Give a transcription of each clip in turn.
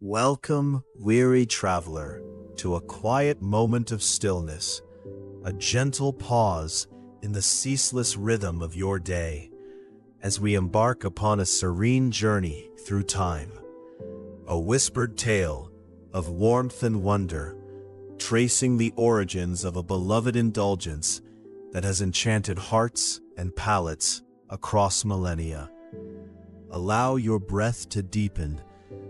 Welcome, weary traveler, to a quiet moment of stillness, a gentle pause in the ceaseless rhythm of your day, as we embark upon a serene journey through time. A whispered tale of warmth and wonder, tracing the origins of a beloved indulgence that has enchanted hearts and palates across millennia. Allow your breath to deepen,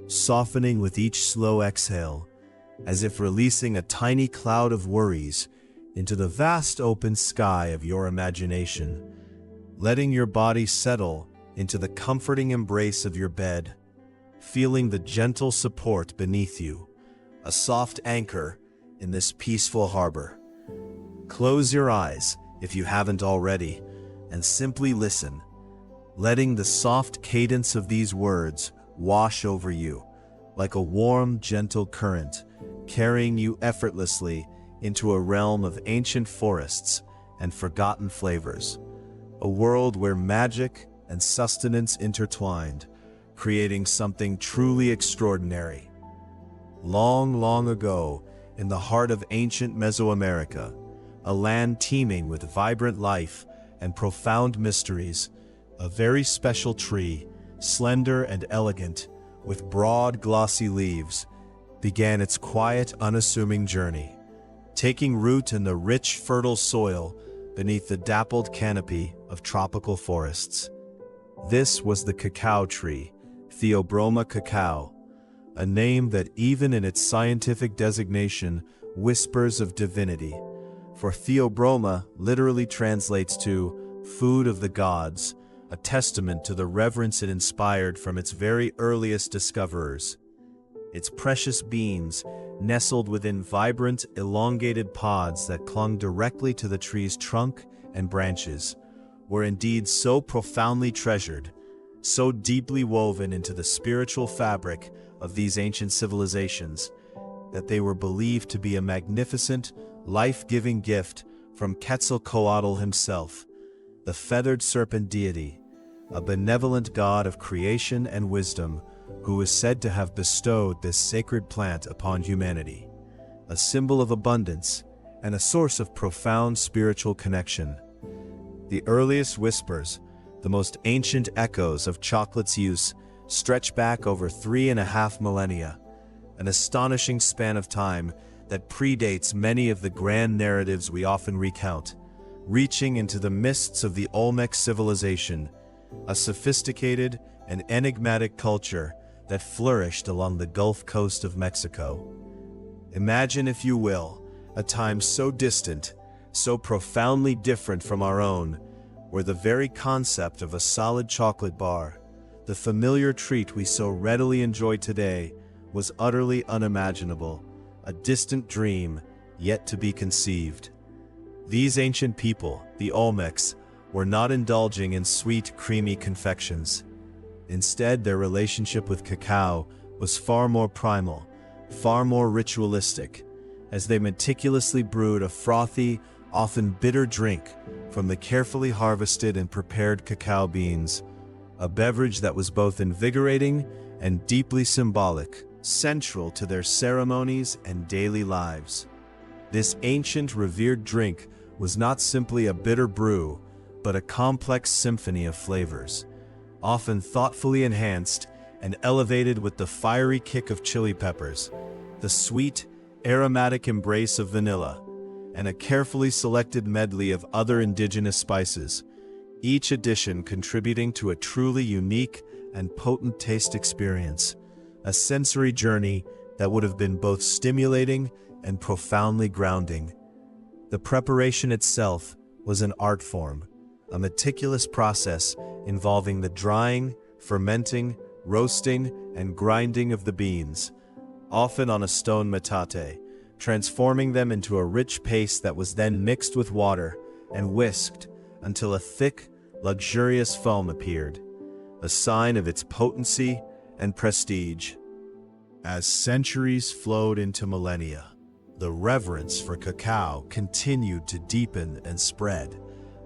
softening with each slow exhale, as if releasing a tiny cloud of worries into the vast open sky of your imagination, letting your body settle into the comforting embrace of your bed, feeling the gentle support beneath you, a soft anchor in this peaceful harbor. Close your eyes if you haven't already, and simply listen, letting the soft cadence of these words wash over you, like a warm, gentle current, carrying you effortlessly into a realm of ancient forests and forgotten flavors, a world where magic and sustenance intertwined, creating something truly extraordinary. Long, long ago, in the heart of ancient Mesoamerica, a land teeming with vibrant life and profound mysteries, a very special tree, slender and elegant, with broad, glossy leaves, began its quiet, unassuming journey, taking root in the rich, fertile soil beneath the dappled canopy of tropical forests. This was the cacao tree, Theobroma cacao, a name that even in its scientific designation whispers of divinity, for Theobroma literally translates to food of the gods, a testament to the reverence it inspired from its very earliest discoverers. Its precious beans, nestled within vibrant, elongated pods that clung directly to the tree's trunk and branches, were indeed so profoundly treasured, so deeply woven into the spiritual fabric of these ancient civilizations, that they were believed to be a magnificent, life-giving gift from Quetzalcoatl himself, the feathered serpent deity, a benevolent god of creation and wisdom who is said to have bestowed this sacred plant upon humanity, a symbol of abundance and a source of profound spiritual connection. The earliest whispers, the most ancient echoes of chocolate's use, stretch back over 3.5 millennia, an astonishing span of time that predates many of the grand narratives we often recount, reaching into the mists of the Olmec civilization, a sophisticated and enigmatic culture that flourished along the Gulf Coast of Mexico. Imagine, if you will, a time so distant, so profoundly different from our own, where the very concept of a solid chocolate bar, the familiar treat we so readily enjoy today, was utterly unimaginable, a distant dream yet to be conceived. These ancient people, the Olmecs, were not indulging in sweet, creamy confections. Instead, their relationship with cacao was far more primal, far more ritualistic, as they meticulously brewed a frothy, often bitter drink from the carefully harvested and prepared cacao beans, a beverage that was both invigorating and deeply symbolic, central to their ceremonies and daily lives. This ancient, revered drink was not simply a bitter brew, but a complex symphony of flavors, often thoughtfully enhanced and elevated with the fiery kick of chili peppers, the sweet, aromatic embrace of vanilla, and a carefully selected medley of other indigenous spices, each addition contributing to a truly unique and potent taste experience, a sensory journey that would have been both stimulating and profoundly grounding. The preparation itself was an art form, a meticulous process involving the drying, fermenting, roasting, and grinding of the beans, often on a stone metate, transforming them into a rich paste that was then mixed with water and whisked until a thick, luxurious foam appeared, a sign of its potency and prestige. As centuries flowed into millennia, the reverence for cacao continued to deepen and spread,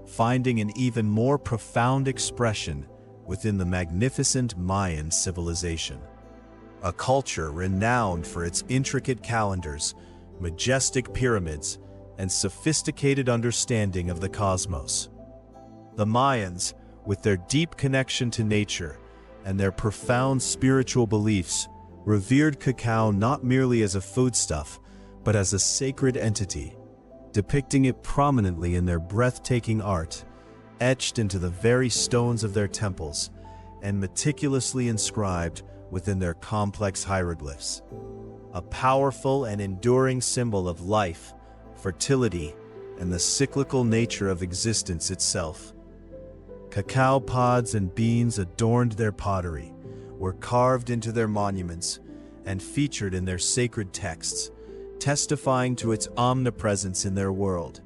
finding an even more profound expression within the magnificent Mayan civilization. a culture renowned for its intricate calendars, majestic pyramids, and sophisticated understanding of the cosmos. The Mayans, with their deep connection to nature and their profound spiritual beliefs, revered cacao not merely as a foodstuff, but as a sacred entity, depicting it prominently in their breathtaking art, etched into the very stones of their temples, and meticulously inscribed within their complex hieroglyphs. A powerful and enduring symbol of life, fertility, and the cyclical nature of existence itself. Cacao pods and beans adorned their pottery, were carved into their monuments, and featured in their sacred texts, testifying to its omnipresence in their world,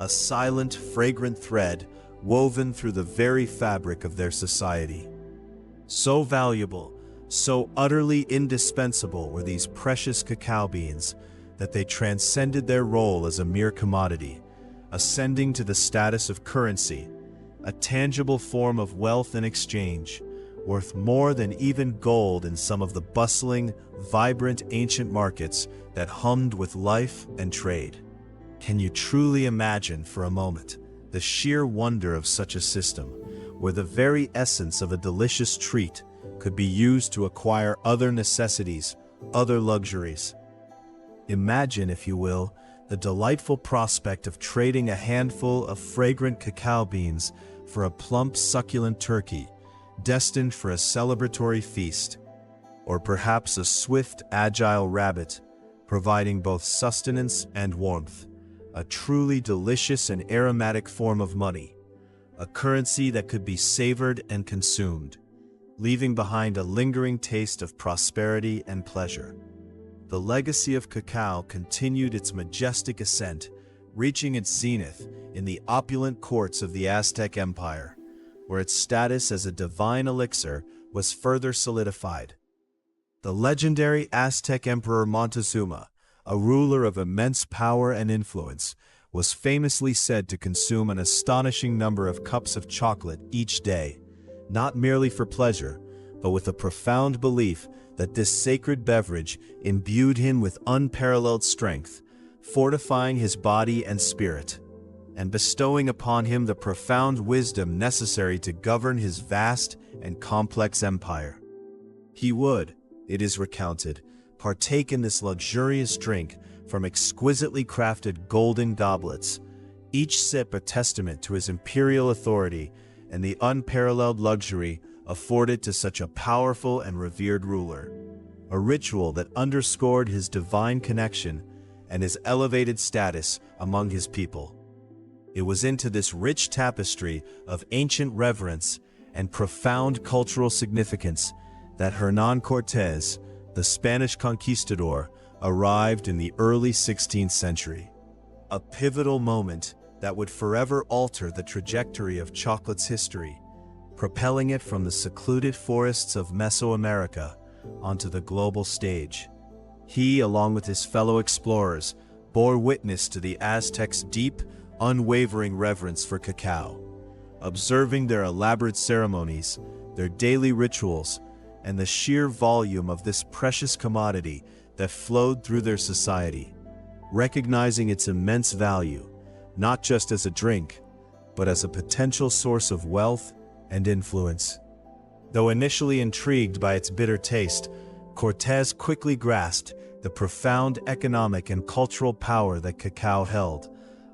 a silent, fragrant thread woven through the very fabric of their society. So valuable, so utterly indispensable were these precious cacao beans that they transcended their role as a mere commodity, ascending to the status of currency, a tangible form of wealth and exchange, worth more than even gold in some of the bustling, vibrant ancient markets that hummed with life and trade. Can you truly imagine for a moment the sheer wonder of such a system, where the very essence of a delicious treat could be used to acquire other necessities, other luxuries? Imagine, if you will, the delightful prospect of trading a handful of fragrant cacao beans for a plump, succulent turkey, destined for a celebratory feast, or perhaps a swift, agile rabbit, providing both sustenance and warmth, a truly delicious and aromatic form of money, a currency that could be savored and consumed, leaving behind a lingering taste of prosperity and pleasure. The legacy of cacao continued its majestic ascent, reaching its zenith in the opulent courts of the Aztec Empire, where its status as a divine elixir was further solidified. The legendary Aztec Emperor Montezuma, a ruler of immense power and influence, was famously said to consume an astonishing number of cups of chocolate each day, not merely for pleasure, but with a profound belief that this sacred beverage imbued him with unparalleled strength, fortifying his body and spirit, and bestowing upon him the profound wisdom necessary to govern his vast and complex empire. He would, it is recounted, partake in this luxurious drink from exquisitely crafted golden goblets, each sip a testament to his imperial authority and the unparalleled luxury afforded to such a powerful and revered ruler, a ritual that underscored his divine connection and his elevated status among his people. It was into this rich tapestry of ancient reverence and profound cultural significance that Hernán Cortés, the Spanish conquistador, arrived in the early 16th century. A pivotal moment that would forever alter the trajectory of chocolate's history, propelling it from the secluded forests of Mesoamerica onto the global stage. He, along with his fellow explorers, bore witness to the Aztecs' deep, unwavering reverence for cacao, observing their elaborate ceremonies, their daily rituals, and the sheer volume of this precious commodity that flowed through their society, recognizing its immense value, not just as a drink, but as a potential source of wealth and influence. Though initially intrigued by its bitter taste, Cortés quickly grasped the profound economic and cultural power that cacao held,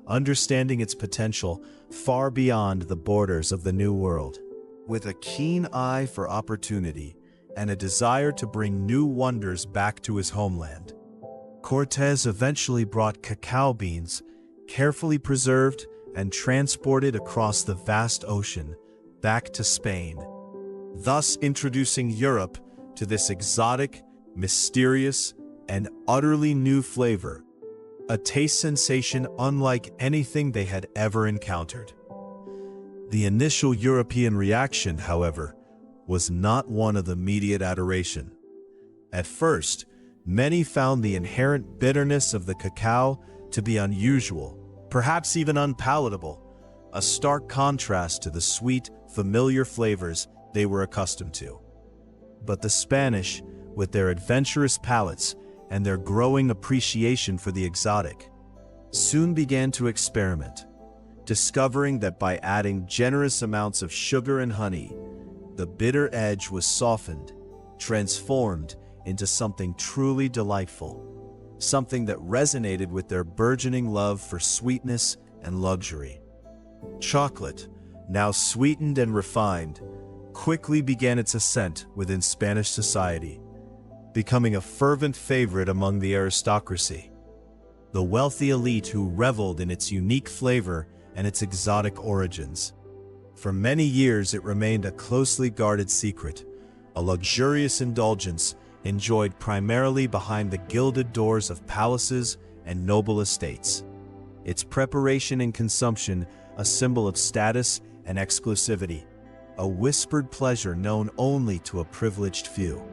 understanding its potential far beyond the borders of the New World. With a keen eye for opportunity and a desire to bring new wonders back to his homeland, Cortés eventually brought cacao beans, carefully preserved and transported across the vast ocean, back to Spain, thus introducing Europe to this exotic, mysterious, and utterly new flavor, a taste sensation unlike anything they had ever encountered. The initial European reaction, however, was not one of immediate adoration. At first, many found the inherent bitterness of the cacao to be unusual, perhaps even unpalatable, a stark contrast to the sweet, familiar flavors they were accustomed to. But the Spanish, with their adventurous palates and their growing appreciation for the exotic, soon began to experiment, discovering that by adding generous amounts of sugar and honey, the bitter edge was softened, transformed into something truly delightful, something that resonated with their burgeoning love for sweetness and luxury. Chocolate, now sweetened and refined, quickly began its ascent within Spanish society, becoming a fervent favorite among the aristocracy, the wealthy elite who reveled in its unique flavor and its exotic origins. For many years it remained a closely guarded secret, a luxurious indulgence enjoyed primarily behind the gilded doors of palaces and noble estates. Its preparation and consumption a symbol of status and exclusivity, a whispered pleasure known only to a privileged few.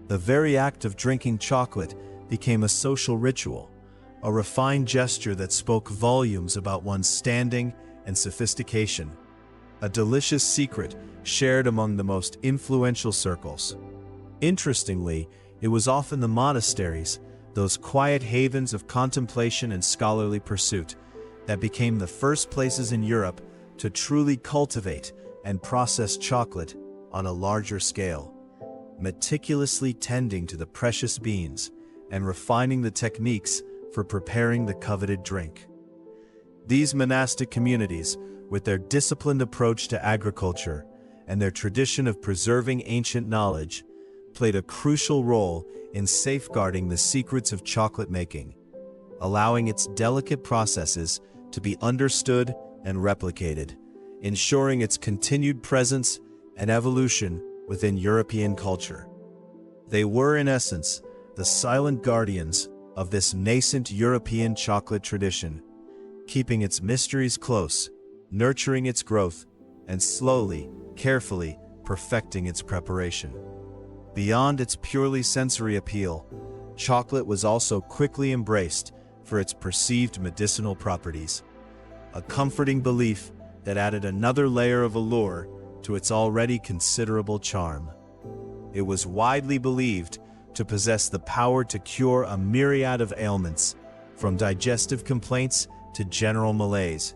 The very act of drinking chocolate became a social ritual, a refined gesture that spoke volumes about one's standing and sophistication, a delicious secret shared among the most influential circles. Interestingly, it was often the monasteries, those quiet havens of contemplation and scholarly pursuit, that became the first places in Europe to truly cultivate and process chocolate on a larger scale, meticulously tending to the precious beans and refining the techniques for preparing the coveted drink. These monastic communities, with their disciplined approach to agriculture and their tradition of preserving ancient knowledge, played a crucial role in safeguarding the secrets of chocolate making, allowing its delicate processes to be understood and replicated, ensuring its continued presence and evolution within European culture. They were, in essence, the silent guardians of this nascent European chocolate tradition, keeping its mysteries close, nurturing its growth, and slowly, carefully perfecting its preparation. Beyond its purely sensory appeal, chocolate was also quickly embraced for its perceived medicinal properties, a comforting belief that added another layer of allure to its already considerable charm. It was widely believed to possess the power to cure a myriad of ailments, from digestive complaints to general malaise,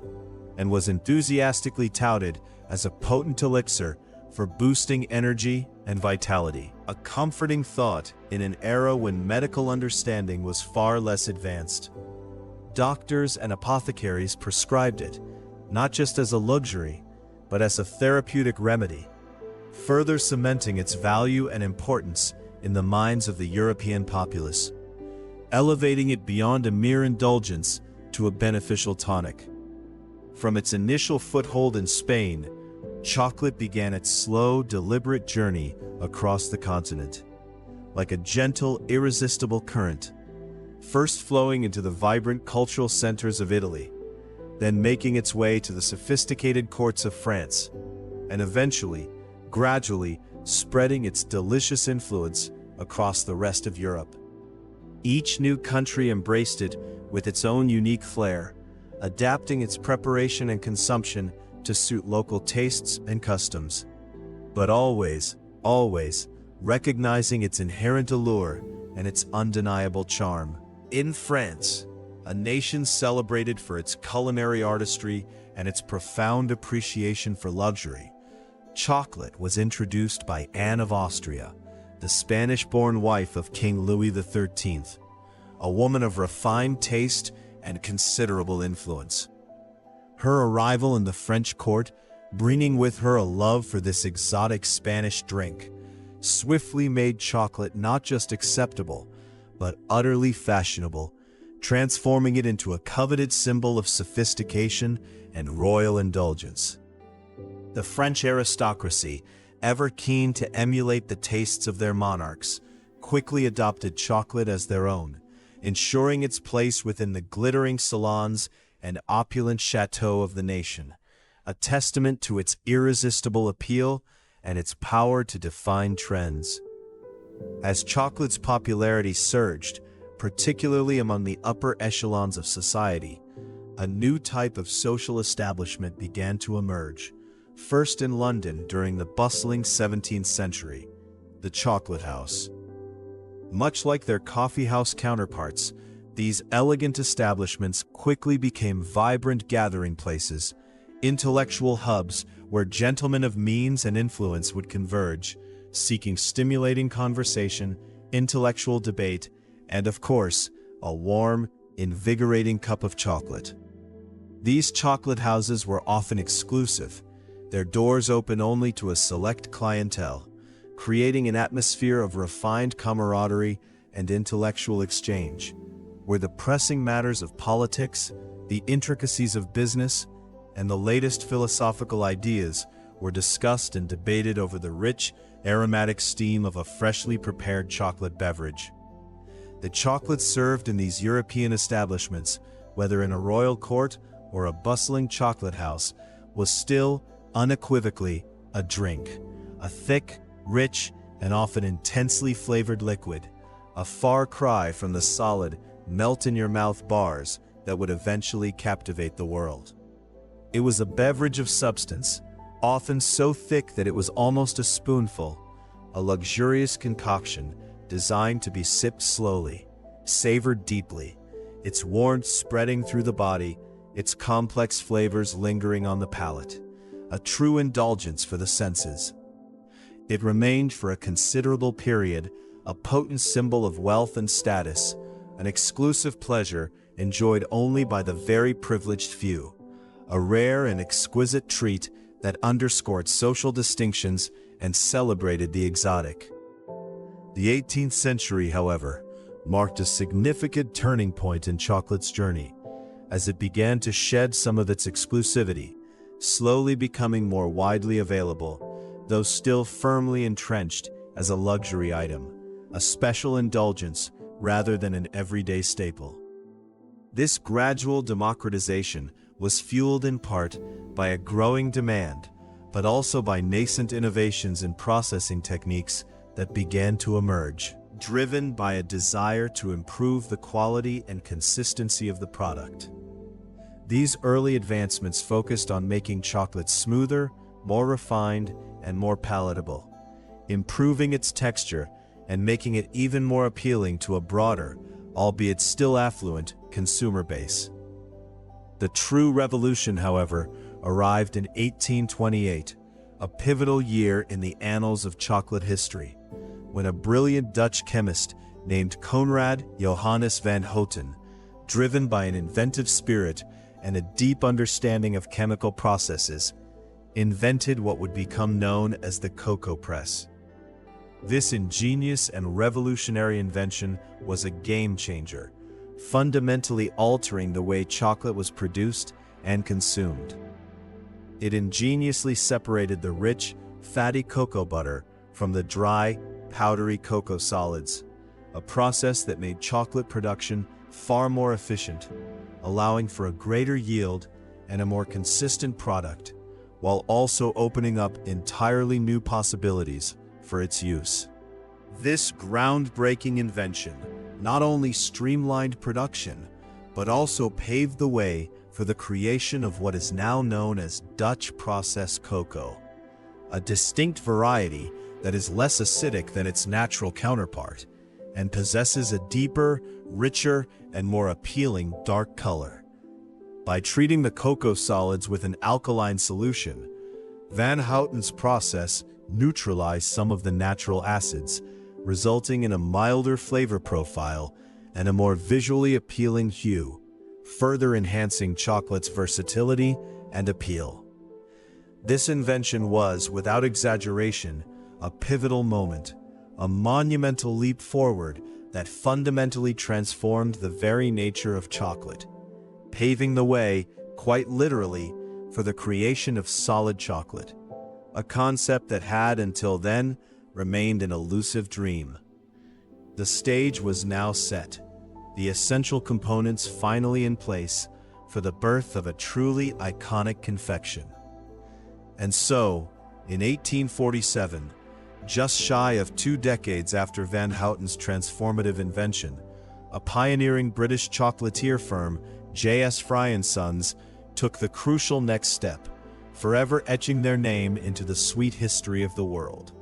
and was enthusiastically touted as a potent elixir for boosting energy and vitality. A comforting thought in an era when medical understanding was far less advanced. Doctors and apothecaries prescribed it, not just as a luxury, but as a therapeutic remedy, further cementing its value and importance in the minds of the European populace, elevating it beyond a mere indulgence to a beneficial tonic. From its initial foothold in Spain, chocolate began its slow, deliberate journey across the continent, like a gentle, irresistible current, first flowing into the vibrant cultural centers of Italy, then making its way to the sophisticated courts of France, and eventually, gradually, spreading its delicious influence across the rest of Europe. Each new country embraced it with its own unique flair, adapting its preparation and consumption to suit local tastes and customs, but always, always recognizing its inherent allure and its undeniable charm. In France, a nation celebrated for its culinary artistry and its profound appreciation for luxury, chocolate was introduced by Anne of Austria, the Spanish-born wife of King Louis XIII, a woman of refined taste and considerable influence. Her arrival in the French court, bringing with her a love for this exotic Spanish drink, swiftly made chocolate not just acceptable, but utterly fashionable, transforming it into a coveted symbol of sophistication and royal indulgence. The French aristocracy, ever keen to emulate the tastes of their monarchs, quickly adopted chocolate as their own, ensuring its place within the glittering salons and opulent chateaux of the nation, a testament to its irresistible appeal and its power to define trends. As chocolate's popularity surged, particularly among the upper echelons of society, a new type of social establishment began to emerge, first in London during the bustling 17th century, the chocolate house. Much like their coffeehouse counterparts, these elegant establishments quickly became vibrant gathering places, intellectual hubs where gentlemen of means and influence would converge, seeking stimulating conversation, intellectual debate, and of course, a warm, invigorating cup of chocolate. These chocolate houses were often exclusive, their doors open only to a select clientele, creating an atmosphere of refined camaraderie and intellectual exchange, where the pressing matters of politics, the intricacies of business, and the latest philosophical ideas were discussed and debated over the rich, aromatic steam of a freshly prepared chocolate beverage. The chocolate served in these European establishments, whether in a royal court or a bustling chocolate house, was still, unequivocally, a drink, a thick, rich, and often intensely flavored liquid, a far cry from the solid, melt-in-your-mouth bars that would eventually captivate the world. It was a beverage of substance, often so thick that it was almost a spoonful, a luxurious concoction designed to be sipped slowly, savored deeply, its warmth spreading through the body, its complex flavors lingering on the palate, a true indulgence for the senses. It remained for a considerable period a potent symbol of wealth and status, an exclusive pleasure enjoyed only by the very privileged few, a rare and exquisite treat that underscored social distinctions and celebrated the exotic. The 18th century, however, marked a significant turning point in chocolate's journey, as it began to shed some of its exclusivity, slowly becoming more widely available, though still firmly entrenched as a luxury item, a special indulgence rather than an everyday staple. This gradual democratization was fueled in part by a growing demand, but also by nascent innovations in processing techniques that began to emerge, driven by a desire to improve the quality and consistency of the product. These early advancements focused on making chocolate smoother, more refined, and more palatable, improving its texture and making it even more appealing to a broader, albeit still affluent, consumer base. The true revolution, however, arrived in 1828, a pivotal year in the annals of chocolate history, when a brilliant Dutch chemist named Conrad Johannes van Houten, driven by an inventive spirit and a deep understanding of chemical processes, invented what would become known as the cocoa press. This ingenious and revolutionary invention was a game-changer, fundamentally altering the way chocolate was produced and consumed. It ingeniously separated the rich, fatty cocoa butter from the dry, powdery cocoa solids, a process that made chocolate production far more efficient, allowing for a greater yield and a more consistent product, while also opening up entirely new possibilities for its use. This groundbreaking invention not only streamlined production, but also paved the way for the creation of what is now known as Dutch processed cocoa, a distinct variety that is less acidic than its natural counterpart and possesses a deeper, richer, and more appealing dark color. By treating the cocoa solids with an alkaline solution, Van Houten's process neutralized some of the natural acids, resulting in a milder flavor profile and a more visually appealing hue, further enhancing chocolate's versatility and appeal. This invention was, without exaggeration, a pivotal moment, a monumental leap forward that fundamentally transformed the very nature of chocolate, paving the way, quite literally, for the creation of solid chocolate, a concept that had, until then, remained an elusive dream. The stage was now set, the essential components finally in place for the birth of a truly iconic confection. And so, in 1847, just shy of 2 decades after Van Houten's transformative invention, a pioneering British chocolatier firm, J.S. Fry & Sons, took the crucial next step, forever etching their name into the sweet history of the world.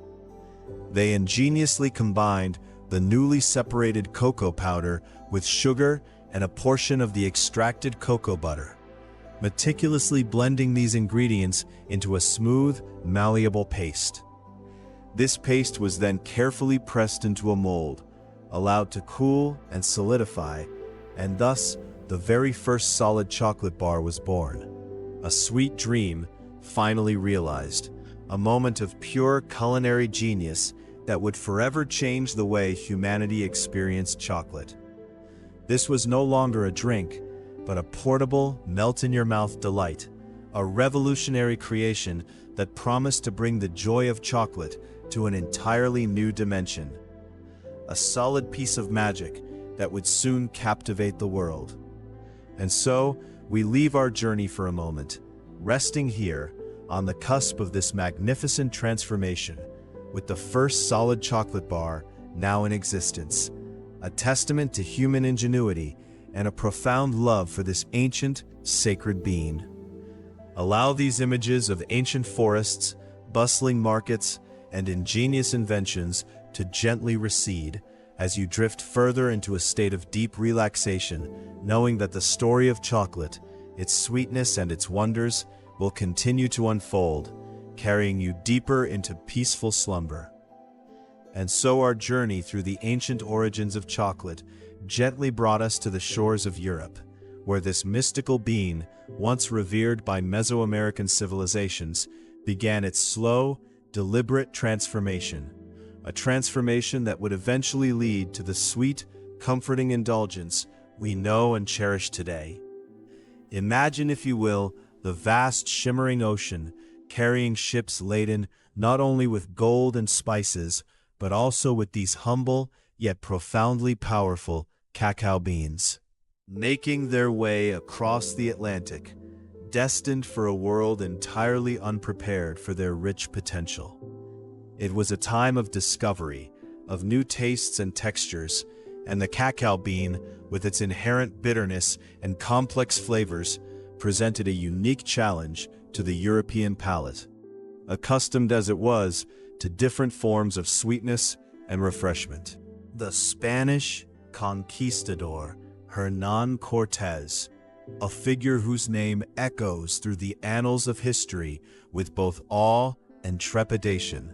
They ingeniously combined the newly separated cocoa powder with sugar and a portion of the extracted cocoa butter, meticulously blending these ingredients into a smooth, malleable paste. This paste was then carefully pressed into a mold, allowed to cool and solidify, and thus the very first solid chocolate bar was born. A sweet dream finally realized, a moment of pure culinary genius that would forever change the way humanity experienced chocolate. This was no longer a drink, but a portable, melt-in-your-mouth delight, a revolutionary creation that promised to bring the joy of chocolate to an entirely new dimension. A solid piece of magic that would soon captivate the world. And so, we leave our journey for a moment, resting here on the cusp of this magnificent transformation, with the first solid chocolate bar now in existence, a testament to human ingenuity and a profound love for this ancient, sacred bean. Allow these images of ancient forests, bustling markets, and ingenious inventions to gently recede as you drift further into a state of deep relaxation, knowing that the story of chocolate, its sweetness and its wonders, will continue to unfold, carrying you deeper into peaceful slumber. And so our journey through the ancient origins of chocolate gently brought us to the shores of Europe, where this mystical bean, once revered by Mesoamerican civilizations, began its slow, deliberate transformation, a transformation that would eventually lead to the sweet, comforting indulgence we know and cherish today. Imagine, if you will, the vast shimmering ocean, carrying ships laden not only with gold and spices, but also with these humble, yet profoundly powerful cacao beans, making their way across the Atlantic, destined for a world entirely unprepared for their rich potential. It was a time of discovery, of new tastes and textures, and the cacao bean, with its inherent bitterness and complex flavors, presented a unique challenge to the European palate, accustomed as it was to different forms of sweetness and refreshment. The Spanish conquistador Hernán Cortés, a figure whose name echoes through the annals of history with both awe and trepidation,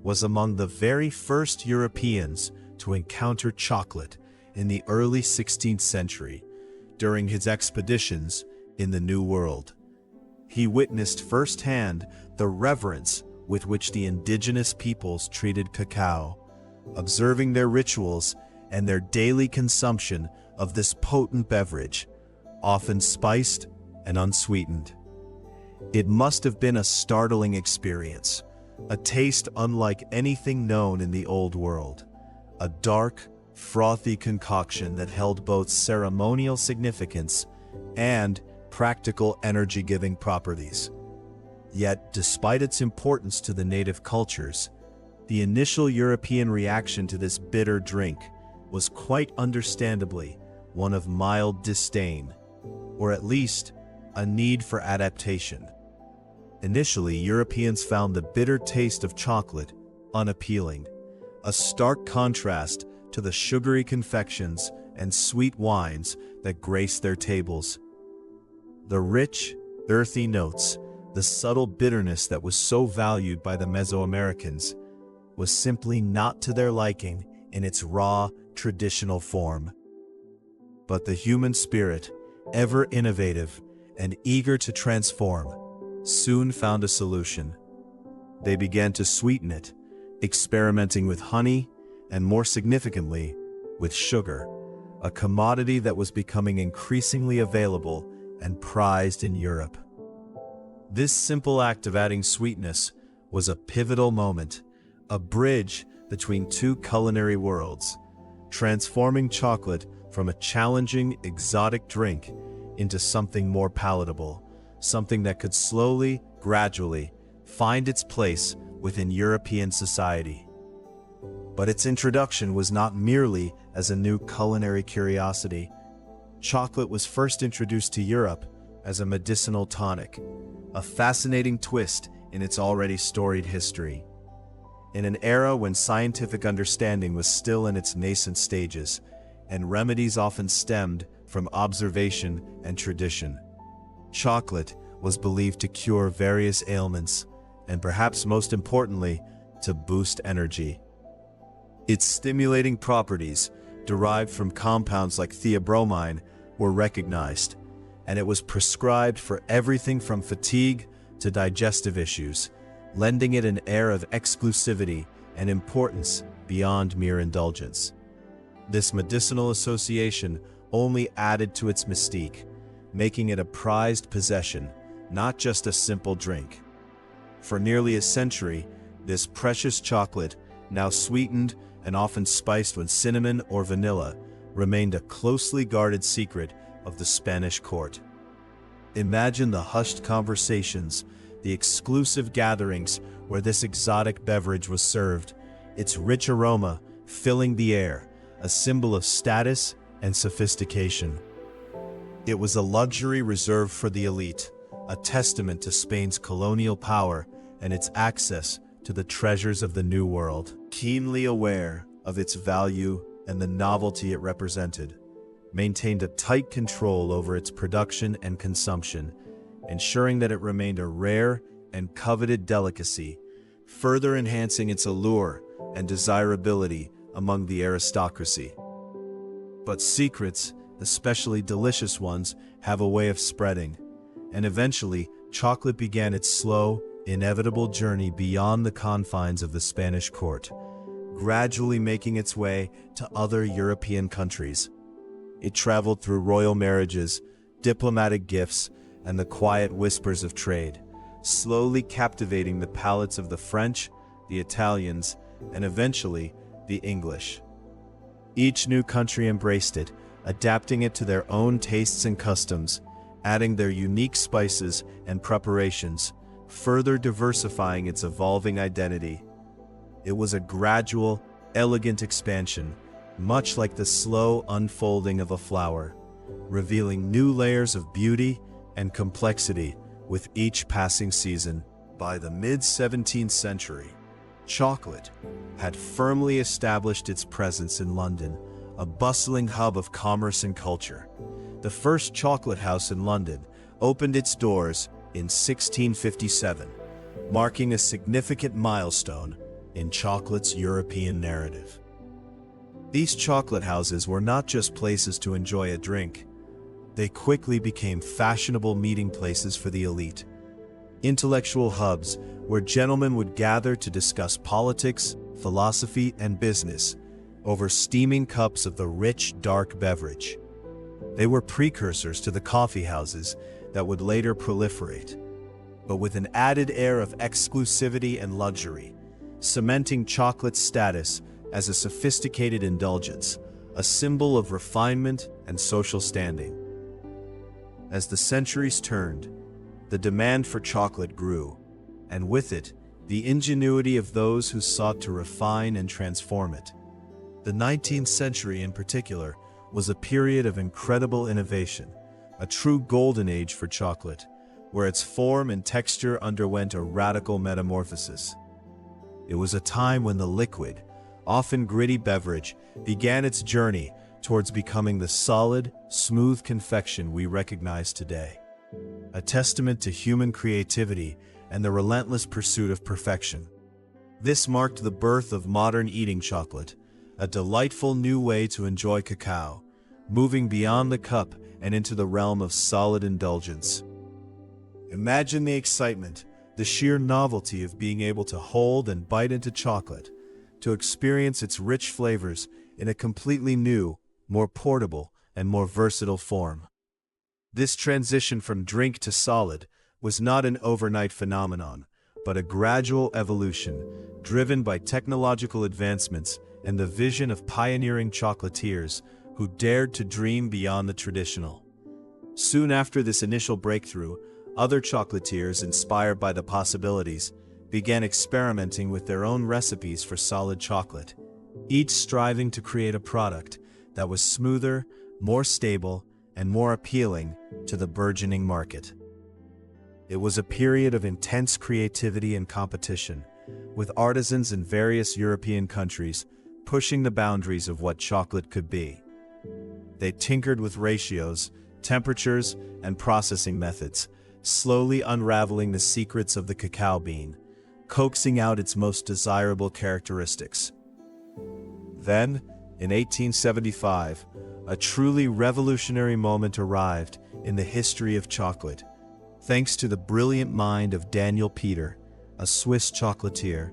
was among the very first Europeans to encounter chocolate in the early 16th century during his expeditions in the New World. He witnessed firsthand the reverence with which the indigenous peoples treated cacao, observing their rituals and their daily consumption of this potent beverage, often spiced and unsweetened. It must have been a startling experience, a taste unlike anything known in the Old World, a dark, frothy concoction that held both ceremonial significance and practical energy-giving properties. Yet, despite its importance to the native cultures, the initial European reaction to this bitter drink was quite understandably one of mild disdain, or at least a need for adaptation. Initially, Europeans found the bitter taste of chocolate unappealing, a stark contrast to the sugary confections and sweet wines that graced their tables. The rich, earthy notes, the subtle bitterness that was so valued by the Mesoamericans, was simply not to their liking in its raw, traditional form. But the human spirit, ever innovative and eager to transform, soon found a solution. They began to sweeten it, experimenting with honey and, more significantly, with sugar, a commodity that was becoming increasingly available and prized in Europe. This simple act of adding sweetness was a pivotal moment, a bridge between two culinary worlds, transforming chocolate from a challenging, exotic drink into something more palatable, something that could slowly, gradually, find its place within European society. But its introduction was not merely as a new culinary curiosity. Chocolate was first introduced to Europe as a medicinal tonic, a fascinating twist in its already storied history. in an era when scientific understanding was still in its nascent stages, and remedies often stemmed from observation and tradition. Chocolate was believed to cure various ailments, and perhaps most importantly, to boost energy. Its stimulating properties, derived from compounds like theobromine, were recognized, and it was prescribed for everything from fatigue to digestive issues, lending it an air of exclusivity and importance beyond mere indulgence. This medicinal association only added to its mystique, making it a prized possession, not just a simple drink. For nearly a century, this precious chocolate, now sweetened and often spiced with cinnamon or vanilla, remained a closely guarded secret of the Spanish court. Imagine the hushed conversations, the exclusive gatherings where this exotic beverage was served, its rich aroma filling the air, a symbol of status and sophistication. It was a luxury reserved for the elite, a testament to Spain's colonial power and its access to the treasures of the New World. Keenly aware of its value and the novelty it represented, maintained a tight control over its production and consumption, ensuring that it remained a rare and coveted delicacy, further enhancing its allure and desirability among the aristocracy. But secrets, especially delicious ones, have a way of spreading, and eventually chocolate began its slow, inevitable journey beyond the confines of the Spanish court, gradually making its way to other European countries. It traveled through royal marriages, diplomatic gifts, and the quiet whispers of trade, slowly captivating the palates of the French, the Italians, and eventually the English. Each new country embraced it, adapting it to their own tastes and customs, adding their unique spices and preparations, further diversifying its evolving identity. It was a gradual, elegant expansion, much like the slow unfolding of a flower, revealing new layers of beauty and complexity with each passing season. By the mid-17th century, chocolate had firmly established its presence in London, a bustling hub of commerce and culture. The first chocolate house in London opened its doors in 1657, marking a significant milestone in chocolate's European narrative. These chocolate houses were not just places to enjoy a drink. They quickly became fashionable meeting places for the elite, intellectual hubs where gentlemen would gather to discuss politics, philosophy, and business over steaming cups of the rich, dark beverage. They were precursors to the coffee houses that would later proliferate, but with an added air of exclusivity and luxury, cementing chocolate's status as a sophisticated indulgence, a symbol of refinement and social standing. As the centuries turned, the demand for chocolate grew, and with it, the ingenuity of those who sought to refine and transform it. The 19th century in particular was a period of incredible innovation, a true golden age for chocolate, where its form and texture underwent a radical metamorphosis. It was a time when the liquid, often gritty beverage began its journey towards becoming the solid, smooth confection we recognize today. A testament to human creativity and the relentless pursuit of perfection. This marked the birth of modern eating chocolate, a delightful new way to enjoy cacao, moving beyond the cup and into the realm of solid indulgence. Imagine the excitement, the sheer novelty of being able to hold and bite into chocolate, to experience its rich flavors in a completely new, more portable, and more versatile form. This transition from drink to solid was not an overnight phenomenon, but a gradual evolution driven by technological advancements and the vision of pioneering chocolatiers who dared to dream beyond the traditional. Soon after this initial breakthrough, other chocolatiers inspired by the possibilities began experimenting with their own recipes for solid chocolate, each striving to create a product that was smoother, more stable, and more appealing to the burgeoning market. It was a period of intense creativity and competition, with artisans in various European countries pushing the boundaries of what chocolate could be. They tinkered with ratios, temperatures, and processing methods, slowly unraveling the secrets of the cacao bean, coaxing out its most desirable characteristics. Then, in 1875, a truly revolutionary moment arrived in the history of chocolate, thanks to the brilliant mind of Daniel Peter, a Swiss chocolatier.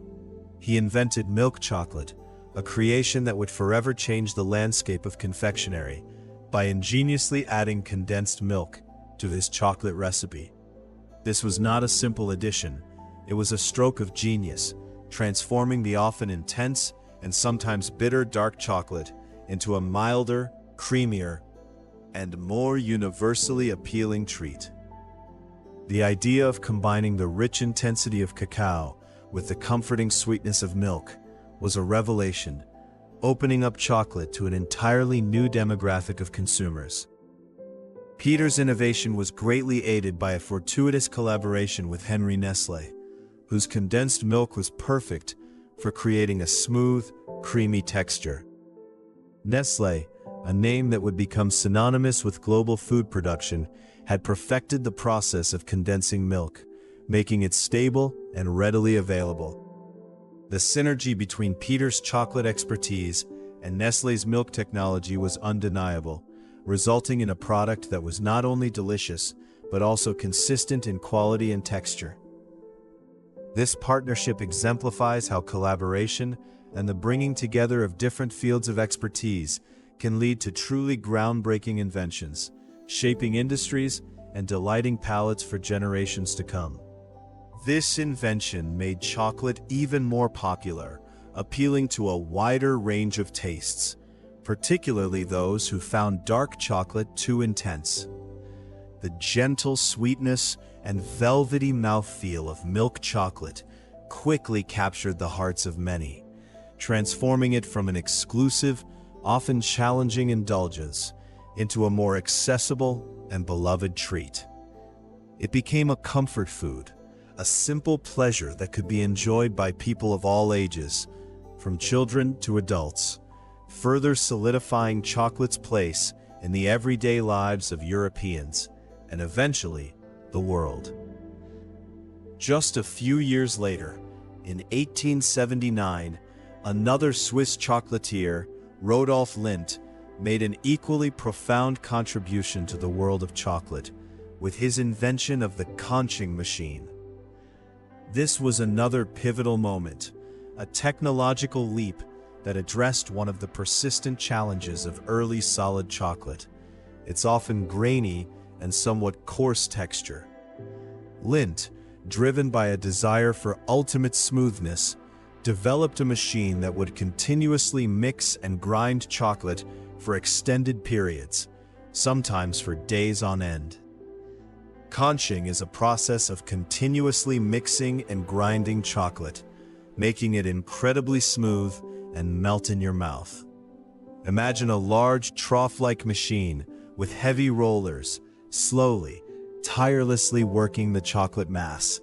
He invented milk chocolate, a creation that would forever change the landscape of confectionery by ingeniously adding condensed milk to his chocolate recipe. This was not a simple addition, it was a stroke of genius, transforming the often intense and sometimes bitter dark chocolate into a milder, creamier, and more universally appealing treat. The idea of combining the rich intensity of cacao with the comforting sweetness of milk was a revelation, opening up chocolate to an entirely new demographic of consumers. Peter's innovation was greatly aided by a fortuitous collaboration with Henry Nestlé, whose condensed milk was perfect for creating a smooth, creamy texture. Nestlé, a name that would become synonymous with global food production, had perfected the process of condensing milk, making it stable and readily available. The synergy between Peter's chocolate expertise and Nestlé's milk technology was undeniable, resulting in a product that was not only delicious, but also consistent in quality and texture. This partnership exemplifies how collaboration and the bringing together of different fields of expertise can lead to truly groundbreaking inventions, shaping industries and delighting palates for generations to come. This invention made chocolate even more popular, appealing to a wider range of tastes, particularly those who found dark chocolate too intense. The gentle sweetness and velvety mouthfeel of milk chocolate quickly captured the hearts of many, transforming it from an exclusive, often challenging indulgence into a more accessible and beloved treat. It became a comfort food, a simple pleasure that could be enjoyed by people of all ages, from children to adults, further solidifying chocolate's place in the everyday lives of Europeans and eventually the world. Just a few years later, in 1879, another Swiss chocolatier, Rodolphe Lindt, made an equally profound contribution to the world of chocolate with his invention of the conching machine. This was another pivotal moment, a technological leap that addressed one of the persistent challenges of early solid chocolate, its often grainy and somewhat coarse texture. Lindt, driven by a desire for ultimate smoothness, developed a machine that would continuously mix and grind chocolate for extended periods, sometimes for days on end. Conching is a process of continuously mixing and grinding chocolate, making it incredibly smooth and melt in your mouth. Imagine a large trough-like machine with heavy rollers, slowly, tirelessly working the chocolate mass,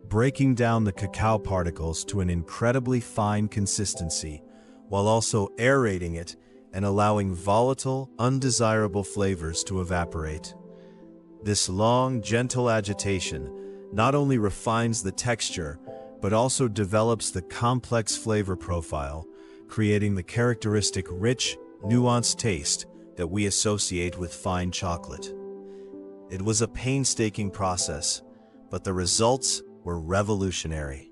breaking down the cacao particles to an incredibly fine consistency, while also aerating it and allowing volatile, undesirable flavors to evaporate. This long, gentle agitation not only refines the texture, but also develops the complex flavor profile, creating the characteristic rich, nuanced taste that we associate with fine chocolate. It was a painstaking process, but the results were revolutionary.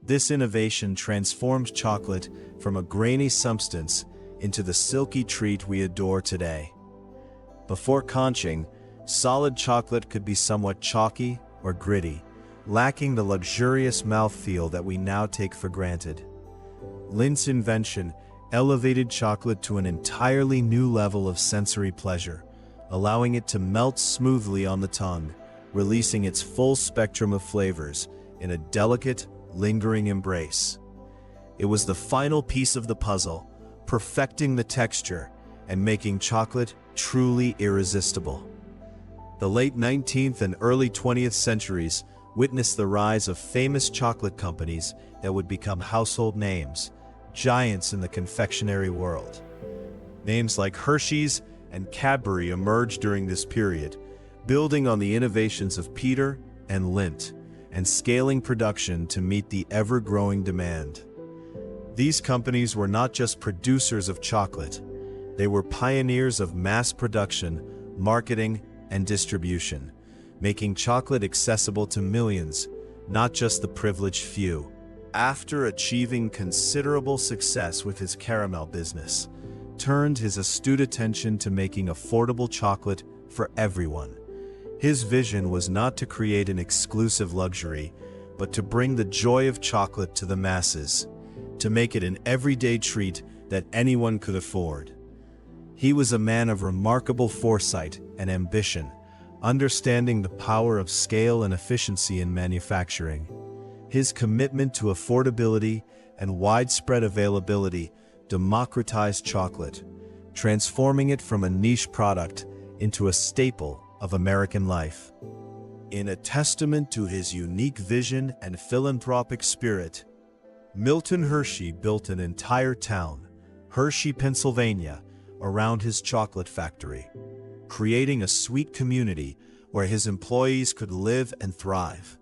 This innovation transformed chocolate from a grainy substance into the silky treat we adore today. Before conching, solid chocolate could be somewhat chalky or gritty, lacking the luxurious mouthfeel that we now take for granted. Lindt's invention elevated chocolate to an entirely new level of sensory pleasure, allowing it to melt smoothly on the tongue, releasing its full spectrum of flavors in a delicate, lingering embrace. It was the final piece of the puzzle, perfecting the texture and making chocolate truly irresistible. The late 19th and early 20th centuries witnessed the rise of famous chocolate companies that would become household names, giants in the confectionery world. Names like Hershey's and Cadbury emerged during this period, building on the innovations of Peter and Lindt, and scaling production to meet the ever-growing demand. These companies were not just producers of chocolate, they were pioneers of mass production, marketing, and distribution, making chocolate accessible to millions, not just the privileged few. After achieving considerable success with his caramel business, turned his astute attention to making affordable chocolate for everyone. His vision was not to create an exclusive luxury, but to bring the joy of chocolate to the masses, to make it an everyday treat that anyone could afford. He was a man of remarkable foresight and ambition, understanding the power of scale and efficiency in manufacturing. His commitment to affordability and widespread availability democratized chocolate, transforming it from a niche product into a staple of American life. In a testament to his unique vision and philanthropic spirit, Milton Hershey built an entire town, Hershey, Pennsylvania, around his chocolate factory, creating a sweet community where his employees could live and thrive.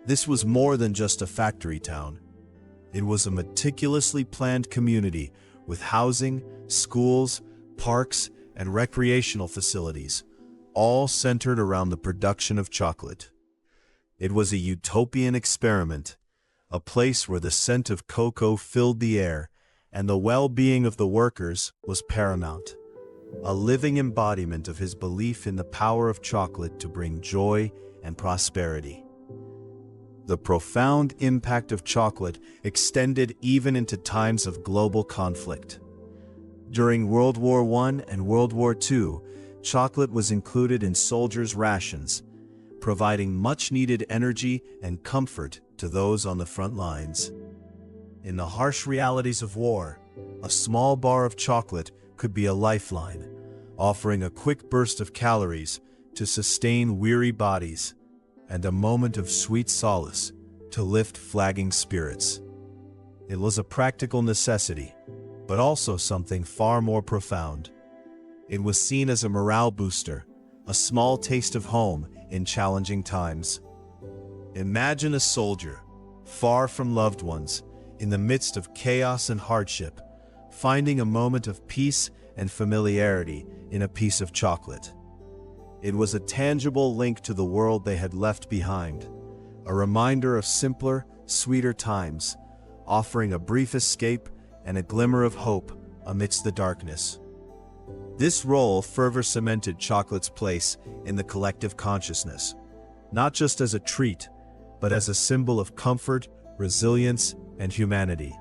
This was more than just a factory town. It was a meticulously planned community with housing, schools, parks, and recreational facilities, all centered around the production of chocolate. It was a utopian experiment, a place where the scent of cocoa filled the air and the well-being of the workers was paramount, a living embodiment of his belief in the power of chocolate to bring joy and prosperity. The profound impact of chocolate extended even into times of global conflict. During World War I and World War II, chocolate was included in soldiers' rations, providing much-needed energy and comfort to those on the front lines. In the harsh realities of war, a small bar of chocolate could be a lifeline, offering a quick burst of calories to sustain weary bodies and a moment of sweet solace to lift flagging spirits. It was a practical necessity, but also something far more profound. It was seen as a morale booster, a small taste of home in challenging times. Imagine a soldier, far from loved ones, in the midst of chaos and hardship, finding a moment of peace and familiarity in a piece of chocolate. It was a tangible link to the world they had left behind, a reminder of simpler, sweeter times, offering a brief escape and a glimmer of hope amidst the darkness. This role further cemented chocolate's place in the collective consciousness, not just as a treat, but as a symbol of comfort, resilience, and humanity.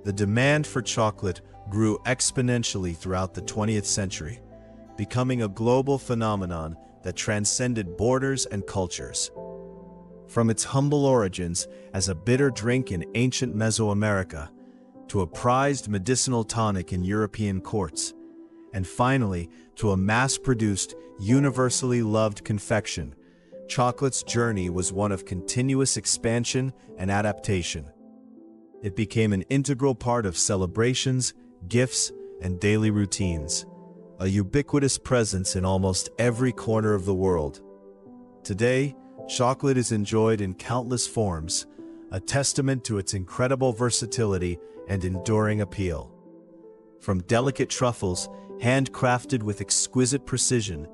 The demand for chocolate grew exponentially throughout the 20th century, becoming a global phenomenon that transcended borders and cultures. From its humble origins as a bitter drink in ancient Mesoamerica, to a prized medicinal tonic in European courts, and finally to a mass-produced, universally loved confection, chocolate's journey was one of continuous expansion and adaptation. It became an integral part of celebrations, gifts, and daily routines, a ubiquitous presence in almost every corner of the world. Today, chocolate is enjoyed in countless forms, a testament to its incredible versatility and enduring appeal. From delicate truffles, handcrafted with exquisite precision,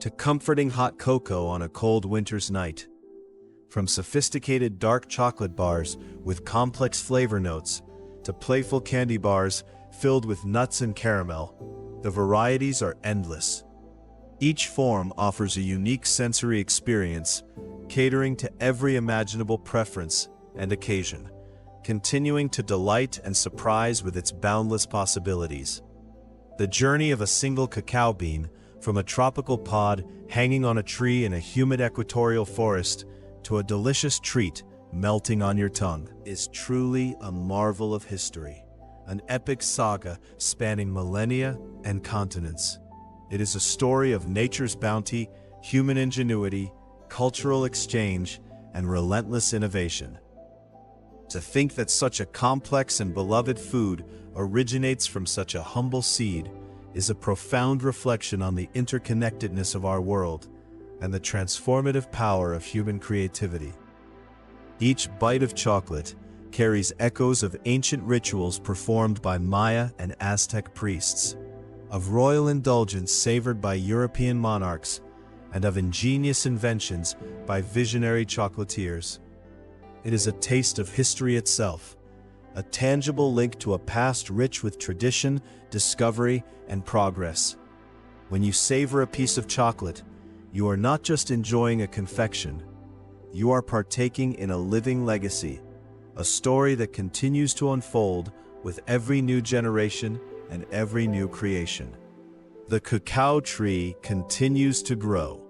to comforting hot cocoa on a cold winter's night. From sophisticated dark chocolate bars with complex flavor notes, to playful candy bars filled with nuts and caramel, the varieties are endless. Each form offers a unique sensory experience, catering to every imaginable preference and occasion, continuing to delight and surprise with its boundless possibilities. The journey of a single cacao bean, from a tropical pod hanging on a tree in a humid equatorial forest to a delicious treat melting on your tongue, is truly a marvel of history, an epic saga spanning millennia and continents. It is a story of nature's bounty, human ingenuity, cultural exchange, and relentless innovation. To think that such a complex and beloved food originates from such a humble seed is a profound reflection on the interconnectedness of our world and the transformative power of human creativity. Each bite of chocolate carries echoes of ancient rituals performed by Maya and Aztec priests, of royal indulgence savored by European monarchs, and of ingenious inventions by visionary chocolatiers. It is a taste of history itself, a tangible link to a past rich with tradition, discovery, and progress. When you savor a piece of chocolate, you are not just enjoying a confection, you are partaking in a living legacy, a story that continues to unfold with every new generation and every new creation. The cacao tree continues to grow,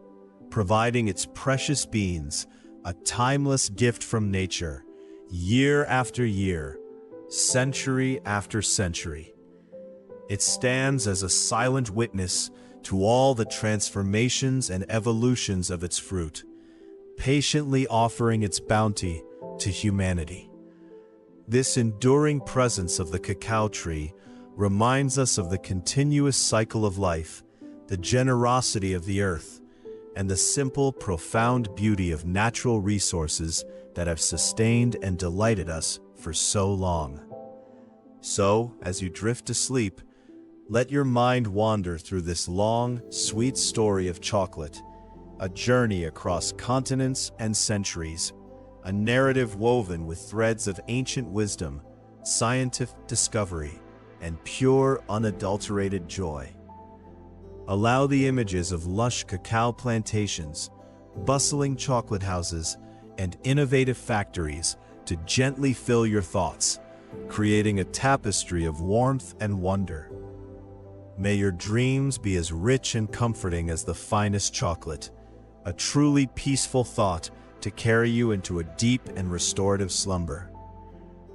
providing its precious beans, a timeless gift from nature, year after year, century after century. It stands as a silent witness to all the transformations and evolutions of its fruit, patiently offering its bounty to humanity. This enduring presence of the cacao tree reminds us of the continuous cycle of life, the generosity of the earth, and the simple, profound beauty of natural resources that have sustained and delighted us for so long. So, as you drift to sleep, let your mind wander through this long, sweet story of chocolate, a journey across continents and centuries, a narrative woven with threads of ancient wisdom, scientific discovery, and pure, unadulterated joy. Allow the images of lush cacao plantations, bustling chocolate houses, and innovative factories to gently fill your thoughts, creating a tapestry of warmth and wonder. May your dreams be as rich and comforting as the finest chocolate, a truly peaceful thought to carry you into a deep and restorative slumber.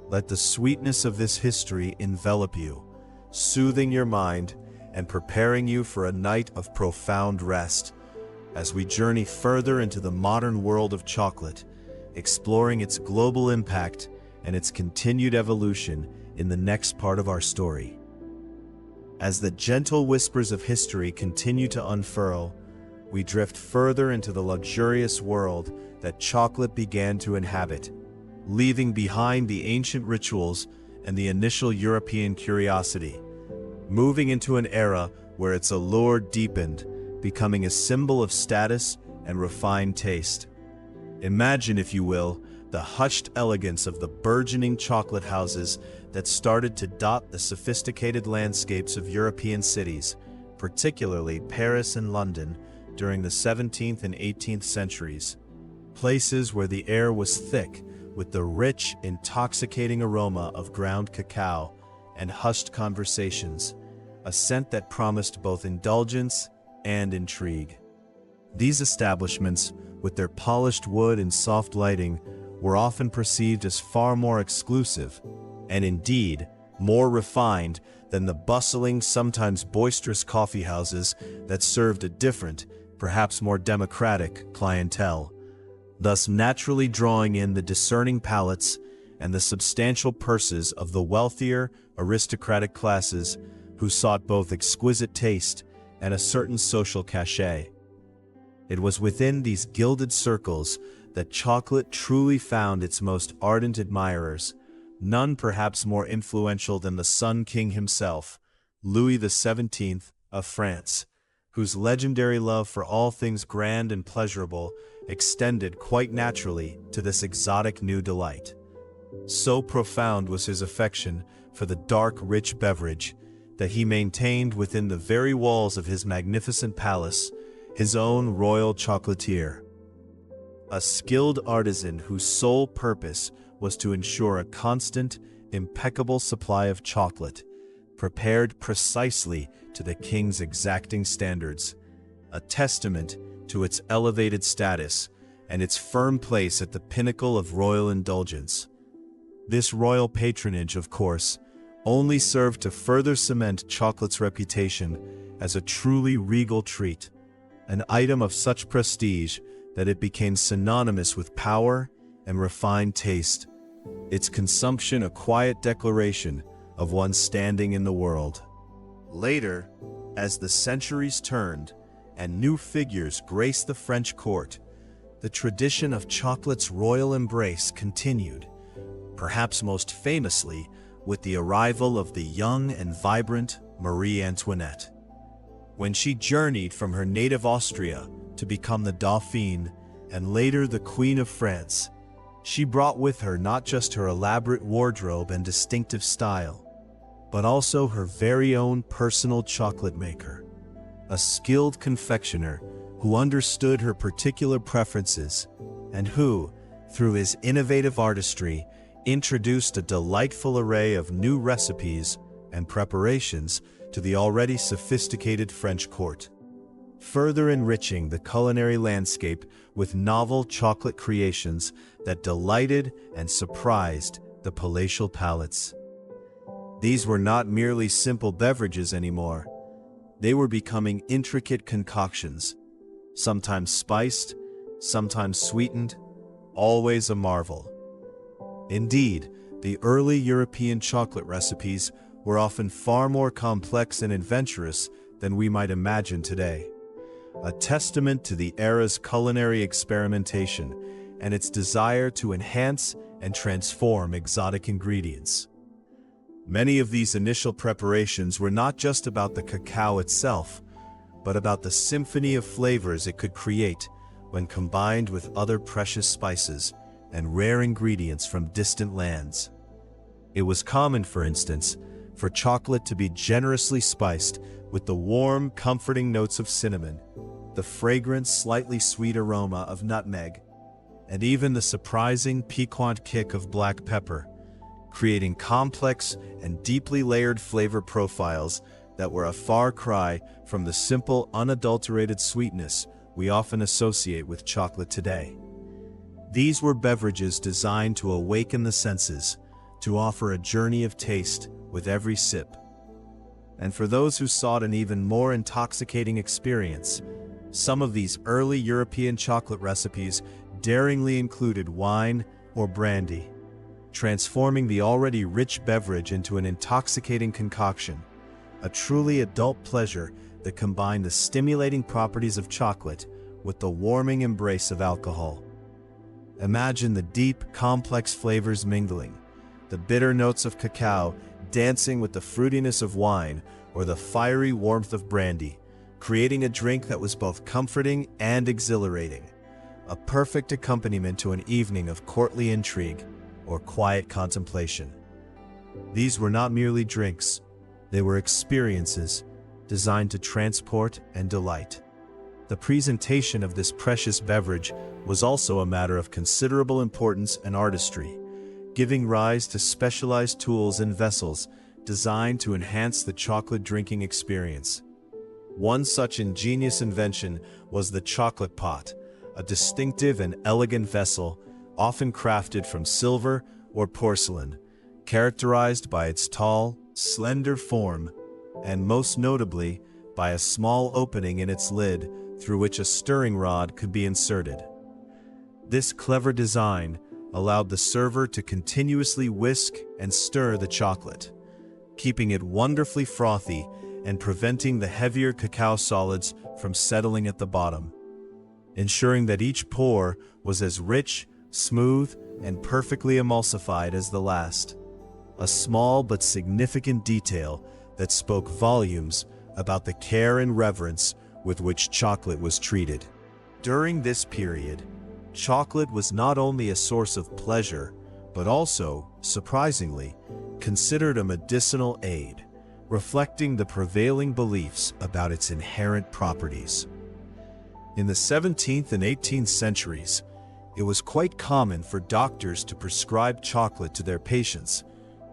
Let the sweetness of this history envelop you, soothing your mind and preparing you for a night of profound rest as we journey further into the modern world of chocolate, exploring its global impact and its continued evolution in the next part of our story. As the gentle whispers of history continue to unfurl, we drift further into the luxurious world that chocolate began to inhabit, leaving behind the ancient rituals and the initial European curiosity, moving into an era where its allure deepened, becoming a symbol of status and refined taste. Imagine, if you will, the hushed elegance of the burgeoning chocolate houses that started to dot the sophisticated landscapes of European cities, particularly Paris and London, during the 17th and 18th centuries. Places where the air was thick with the rich, intoxicating aroma of ground cacao and hushed conversations, a scent that promised both indulgence and intrigue. These establishments, with their polished wood and soft lighting, were often perceived as far more exclusive, and indeed, more refined than the bustling, sometimes boisterous coffee houses that served a different, perhaps more democratic, clientele, thus naturally drawing in the discerning palates and the substantial purses of the wealthier, aristocratic classes who sought both exquisite taste and a certain social cachet. It was within these gilded circles that chocolate truly found its most ardent admirers, none perhaps more influential than the Sun King himself, Louis XVII of France, whose legendary love for all things grand and pleasurable extended quite naturally to this exotic new delight. So profound was his affection for the dark, rich beverage that he maintained within the very walls of his magnificent palace his own royal chocolatier, a skilled artisan whose sole purpose was to ensure a constant, impeccable supply of chocolate, prepared precisely to the king's exacting standards, a testament to its elevated status and its firm place at the pinnacle of royal indulgence. This royal patronage, of course, only served to further cement chocolate's reputation as a truly regal treat, an item of such prestige that it became synonymous with power and refined taste, its consumption a quiet declaration of one's standing in the world. Later, as the centuries turned and new figures graced the French court, the tradition of chocolate's royal embrace continued, perhaps most famously with the arrival of the young and vibrant Marie Antoinette. When she journeyed from her native Austria to become the Dauphine and later the Queen of France, she brought with her not just her elaborate wardrobe and distinctive style, but also her very own personal chocolate maker, a skilled confectioner who understood her particular preferences and who, through his innovative artistry, introduced a delightful array of new recipes and preparations to the already sophisticated French court, further enriching the culinary landscape with novel chocolate creations that delighted and surprised the palatial palates. These were not merely simple beverages anymore. They were becoming intricate concoctions, sometimes spiced, sometimes sweetened, always a marvel. Indeed, the early European chocolate recipes were often far more complex and adventurous than we might imagine today, a testament to the era's culinary experimentation and its desire to enhance and transform exotic ingredients. Many of these initial preparations were not just about the cacao itself, but about the symphony of flavors it could create when combined with other precious spices and rare ingredients from distant lands. It was common, for instance, for chocolate to be generously spiced with the warm, comforting notes of cinnamon, the fragrant, slightly sweet aroma of nutmeg, and even the surprising, piquant kick of black pepper, creating complex and deeply layered flavor profiles that were a far cry from the simple, unadulterated sweetness we often associate with chocolate today. These were beverages designed to awaken the senses, to offer a journey of taste with every sip. And for those who sought an even more intoxicating experience, some of these early European chocolate recipes daringly included wine or brandy, transforming the already rich beverage into an intoxicating concoction, a truly adult pleasure that combined the stimulating properties of chocolate with the warming embrace of alcohol. Imagine the deep, complex flavors mingling, the bitter notes of cacao dancing with the fruitiness of wine or the fiery warmth of brandy, creating a drink that was both comforting and exhilarating, a perfect accompaniment to an evening of courtly intrigue or quiet contemplation. These were not merely drinks, they were experiences designed to transport and delight. The presentation of this precious beverage was also a matter of considerable importance and artistry, giving rise to specialized tools and vessels designed to enhance the chocolate drinking experience. One such ingenious invention was the chocolate pot, a distinctive and elegant vessel often crafted from silver or porcelain, characterized by its tall, slender form, and most notably by a small opening in its lid through which a stirring rod could be inserted. This clever design allowed the server to continuously whisk and stir the chocolate, keeping it wonderfully frothy and preventing the heavier cacao solids from settling at the bottom, ensuring that each pour was as rich, smooth, and perfectly emulsified as the last. A small but significant detail that spoke volumes about the care and reverence with which chocolate was treated. During this period, chocolate was not only a source of pleasure, but also, surprisingly, considered a medicinal aid, reflecting the prevailing beliefs about its inherent properties. In the 17th and 18th centuries, it was quite common for doctors to prescribe chocolate to their patients,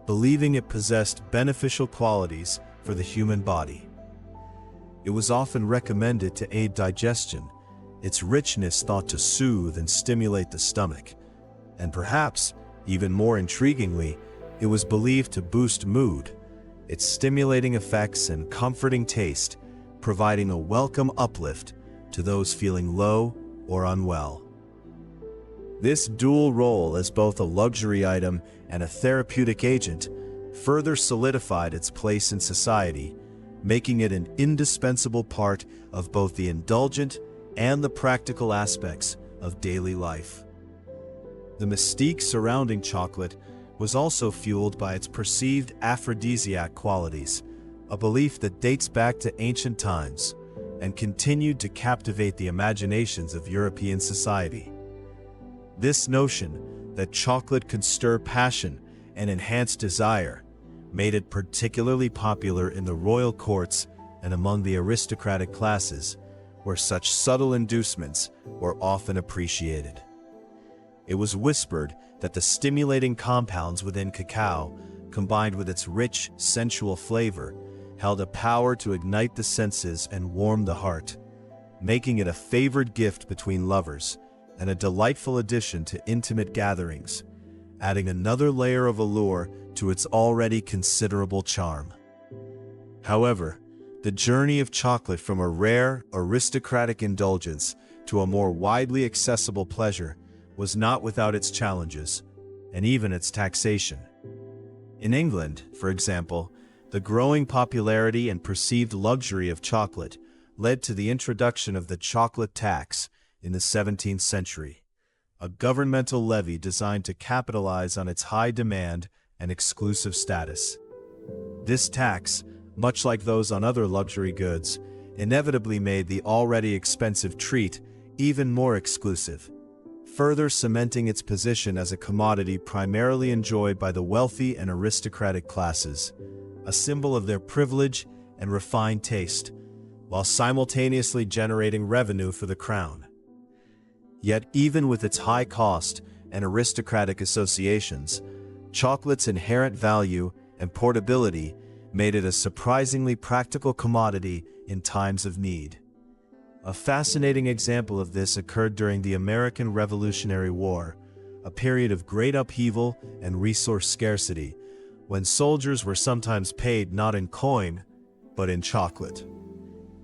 believing it possessed beneficial qualities for the human body. It was often recommended to aid digestion, its richness thought to soothe and stimulate the stomach, and perhaps, even more intriguingly, it was believed to boost mood, its stimulating effects and comforting taste providing a welcome uplift to those feeling low or unwell. This dual role as both a luxury item and a therapeutic agent further solidified its place in society, making it an indispensable part of both the indulgent and the practical aspects of daily life. The mystique surrounding chocolate was also fueled by its perceived aphrodisiac qualities, a belief that dates back to ancient times and continued to captivate the imaginations of European society. This notion that chocolate could stir passion and enhance desire made it particularly popular in the royal courts and among the aristocratic classes, where such subtle inducements were often appreciated. It was whispered that the stimulating compounds within cacao, combined with its rich, sensual flavor, held a power to ignite the senses and warm the heart, making it a favored gift between lovers and a delightful addition to intimate gatherings, adding another layer of allure to its already considerable charm. However, the journey of chocolate from a rare, aristocratic indulgence to a more widely accessible pleasure was not without its challenges, and even its taxation. In England, for example, the growing popularity and perceived luxury of chocolate led to the introduction of the chocolate tax in the 17th century, a governmental levy designed to capitalize on its high demand and exclusive status. This tax, much like those on other luxury goods, inevitably made the already expensive treat even more exclusive, further cementing its position as a commodity primarily enjoyed by the wealthy and aristocratic classes, a symbol of their privilege and refined taste, while simultaneously generating revenue for the crown. Yet even with its high cost and aristocratic associations, chocolate's inherent value and portability made it a surprisingly practical commodity in times of need. A fascinating example of this occurred during the American Revolutionary War, a period of great upheaval and resource scarcity, when soldiers were sometimes paid not in coin, but in chocolate.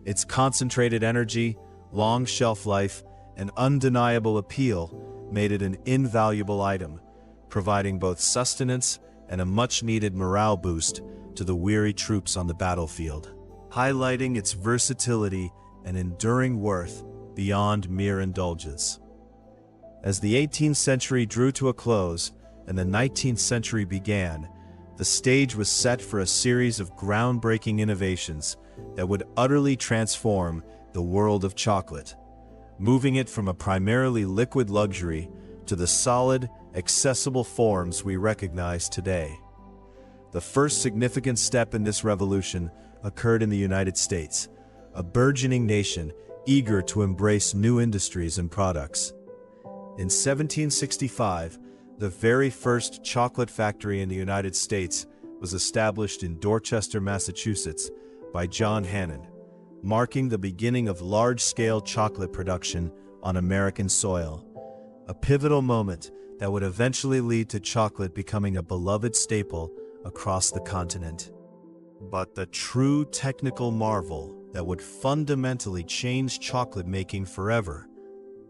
Its concentrated energy, long shelf life, and undeniable appeal made it an invaluable item, providing both sustenance and a much-needed morale boost to the weary troops on the battlefield, highlighting its versatility and enduring worth beyond mere indulgence. As the 18th century drew to a close and the 19th century began, the stage was set for a series of groundbreaking innovations that would utterly transform the world of chocolate, moving it from a primarily liquid luxury to the solid, accessible forms we recognize today. The first significant step in this revolution occurred in the United States, a burgeoning nation eager to embrace new industries and products. In 1765, the very first chocolate factory in the United States was established in Dorchester, Massachusetts, by John Hannon, marking the beginning of large-scale chocolate production on American soil, a pivotal moment that would eventually lead to chocolate becoming a beloved staple across the continent. But the true technical marvel that would fundamentally change chocolate making forever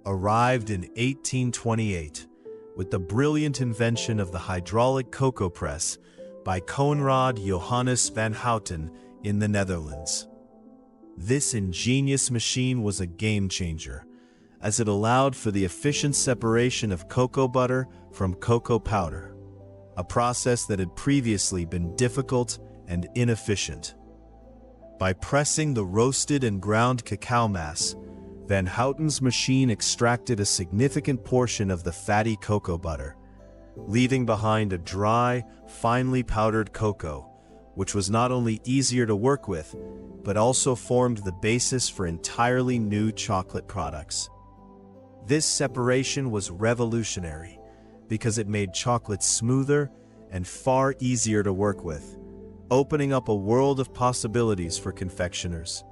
arrived in 1828 with the brilliant invention of the hydraulic cocoa press by Coenraad Johannes van Houten in the Netherlands. This ingenious machine was a game-changer, as it allowed for the efficient separation of cocoa butter from cocoa powder, a process that had previously been difficult and inefficient. By pressing the roasted and ground cacao mass, Van Houten's machine extracted a significant portion of the fatty cocoa butter, leaving behind a dry, finely powdered cocoa, which was not only easier to work with, but also formed the basis for entirely new chocolate products. This separation was revolutionary because it made chocolate smoother and far easier to work with, opening up a world of possibilities for confectioners.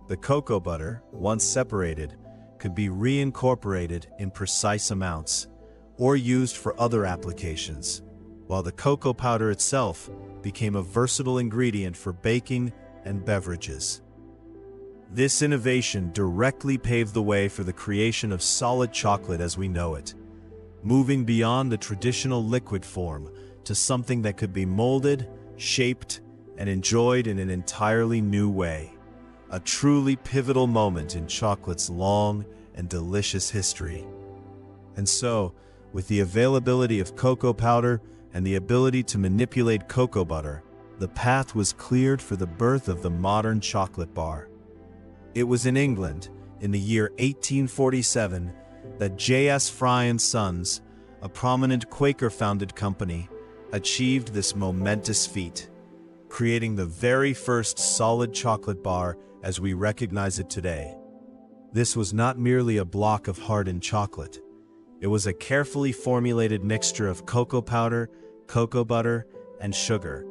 The cocoa butter, once separated, could be reincorporated in precise amounts or used for other applications, while the cocoa powder itself became a versatile ingredient for baking and beverages. This innovation directly paved the way for the creation of solid chocolate as we know it, moving beyond the traditional liquid form to something that could be molded, shaped, and enjoyed in an entirely new way. A truly pivotal moment in chocolate's long and delicious history. And so, with the availability of cocoa powder and the ability to manipulate cocoa butter, the path was cleared for the birth of the modern chocolate bar. It was in England, in the year 1847, that J.S. Fry and Sons, a prominent Quaker-founded company, achieved this momentous feat, creating the very first solid chocolate bar as we recognize it today. This was not merely a block of hardened chocolate. It was a carefully formulated mixture of cocoa powder, cocoa butter, and sugar,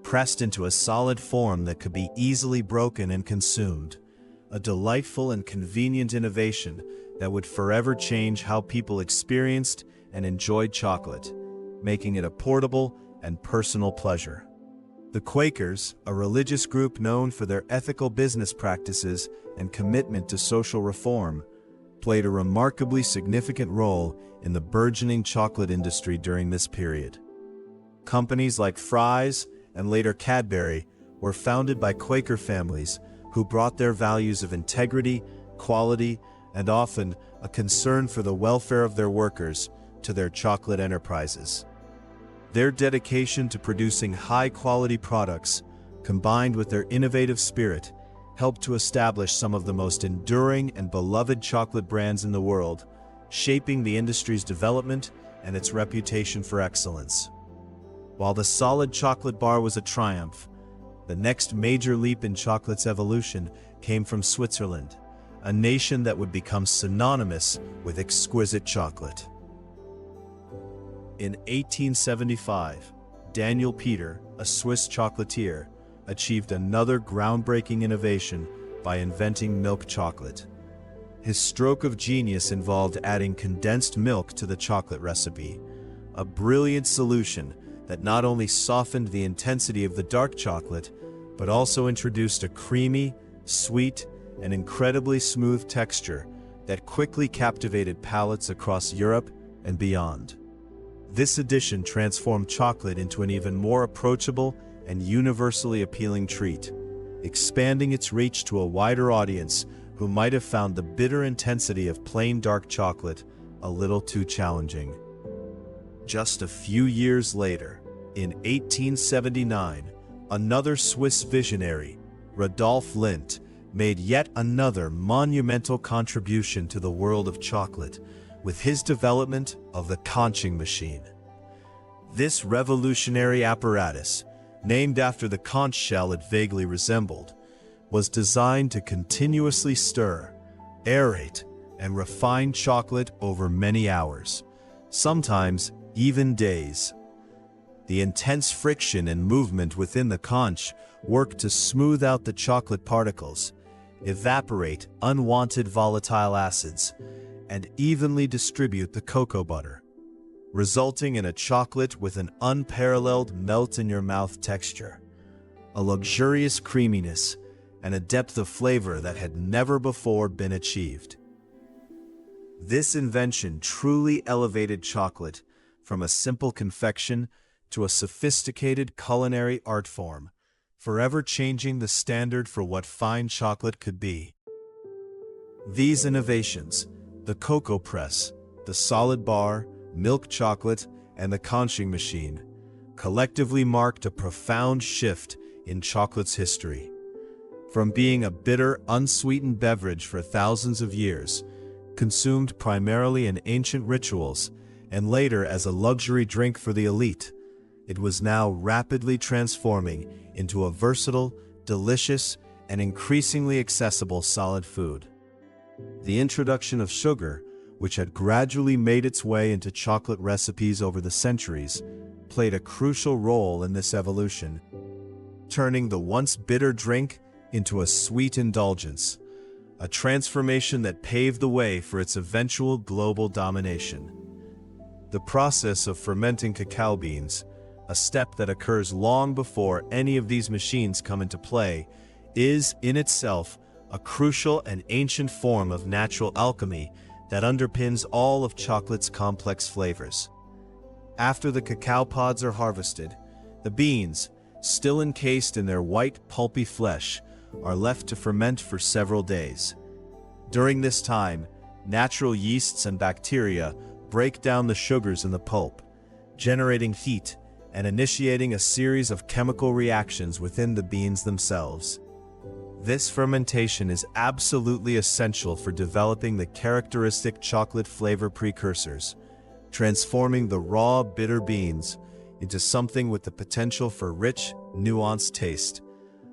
pressed into a solid form that could be easily broken and consumed. A delightful and convenient innovation that would forever change how people experienced and enjoyed chocolate, making it a portable and personal pleasure. The Quakers, a religious group known for their ethical business practices and commitment to social reform, played a remarkably significant role in the burgeoning chocolate industry during this period. Companies like Fry's and later Cadbury were founded by Quaker families who brought their values of integrity, quality, and often a concern for the welfare of their workers to their chocolate enterprises. Their dedication to producing high-quality products, combined with their innovative spirit, helped to establish some of the most enduring and beloved chocolate brands in the world, shaping the industry's development and its reputation for excellence. While the solid chocolate bar was a triumph, the next major leap in chocolate's evolution came from Switzerland, a nation that would become synonymous with exquisite chocolate. In 1875, Daniel Peter, a Swiss chocolatier, achieved another groundbreaking innovation by inventing milk chocolate. His stroke of genius involved adding condensed milk to the chocolate recipe, a brilliant solution that not only softened the intensity of the dark chocolate, but also introduced a creamy, sweet, and incredibly smooth texture that quickly captivated palates across Europe and beyond. This addition transformed chocolate into an even more approachable and universally appealing treat, expanding its reach to a wider audience who might have found the bitter intensity of plain dark chocolate a little too challenging. Just a few years later, in 1879, another Swiss visionary, Rudolf Lindt, made yet another monumental contribution to the world of chocolate with his development of the conching machine. This revolutionary apparatus, named after the conch shell it vaguely resembled, was designed to continuously stir, aerate, and refine chocolate over many hours, sometimes even days. The intense friction and movement within the conch worked to smooth out the chocolate particles, evaporate unwanted volatile acids, and evenly distribute the cocoa butter, resulting in a chocolate with an unparalleled melt-in-your-mouth texture, a luxurious creaminess, and a depth of flavor that had never before been achieved. This invention truly elevated chocolate from a simple confection to a sophisticated culinary art form, forever changing the standard for what fine chocolate could be. These innovations, the cocoa press, the solid bar, milk chocolate, and the conching machine, collectively marked a profound shift in chocolate's history. From being a bitter, unsweetened beverage for thousands of years, consumed primarily in ancient rituals, and later as a luxury drink for the elite, it was now rapidly transforming into a versatile, delicious, and increasingly accessible solid food. The introduction of sugar, which had gradually made its way into chocolate recipes over the centuries, played a crucial role in this evolution, turning the once bitter drink into a sweet indulgence, a transformation that paved the way for its eventual global domination. The process of fermenting cacao beans, a step that occurs long before any of these machines come into play, is, in itself, a crucial and ancient form of natural alchemy that underpins all of chocolate's complex flavors. After the cacao pods are harvested, the beans, still encased in their white, pulpy flesh, are left to ferment for several days. During this time, natural yeasts and bacteria break down the sugars in the pulp, generating heat and initiating a series of chemical reactions within the beans themselves. This fermentation is absolutely essential for developing the characteristic chocolate flavor precursors, transforming the raw, bitter beans into something with the potential for rich, nuanced taste,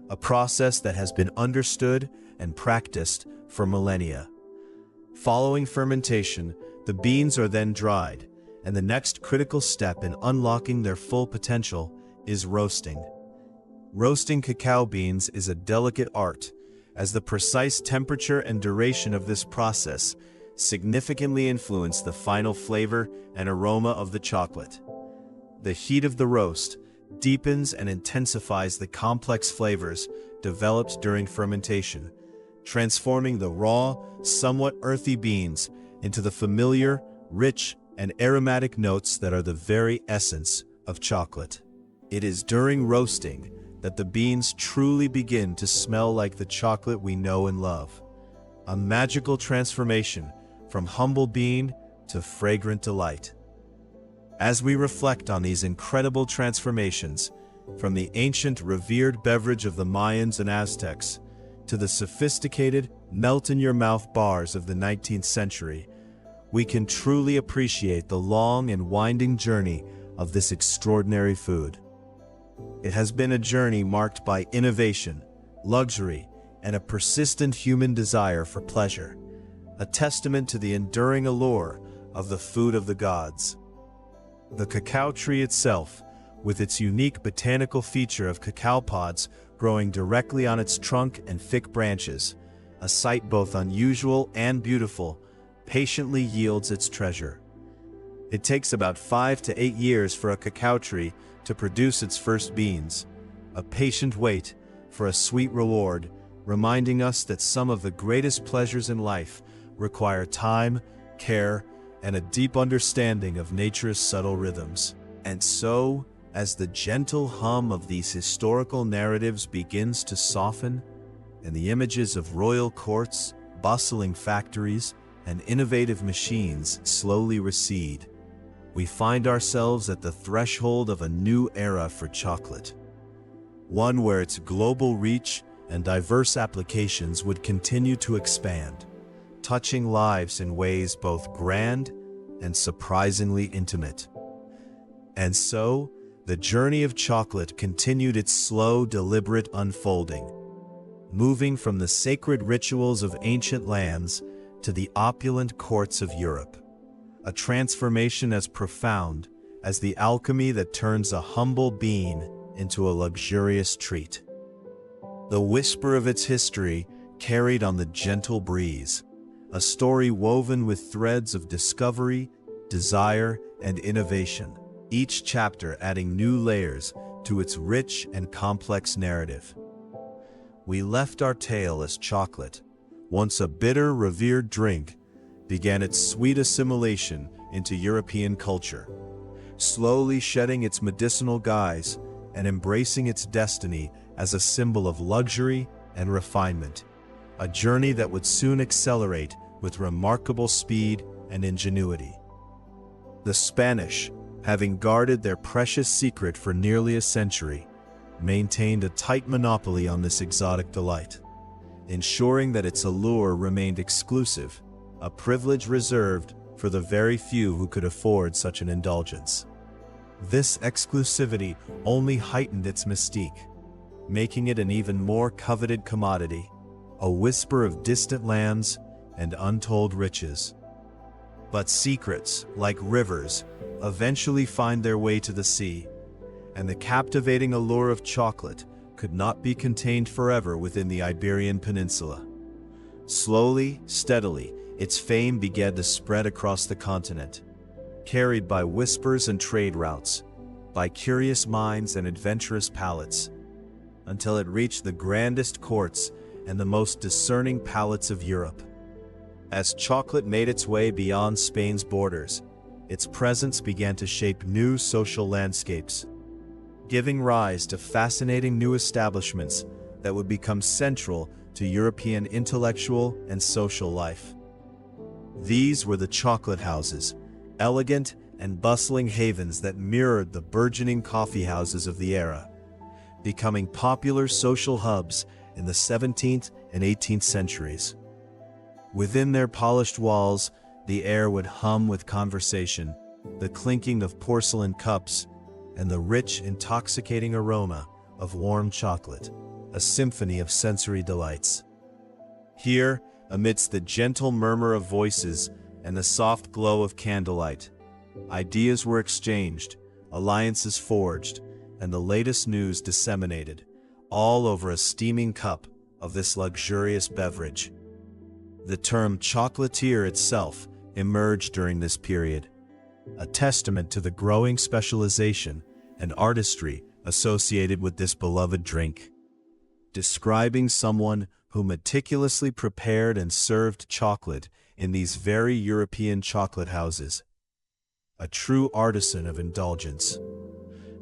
a process that has been understood and practiced for millennia. Following fermentation, the beans are then dried, and the next critical step in unlocking their full potential is roasting. Roasting cacao beans is a delicate art, as the precise temperature and duration of this process significantly influence the final flavor and aroma of the chocolate. The heat of the roast deepens and intensifies the complex flavors developed during fermentation, transforming the raw, somewhat earthy beans into the familiar, rich, and aromatic notes that are the very essence of chocolate. It is during roasting that the beans truly begin to smell like the chocolate we know and love, a magical transformation from humble bean to fragrant delight. As we reflect on these incredible transformations, from the ancient revered beverage of the Mayans and Aztecs to the sophisticated melt-in-your-mouth bars of the 19th century, we can truly appreciate the long and winding journey of this extraordinary food. It has been a journey marked by innovation, luxury, and a persistent human desire for pleasure, a testament to the enduring allure of the food of the gods. The cacao tree itself, with its unique botanical feature of cacao pods growing directly on its trunk and thick branches, a sight both unusual and beautiful, patiently yields its treasure. It takes about 5 to 8 years for a cacao tree to produce its first beans, a patient wait for a sweet reward, reminding us that some of the greatest pleasures in life require time, care, and a deep understanding of nature's subtle rhythms. And so, as the gentle hum of these historical narratives begins to soften, and the images of royal courts, bustling factories, and innovative machines slowly recede, we find ourselves at the threshold of a new era for chocolate. One where its global reach and diverse applications would continue to expand, touching lives in ways both grand and surprisingly intimate. And so, the journey of chocolate continued its slow, deliberate unfolding, moving from the sacred rituals of ancient lands to the opulent courts of Europe, a transformation as profound as the alchemy that turns a humble bean into a luxurious treat. The whisper of its history carried on the gentle breeze, a story woven with threads of discovery, desire, and innovation, each chapter adding new layers to its rich and complex narrative. We left our tale as chocolate, once a bitter, revered drink, began its sweet assimilation into European culture, slowly shedding its medicinal guise and embracing its destiny as a symbol of luxury and refinement, a journey that would soon accelerate with remarkable speed and ingenuity. The Spanish, having guarded their precious secret for nearly a century, maintained a tight monopoly on this exotic delight, ensuring that its allure remained exclusive, a privilege reserved for the very few who could afford such an indulgence. This exclusivity only heightened its mystique, making it an even more coveted commodity, a whisper of distant lands and untold riches. But secrets, like rivers, eventually find their way to the sea, and the captivating allure of chocolate could not be contained forever within the Iberian Peninsula. Slowly, steadily, its fame began to spread across the continent, carried by whispers and trade routes, by curious minds and adventurous palates, until it reached the grandest courts and the most discerning palates of Europe. As chocolate made its way beyond Spain's borders, its presence began to shape new social landscapes, giving rise to fascinating new establishments that would become central to European intellectual and social life. These were the chocolate houses, elegant and bustling havens that mirrored the burgeoning coffee houses of the era, becoming popular social hubs in the 17th and 18th centuries. Within their polished walls, the air would hum with conversation, the clinking of porcelain cups, and the rich, intoxicating aroma of warm chocolate, a symphony of sensory delights. Here, amidst the gentle murmur of voices and the soft glow of candlelight, ideas were exchanged, alliances forged, and the latest news disseminated, all over a steaming cup of this luxurious beverage. The term chocolatier itself emerged during this period, a testament to the growing specialization and artistry associated with this beloved drink, describing someone who meticulously prepared and served chocolate in these very European chocolate houses. A true artisan of indulgence.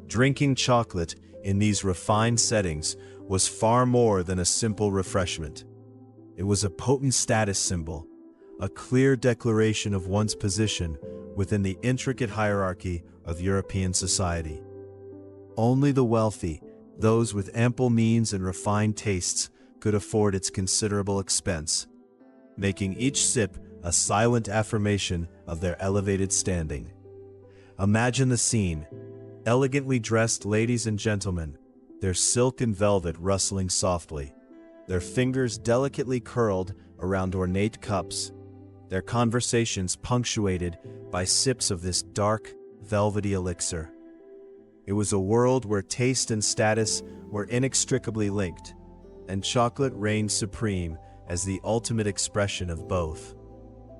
Drinking chocolate in these refined settings was far more than a simple refreshment. It was a potent status symbol, a clear declaration of one's position within the intricate hierarchy of European society. Only the wealthy, those with ample means and refined tastes, could afford its considerable expense, making each sip a silent affirmation of their elevated standing. Imagine the scene: elegantly dressed ladies and gentlemen, their silk and velvet rustling softly, their fingers delicately curled around ornate cups, their conversations punctuated by sips of this dark, velvety elixir. It was a world where taste and status were inextricably linked, and chocolate reigned supreme as the ultimate expression of both.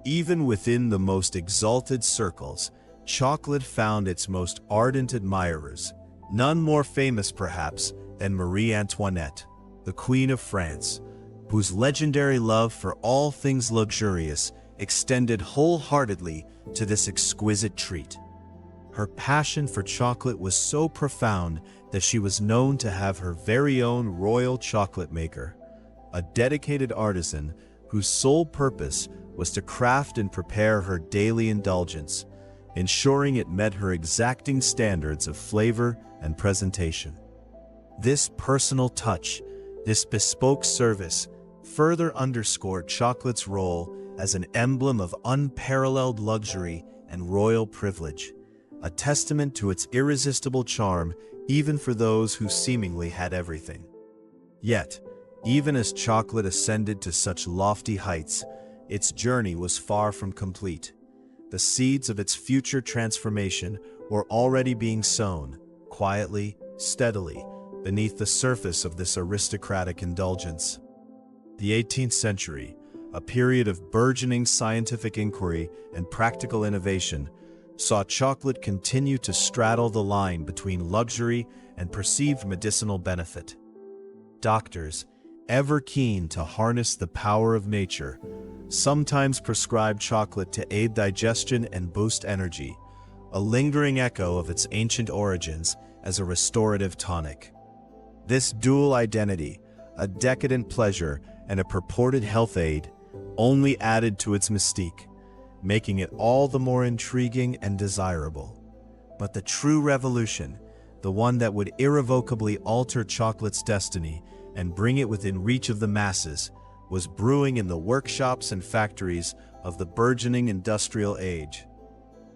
Even within the most exalted circles, chocolate found its most ardent admirers, none more famous perhaps than Marie Antoinette, the Queen of France, whose legendary love for all things luxurious extended wholeheartedly to this exquisite treat. Her passion for chocolate was so profound that she was known to have her very own royal chocolate maker, a dedicated artisan whose sole purpose was to craft and prepare her daily indulgence, ensuring it met her exacting standards of flavor and presentation. This personal touch, this bespoke service, further underscored chocolate's role as an emblem of unparalleled luxury and royal privilege, a testament to its irresistible charm even for those who seemingly had everything. Yet, even as chocolate ascended to such lofty heights, its journey was far from complete. The seeds of its future transformation were already being sown, quietly, steadily, beneath the surface of this aristocratic indulgence. The 18th century, a period of burgeoning scientific inquiry and practical innovation, saw chocolate continue to straddle the line between luxury and perceived medicinal benefit. Doctors, ever keen to harness the power of nature, sometimes prescribed chocolate to aid digestion and boost energy, a lingering echo of its ancient origins as a restorative tonic. This dual identity, a decadent pleasure and a purported health aid, only added to its mystique, making it all the more intriguing and desirable. But the true revolution, the one that would irrevocably alter chocolate's destiny and bring it within reach of the masses, was brewing in the workshops and factories of the burgeoning industrial age.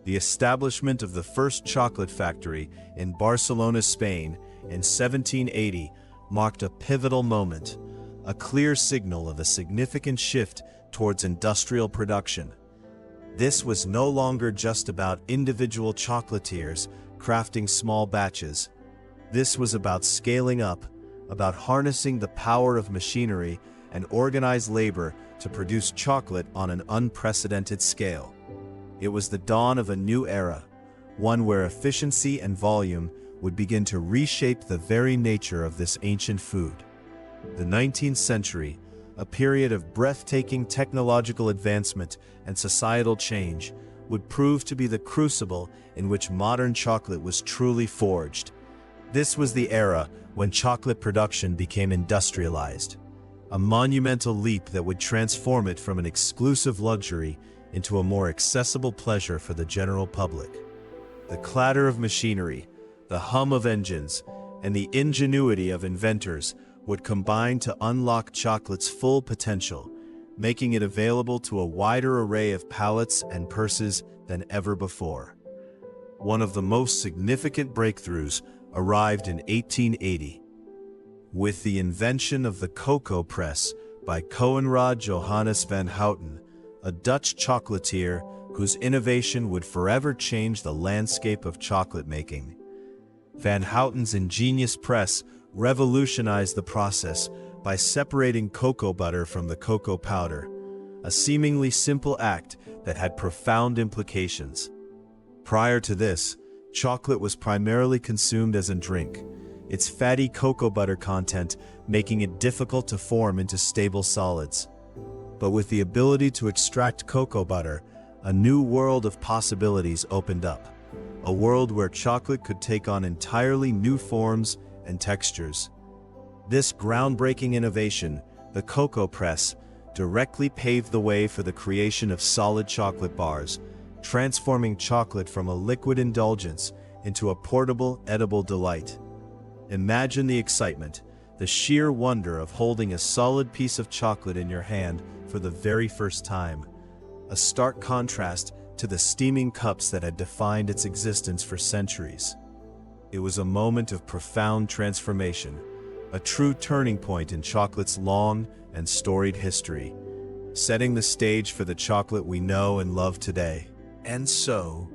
The establishment of the first chocolate factory in Barcelona, Spain, in 1780 marked a pivotal moment, a clear signal of a significant shift towards industrial production. This was no longer just about individual chocolatiers crafting small batches. This was about scaling up, about harnessing the power of machinery and organized labor to produce chocolate on an unprecedented scale. It was the dawn of a new era, one where efficiency and volume would begin to reshape the very nature of this ancient food. The 19th century, a period of breathtaking technological advancement and societal change, would prove to be the crucible in which modern chocolate was truly forged. This was the era when chocolate production became industrialized, a monumental leap that would transform it from an exclusive luxury into a more accessible pleasure for the general public. The clatter of machinery, the hum of engines, and the ingenuity of inventors would combine to unlock chocolate's full potential, making it available to a wider array of palates and purses than ever before. One of the most significant breakthroughs arrived in 1880. With the invention of the cocoa press by Coenraad Johannes van Houten, a Dutch chocolatier whose innovation would forever change the landscape of chocolate making. Van Houten's ingenious press revolutionized the process by separating cocoa butter from the cocoa powder, a seemingly simple act that had profound implications. Prior to this, chocolate was primarily consumed as a drink, its fatty cocoa butter content making it difficult to form into stable solids. But with the ability to extract cocoa butter, a new world of possibilities opened up, a world where chocolate could take on entirely new forms and textures. This groundbreaking innovation, the cocoa press, directly paved the way for the creation of solid chocolate bars, transforming chocolate from a liquid indulgence into a portable, edible delight. Imagine the excitement, the sheer wonder of holding a solid piece of chocolate in your hand for the very first time, a stark contrast to the steaming cups that had defined its existence for centuries. It was a moment of profound transformation, a true turning point in chocolate's long and storied history, setting the stage for the chocolate we know and love today. And so,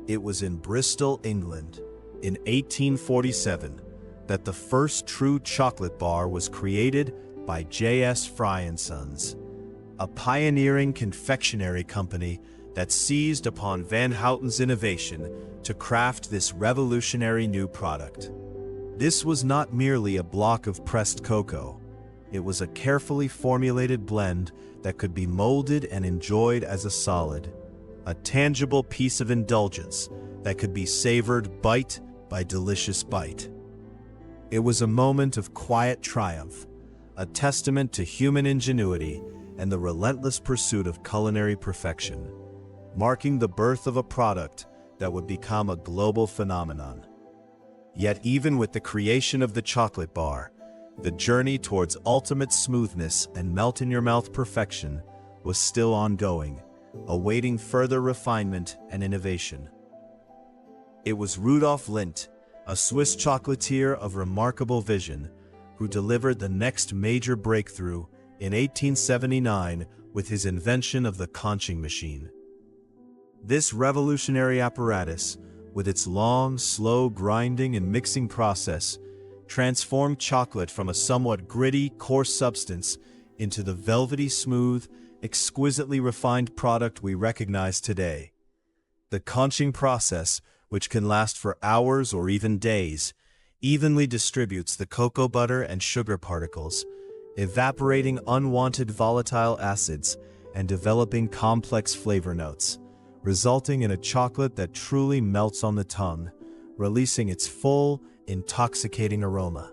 it was in Bristol, England, in 1847, that the first true chocolate bar was created by J.S. Fry & Sons, a pioneering confectionery company that seized upon Van Houten's innovation to craft this revolutionary new product. This was not merely a block of pressed cocoa. It was a carefully formulated blend that could be molded and enjoyed as a solid, a tangible piece of indulgence that could be savored bite by delicious bite. It was a moment of quiet triumph, a testament to human ingenuity and the relentless pursuit of culinary perfection, marking the birth of a product that would become a global phenomenon. Yet even with the creation of the chocolate bar, the journey towards ultimate smoothness and melt-in-your-mouth perfection was still ongoing, awaiting further refinement and innovation. It was Rudolf Lindt, a Swiss chocolatier of remarkable vision, who delivered the next major breakthrough in 1879 with his invention of the conching machine. This revolutionary apparatus, with its long, slow grinding and mixing process, transformed chocolate from a somewhat gritty, coarse substance into the velvety smooth, exquisitely refined product we recognize today. The conching process, which can last for hours or even days, evenly distributes the cocoa butter and sugar particles, evaporating unwanted volatile acids and developing complex flavor notes, resulting in a chocolate that truly melts on the tongue, releasing its full, intoxicating aroma.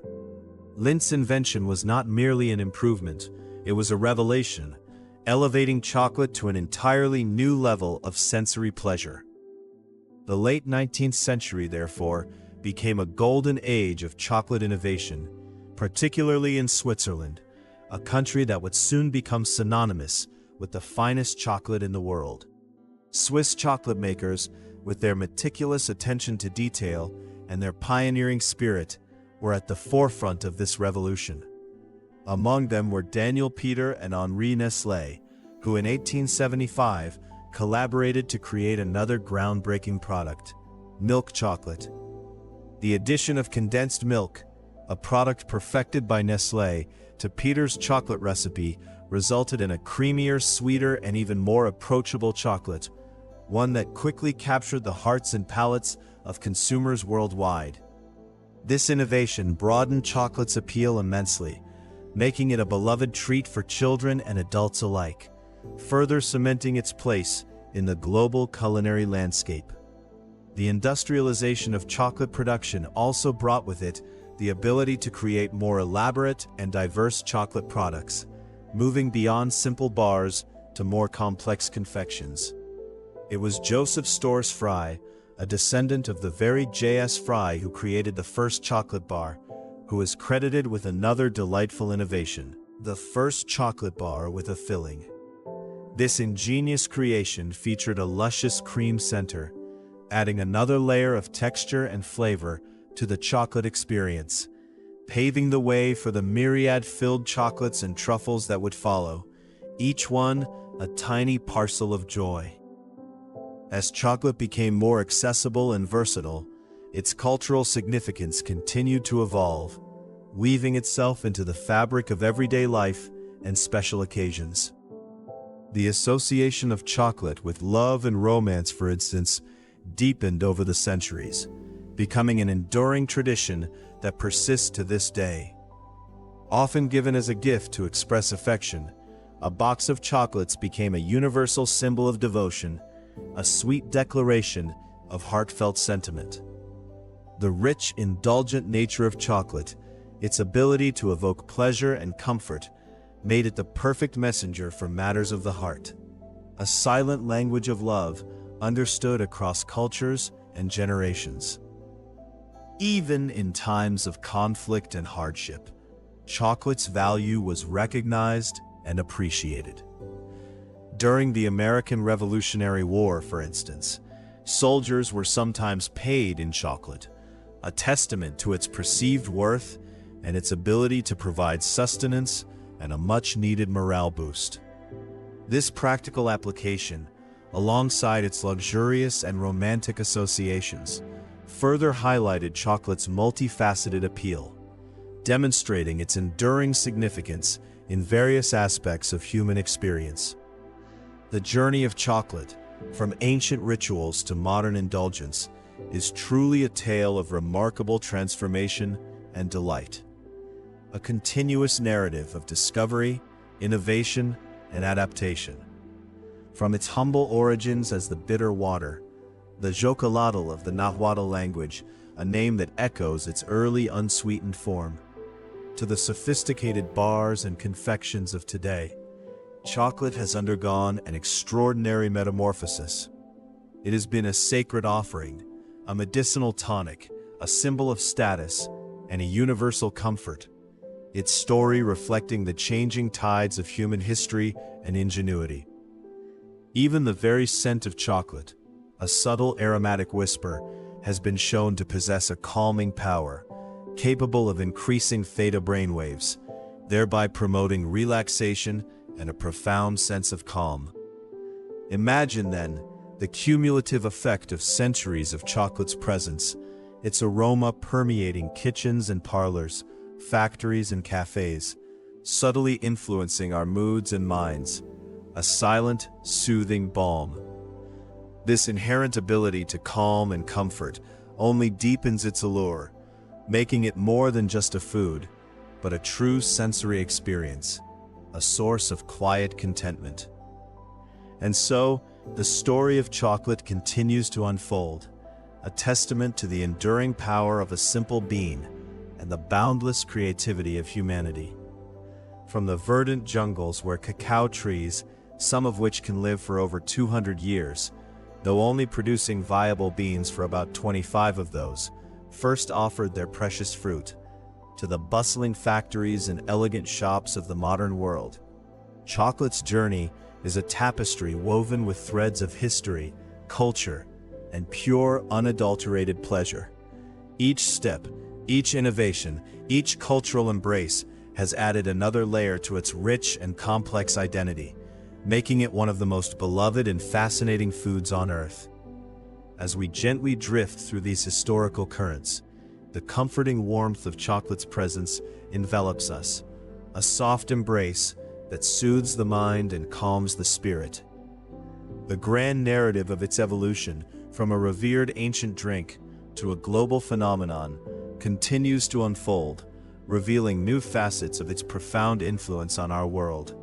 Lindt's invention was not merely an improvement, it was a revelation, elevating chocolate to an entirely new level of sensory pleasure. The late 19th century, therefore, became a golden age of chocolate innovation, particularly in Switzerland, a country that would soon become synonymous with the finest chocolate in the world. Swiss chocolate makers, with their meticulous attention to detail and their pioneering spirit, were at the forefront of this revolution. Among them were Daniel Peter and Henri Nestlé, who in 1875 collaborated to create another groundbreaking product, milk chocolate. The addition of condensed milk, a product perfected by Nestlé, to Peter's chocolate recipe resulted in a creamier, sweeter, and even more approachable chocolate, one that quickly captured the hearts and palates of consumers worldwide. This innovation broadened chocolate's appeal immensely, making it a beloved treat for children and adults alike, further cementing its place in the global culinary landscape. The industrialization of chocolate production also brought with it the ability to create more elaborate and diverse chocolate products, moving beyond simple bars to more complex confections. It was Joseph Storrs Fry, a descendant of the very J.S. Fry who created the first chocolate bar, who is credited with another delightful innovation, the first chocolate bar with a filling. This ingenious creation featured a luscious cream center, adding another layer of texture and flavor to the chocolate experience, paving the way for the myriad filled chocolates and truffles that would follow, each one a tiny parcel of joy. As chocolate became more accessible and versatile, its cultural significance continued to evolve, weaving itself into the fabric of everyday life and special occasions. The association of chocolate with love and romance, for instance, deepened over the centuries, becoming an enduring tradition that persists to this day. Often given as a gift to express affection, a box of chocolates became a universal symbol of devotion, a sweet declaration of heartfelt sentiment. The rich, indulgent nature of chocolate, its ability to evoke pleasure and comfort, made it the perfect messenger for matters of the heart, a silent language of love understood across cultures and generations. Even in times of conflict and hardship, chocolate's value was recognized and appreciated. During the American Revolutionary War, for instance, soldiers were sometimes paid in chocolate, a testament to its perceived worth and its ability to provide sustenance and a much-needed morale boost. This practical application, alongside its luxurious and romantic associations, further highlighted chocolate's multifaceted appeal, demonstrating its enduring significance in various aspects of human experience. The journey of chocolate, from ancient rituals to modern indulgence, is truly a tale of remarkable transformation and delight. A continuous narrative of discovery, innovation, and adaptation. From its humble origins as the bitter water, the Choclate of the Nahuatl language, a name that echoes its early unsweetened form, to the sophisticated bars and confections of today, chocolate has undergone an extraordinary metamorphosis. It has been a sacred offering, a medicinal tonic, a symbol of status, and a universal comfort, its story reflecting the changing tides of human history and ingenuity. Even the very scent of chocolate, a subtle aromatic whisper, has been shown to possess a calming power, capable of increasing theta brainwaves, thereby promoting relaxation and a profound sense of calm. Imagine, then, the cumulative effect of centuries of chocolate's presence, its aroma permeating kitchens and parlors, factories and cafes, subtly influencing our moods and minds, a silent, soothing balm. This inherent ability to calm and comfort only deepens its allure, making it more than just a food, but a true sensory experience, a source of quiet contentment. And so, the story of chocolate continues to unfold, a testament to the enduring power of a simple bean and the boundless creativity of humanity. From the verdant jungles where cacao trees, some of which can live for over 200 years, though only producing viable beans for about 25 of those, first offered their precious fruit, to the bustling factories and elegant shops of the modern world, chocolate's journey is a tapestry woven with threads of history, culture, and pure, unadulterated pleasure. Each step, each innovation, each cultural embrace has added another layer to its rich and complex identity, making it one of the most beloved and fascinating foods on earth. As we gently drift through these historical currents, the comforting warmth of chocolate's presence envelops us, a soft embrace that soothes the mind and calms the spirit. The grand narrative of its evolution, from a revered ancient drink to a global phenomenon, continues to unfold, revealing new facets of its profound influence on our world.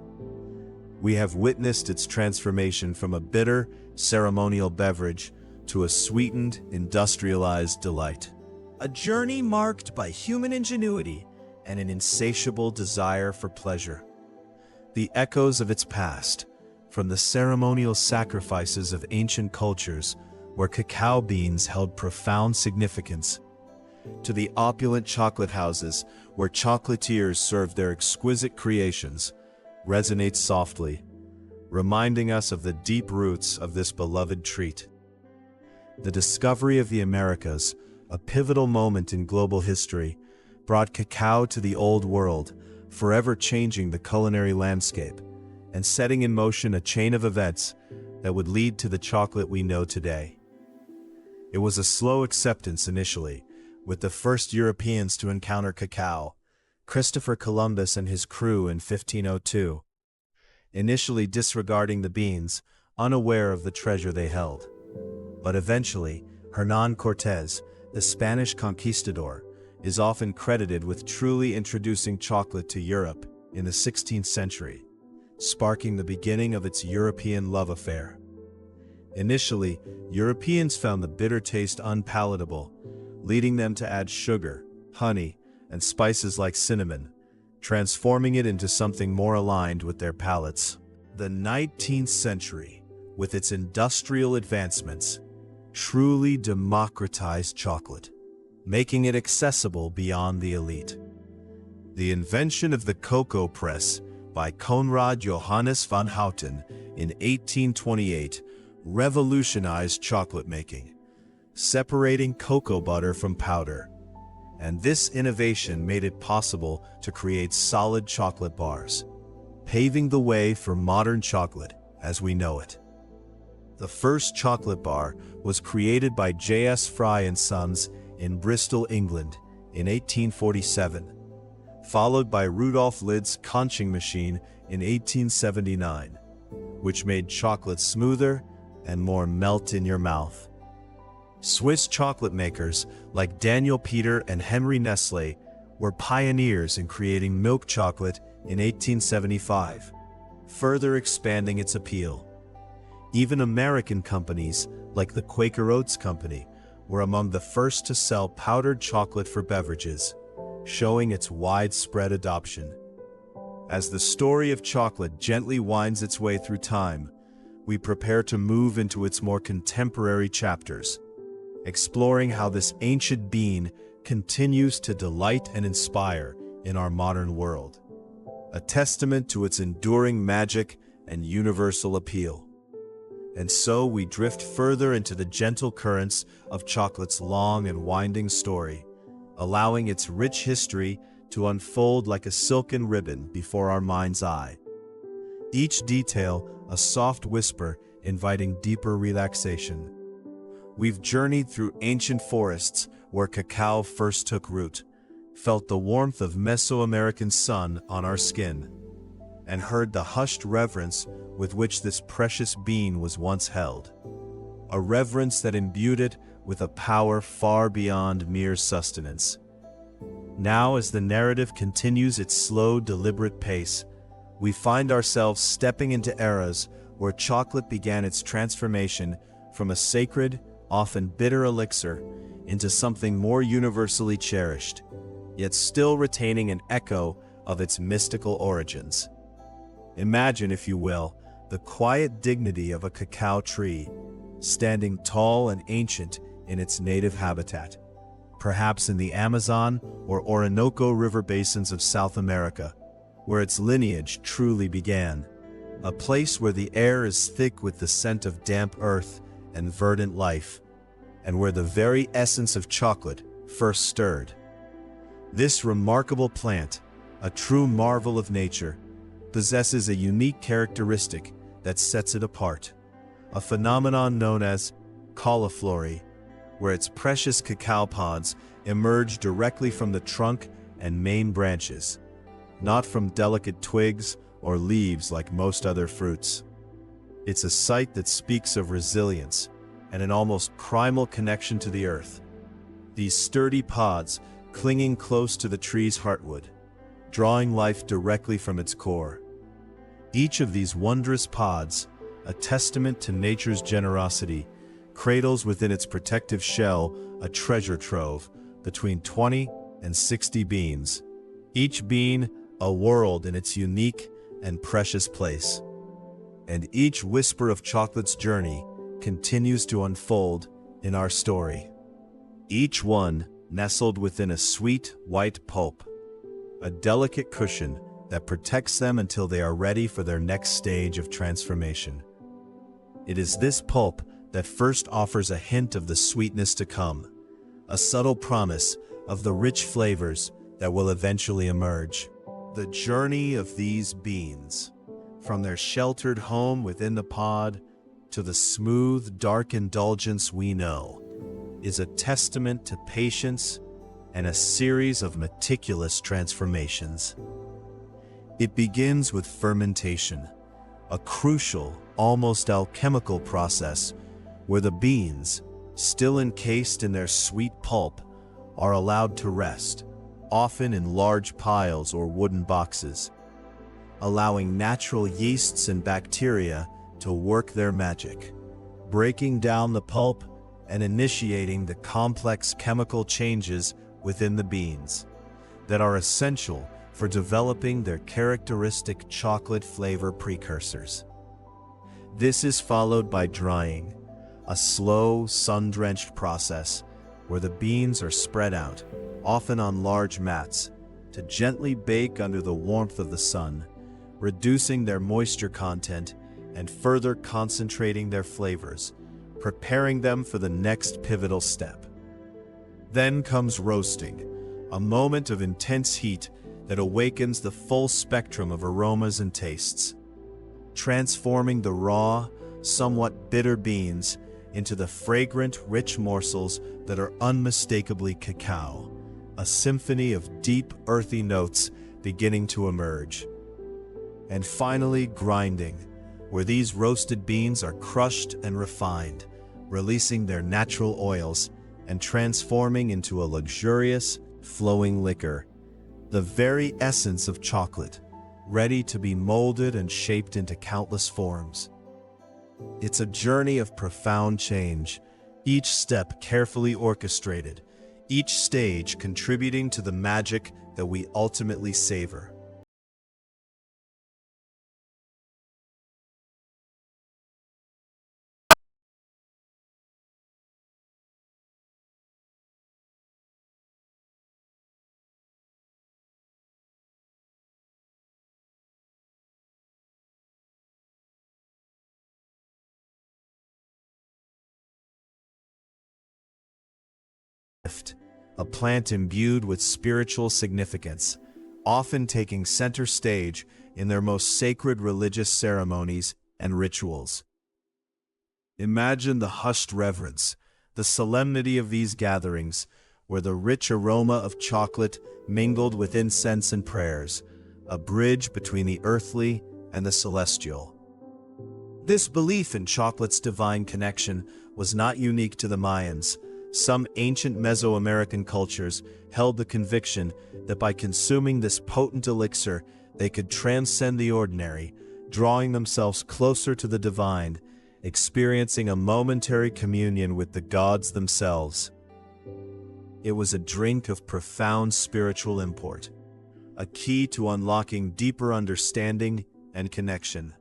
We have witnessed its transformation from a bitter, ceremonial beverage to a sweetened, industrialized delight. A journey marked by human ingenuity and an insatiable desire for pleasure. The echoes of its past, from the ceremonial sacrifices of ancient cultures where cacao beans held profound significance, to the opulent chocolate houses where chocolatiers served their exquisite creations, resonates softly, reminding us of the deep roots of this beloved treat. The discovery of the Americas, a pivotal moment in global history, brought cacao to the Old World, forever changing the culinary landscape and setting in motion a chain of events that would lead to the chocolate we know today. It was a slow acceptance initially, with the first Europeans to encounter cacao, Christopher Columbus and his crew in 1502, initially disregarding the beans, unaware of the treasure they held. But eventually, Hernán Cortés, the Spanish conquistador, is often credited with truly introducing chocolate to Europe in the 16th century, sparking the beginning of its European love affair. Initially, Europeans found the bitter taste unpalatable, leading them to add sugar, honey, and spices like cinnamon, transforming it into something more aligned with their palates. The 19th century, with its industrial advancements, truly democratized chocolate, making it accessible beyond the elite. The invention of the cocoa press by Konrad Johannes van Houten in 1828 revolutionized chocolate making, separating cocoa butter from powder. And this innovation made it possible to create solid chocolate bars, paving the way for modern chocolate as we know it. The first chocolate bar was created by J.S. Fry & Sons in Bristol, England, in 1847, followed by Rudolf Lid's conching machine in 1879, which made chocolate smoother and more melt in your mouth. Swiss chocolate makers like Daniel Peter and Henry Nestlé were pioneers in creating milk chocolate in 1875, further expanding its appeal. Even American companies like the Quaker Oats Company were among the first to sell powdered chocolate for beverages, showing its widespread adoption. As the story of chocolate gently winds its way through time, we prepare to move into its more contemporary chapters, exploring how this ancient bean continues to delight and inspire in our modern world, a testament to its enduring magic and universal appeal. And so we drift further into the gentle currents of chocolate's long and winding story, allowing its rich history to unfold like a silken ribbon before our mind's eye. Each detail a soft whisper inviting deeper relaxation. We've journeyed through ancient forests where cacao first took root, felt the warmth of Mesoamerican sun on our skin, and heard the hushed reverence with which this precious bean was once held. A reverence that imbued it with a power far beyond mere sustenance. Now, as the narrative continues its slow, deliberate pace, we find ourselves stepping into eras where chocolate began its transformation from a sacred, often bitter elixir into something more universally cherished, yet still retaining an echo of its mystical origins. Imagine, if you will, the quiet dignity of a cacao tree, standing tall and ancient in its native habitat, perhaps in the Amazon or Orinoco River basins of South America, where its lineage truly began, a place where the air is thick with the scent of damp earth and verdant life, and where the very essence of chocolate first stirred. This remarkable plant, a true marvel of nature, possesses a unique characteristic that sets it apart, a phenomenon known as cauliflory, where its precious cacao pods emerge directly from the trunk and main branches, not from delicate twigs or leaves like most other fruits. It's a sight that speaks of resilience and an almost primal connection to the earth. These sturdy pods, clinging close to the tree's heartwood, drawing life directly from its core. Each of these wondrous pods, a testament to nature's generosity, cradles within its protective shell a treasure trove between 20 and 60 beans, each bean a world in its unique and precious place. And each whisper of Choclate's journey continues to unfold in our story. Each one nestled within a sweet white pulp, a delicate cushion that protects them until they are ready for their next stage of transformation. It is this pulp that first offers a hint of the sweetness to come, a subtle promise of the rich flavors that will eventually emerge. The journey of these beans, from their sheltered home within the pod to the smooth, dark indulgence we know, is a testament to patience and a series of meticulous transformations. It begins with fermentation, a crucial, almost alchemical process where the beans, still encased in their sweet pulp, are allowed to rest, often in large piles or wooden boxes, allowing natural yeasts and bacteria to work their magic, breaking down the pulp and initiating the complex chemical changes within the beans that are essential for developing their characteristic chocolate flavor precursors. This is followed by drying, a slow, sun-drenched process where the beans are spread out, often on large mats, to gently bake under the warmth of the sun, reducing their moisture content and further concentrating their flavors, preparing them for the next pivotal step. Then comes roasting, a moment of intense heat that awakens the full spectrum of aromas and tastes, transforming the raw, somewhat bitter beans into the fragrant, rich morsels that are unmistakably cacao, a symphony of deep, earthy notes beginning to emerge. And finally, grinding, where these roasted beans are crushed and refined, releasing their natural oils and transforming into a luxurious, flowing liquor, the very essence of chocolate, ready to be molded and shaped into countless forms. It's a journey of profound change, each step carefully orchestrated, each stage contributing to the magic that we ultimately savor. A plant imbued with spiritual significance, often taking center stage in their most sacred religious ceremonies and rituals. Imagine the hushed reverence, the solemnity of these gatherings, where the rich aroma of chocolate mingled with incense and prayers, a bridge between the earthly and the celestial. This belief in chocolate's divine connection was not unique to the Mayans. Some ancient Mesoamerican cultures held the conviction that by consuming this potent elixir, they could transcend the ordinary, drawing themselves closer to the divine, experiencing a momentary communion with the gods themselves. It was a drink of profound spiritual import, a key to unlocking deeper understanding and connection.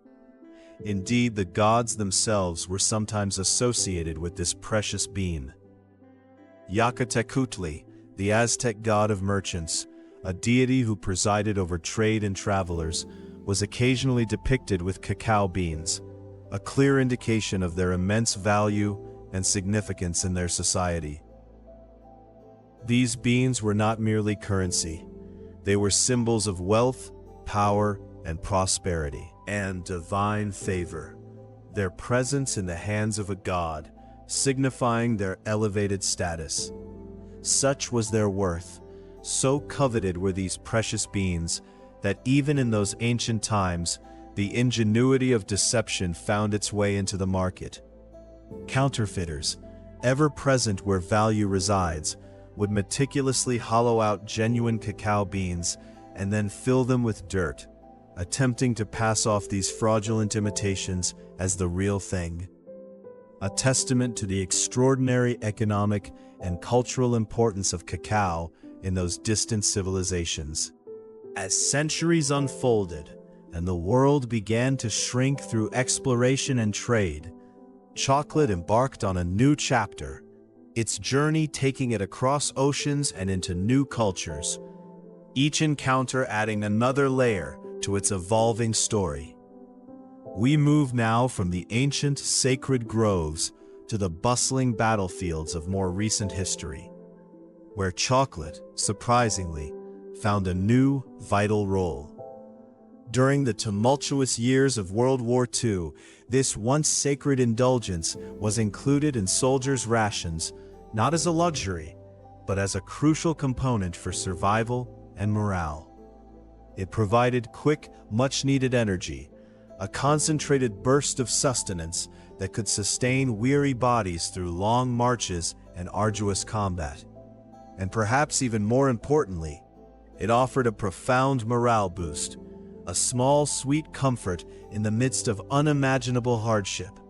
Indeed, the gods themselves were sometimes associated with this precious bean. Choclate, the Aztec god of merchants, a deity who presided over trade and travelers, was occasionally depicted with cacao beans, a clear indication of their immense value and significance in their society. These beans were not merely currency. They were symbols of wealth, power, and prosperity, and divine favor. Their presence in the hands of a god, signifying their elevated status. Such was their worth, so coveted were these precious beans, that even in those ancient times, the ingenuity of deception found its way into the market. Counterfeiters, ever present where value resides, would meticulously hollow out genuine cacao beans and then fill them with dirt, attempting to pass off these fraudulent imitations as the real thing. A testament to the extraordinary economic and cultural importance of cacao in those distant civilizations. As centuries unfolded and the world began to shrink through exploration and trade, chocolate embarked on a new chapter, its journey taking it across oceans and into new cultures, each encounter adding another layer to its evolving story. We move now from the ancient sacred groves to the bustling battlefields of more recent history, where chocolate, surprisingly, found a new, vital role. During the tumultuous years of World War II, this once sacred indulgence was included in soldiers' rations, not as a luxury, but as a crucial component for survival and morale. It provided quick, much-needed energy, a concentrated burst of sustenance that could sustain weary bodies through long marches and arduous combat. And perhaps even more importantly, it offered a profound morale boost, a small, sweet comfort in the midst of unimaginable hardship,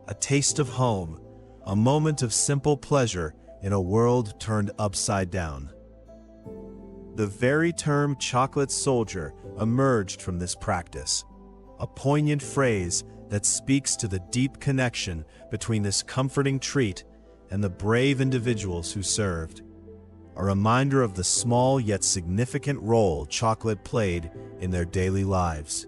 a taste of home, a moment of simple pleasure in a world turned upside down. The very term chocolate soldier emerged from this practice, a poignant phrase that speaks to the deep connection between this comforting treat and the brave individuals who served, a reminder of the small yet significant role chocolate played in their daily lives.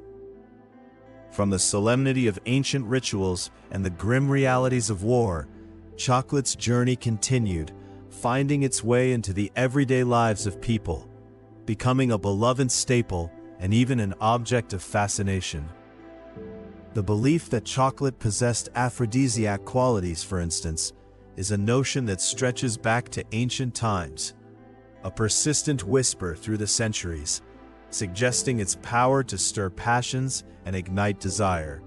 From the solemnity of ancient rituals and the grim realities of war, chocolate's journey continued, finding its way into the everyday lives of people, becoming a beloved staple and even an object of fascination. The belief that chocolate possessed aphrodisiac qualities, for instance, is a notion that stretches back to ancient times, a persistent whisper through the centuries, suggesting its power to stir passions and ignite desire.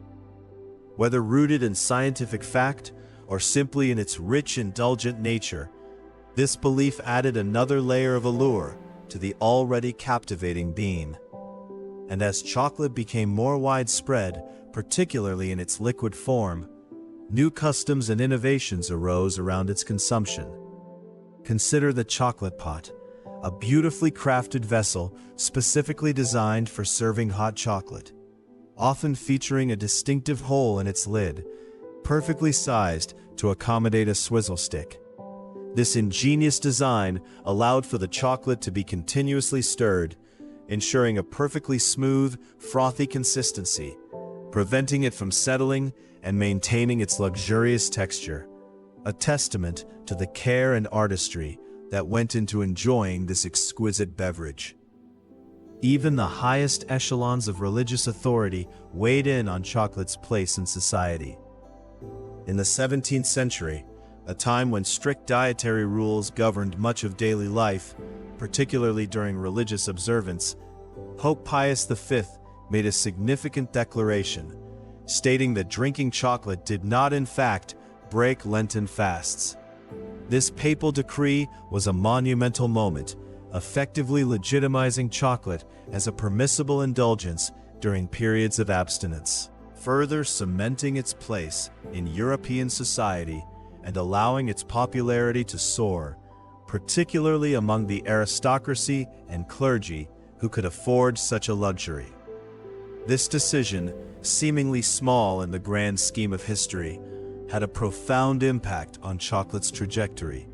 Whether rooted in scientific fact or simply in its rich, indulgent nature, this belief added another layer of allure to the already captivating bean. And as chocolate became more widespread, particularly in its liquid form, new customs and innovations arose around its consumption. Consider the chocolate pot, a beautifully crafted vessel specifically designed for serving hot chocolate, often featuring a distinctive hole in its lid, perfectly sized to accommodate a swizzle stick. This ingenious design allowed for the chocolate to be continuously stirred, ensuring a perfectly smooth, frothy consistency, preventing it from settling and maintaining its luxurious texture, a testament to the care and artistry that went into enjoying this exquisite beverage. Even the highest echelons of religious authority weighed in on chocolate's place in society. In the 17th century, a time when strict dietary rules governed much of daily life, particularly during religious observance, Pope Pius V made a significant declaration, stating that drinking chocolate did not, in fact, break Lenten fasts. This papal decree was a monumental moment, effectively legitimizing chocolate as a permissible indulgence during periods of abstinence, further cementing its place in European society and allowing its popularity to soar, particularly among the aristocracy and clergy who could afford such a luxury. This decision, seemingly small in the grand scheme of history, had a profound impact on chocolate's trajectory,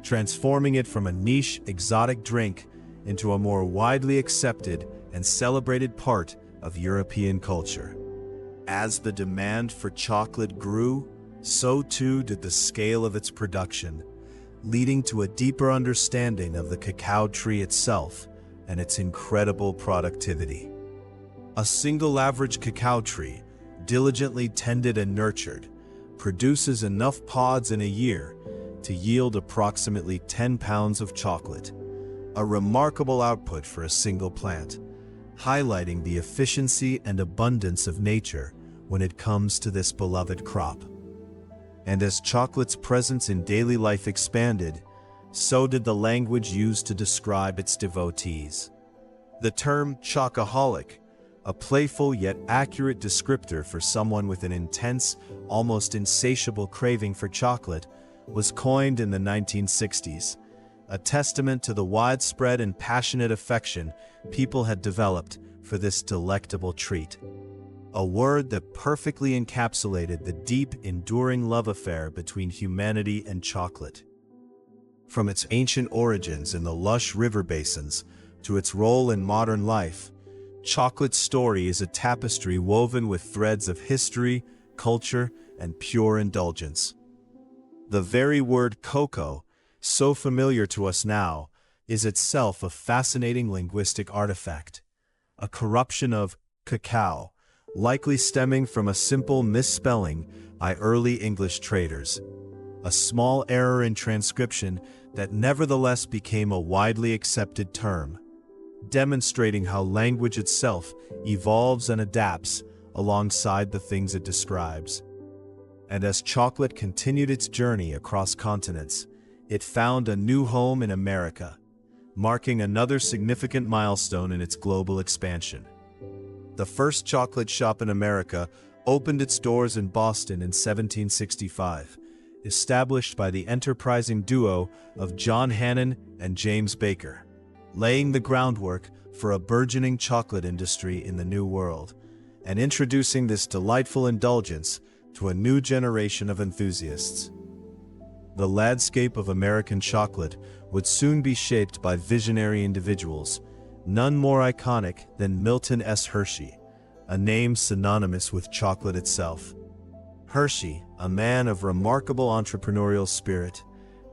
transforming it from a niche, exotic drink into a more widely accepted and celebrated part of European culture. As the demand for chocolate grew, so too did the scale of its production, leading to a deeper understanding of the cacao tree itself and its incredible productivity. A single average cacao tree, diligently tended and nurtured, produces enough pods in a year to yield approximately 10 pounds of chocolate, a remarkable output for a single plant, highlighting the efficiency and abundance of nature when it comes to this beloved crop. And as chocolate's presence in daily life expanded, so did the language used to describe its devotees. The term chocoholic, a playful yet accurate descriptor for someone with an intense, almost insatiable craving for chocolate, was coined in the 1960s, a testament to the widespread and passionate affection people had developed for this delectable treat. A word that perfectly encapsulated the deep, enduring love affair between humanity and chocolate. From its ancient origins in the lush river basins to its role in modern life, chocolate's story is a tapestry woven with threads of history, culture, and pure indulgence. The very word cocoa, so familiar to us now, is itself a fascinating linguistic artifact, a corruption of cacao, likely stemming from a simple misspelling by early English traders, a small error in transcription that nevertheless became a widely accepted term, demonstrating how language itself evolves and adapts alongside the things it describes. And as chocolate continued its journey across continents, it found a new home in America, marking another significant milestone in its global expansion. The first chocolate shop in America opened its doors in Boston in 1765, established by the enterprising duo of John Hannon and James Baker, laying the groundwork for a burgeoning chocolate industry in the New World, and introducing this delightful indulgence to a new generation of enthusiasts. The landscape of American chocolate would soon be shaped by visionary individuals, none more iconic than Milton S. Hershey, a name synonymous with chocolate itself. Hershey, a man of remarkable entrepreneurial spirit,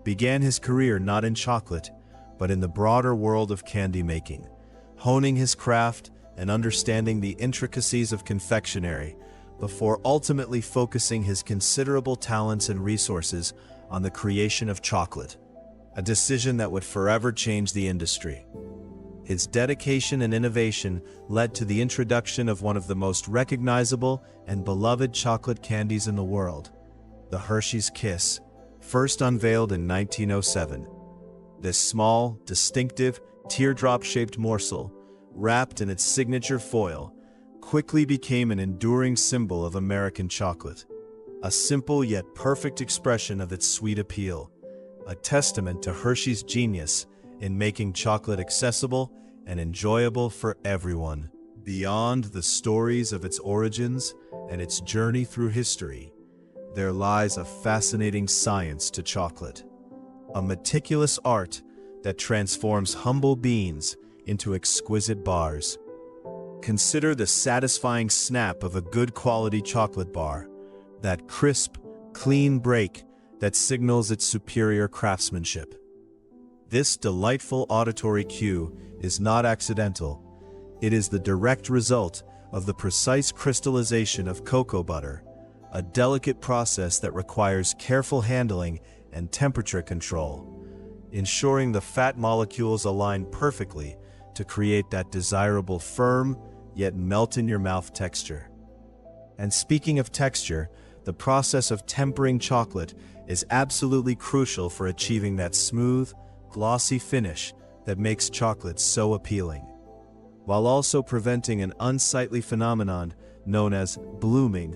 began his career not in chocolate, but in the broader world of candy making, honing his craft and understanding the intricacies of confectionery before ultimately focusing his considerable talents and resources on the creation of chocolate, a decision that would forever change the industry. His dedication and innovation led to the introduction of one of the most recognizable and beloved chocolate candies in the world, the Hershey's Kiss, first unveiled in 1907. This small, distinctive, teardrop-shaped morsel, wrapped in its signature foil, quickly became an enduring symbol of American chocolate, a simple yet perfect expression of its sweet appeal, a testament to Hershey's genius in making chocolate accessible and enjoyable for everyone. Beyond the stories of its origins and its journey through history, there lies a fascinating science to chocolate, a meticulous art that transforms humble beans into exquisite bars. Consider the satisfying snap of a good quality chocolate bar, that crisp, clean break that signals its superior craftsmanship. This delightful auditory cue is not accidental. It is the direct result of the precise crystallization of cocoa butter, a delicate process that requires careful handling and temperature control, ensuring the fat molecules align perfectly to create that desirable firm, yet melt-in-your-mouth texture. And speaking of texture, the process of tempering chocolate is absolutely crucial for achieving that smooth, glossy finish that makes chocolate so appealing, while also preventing an unsightly phenomenon known as blooming,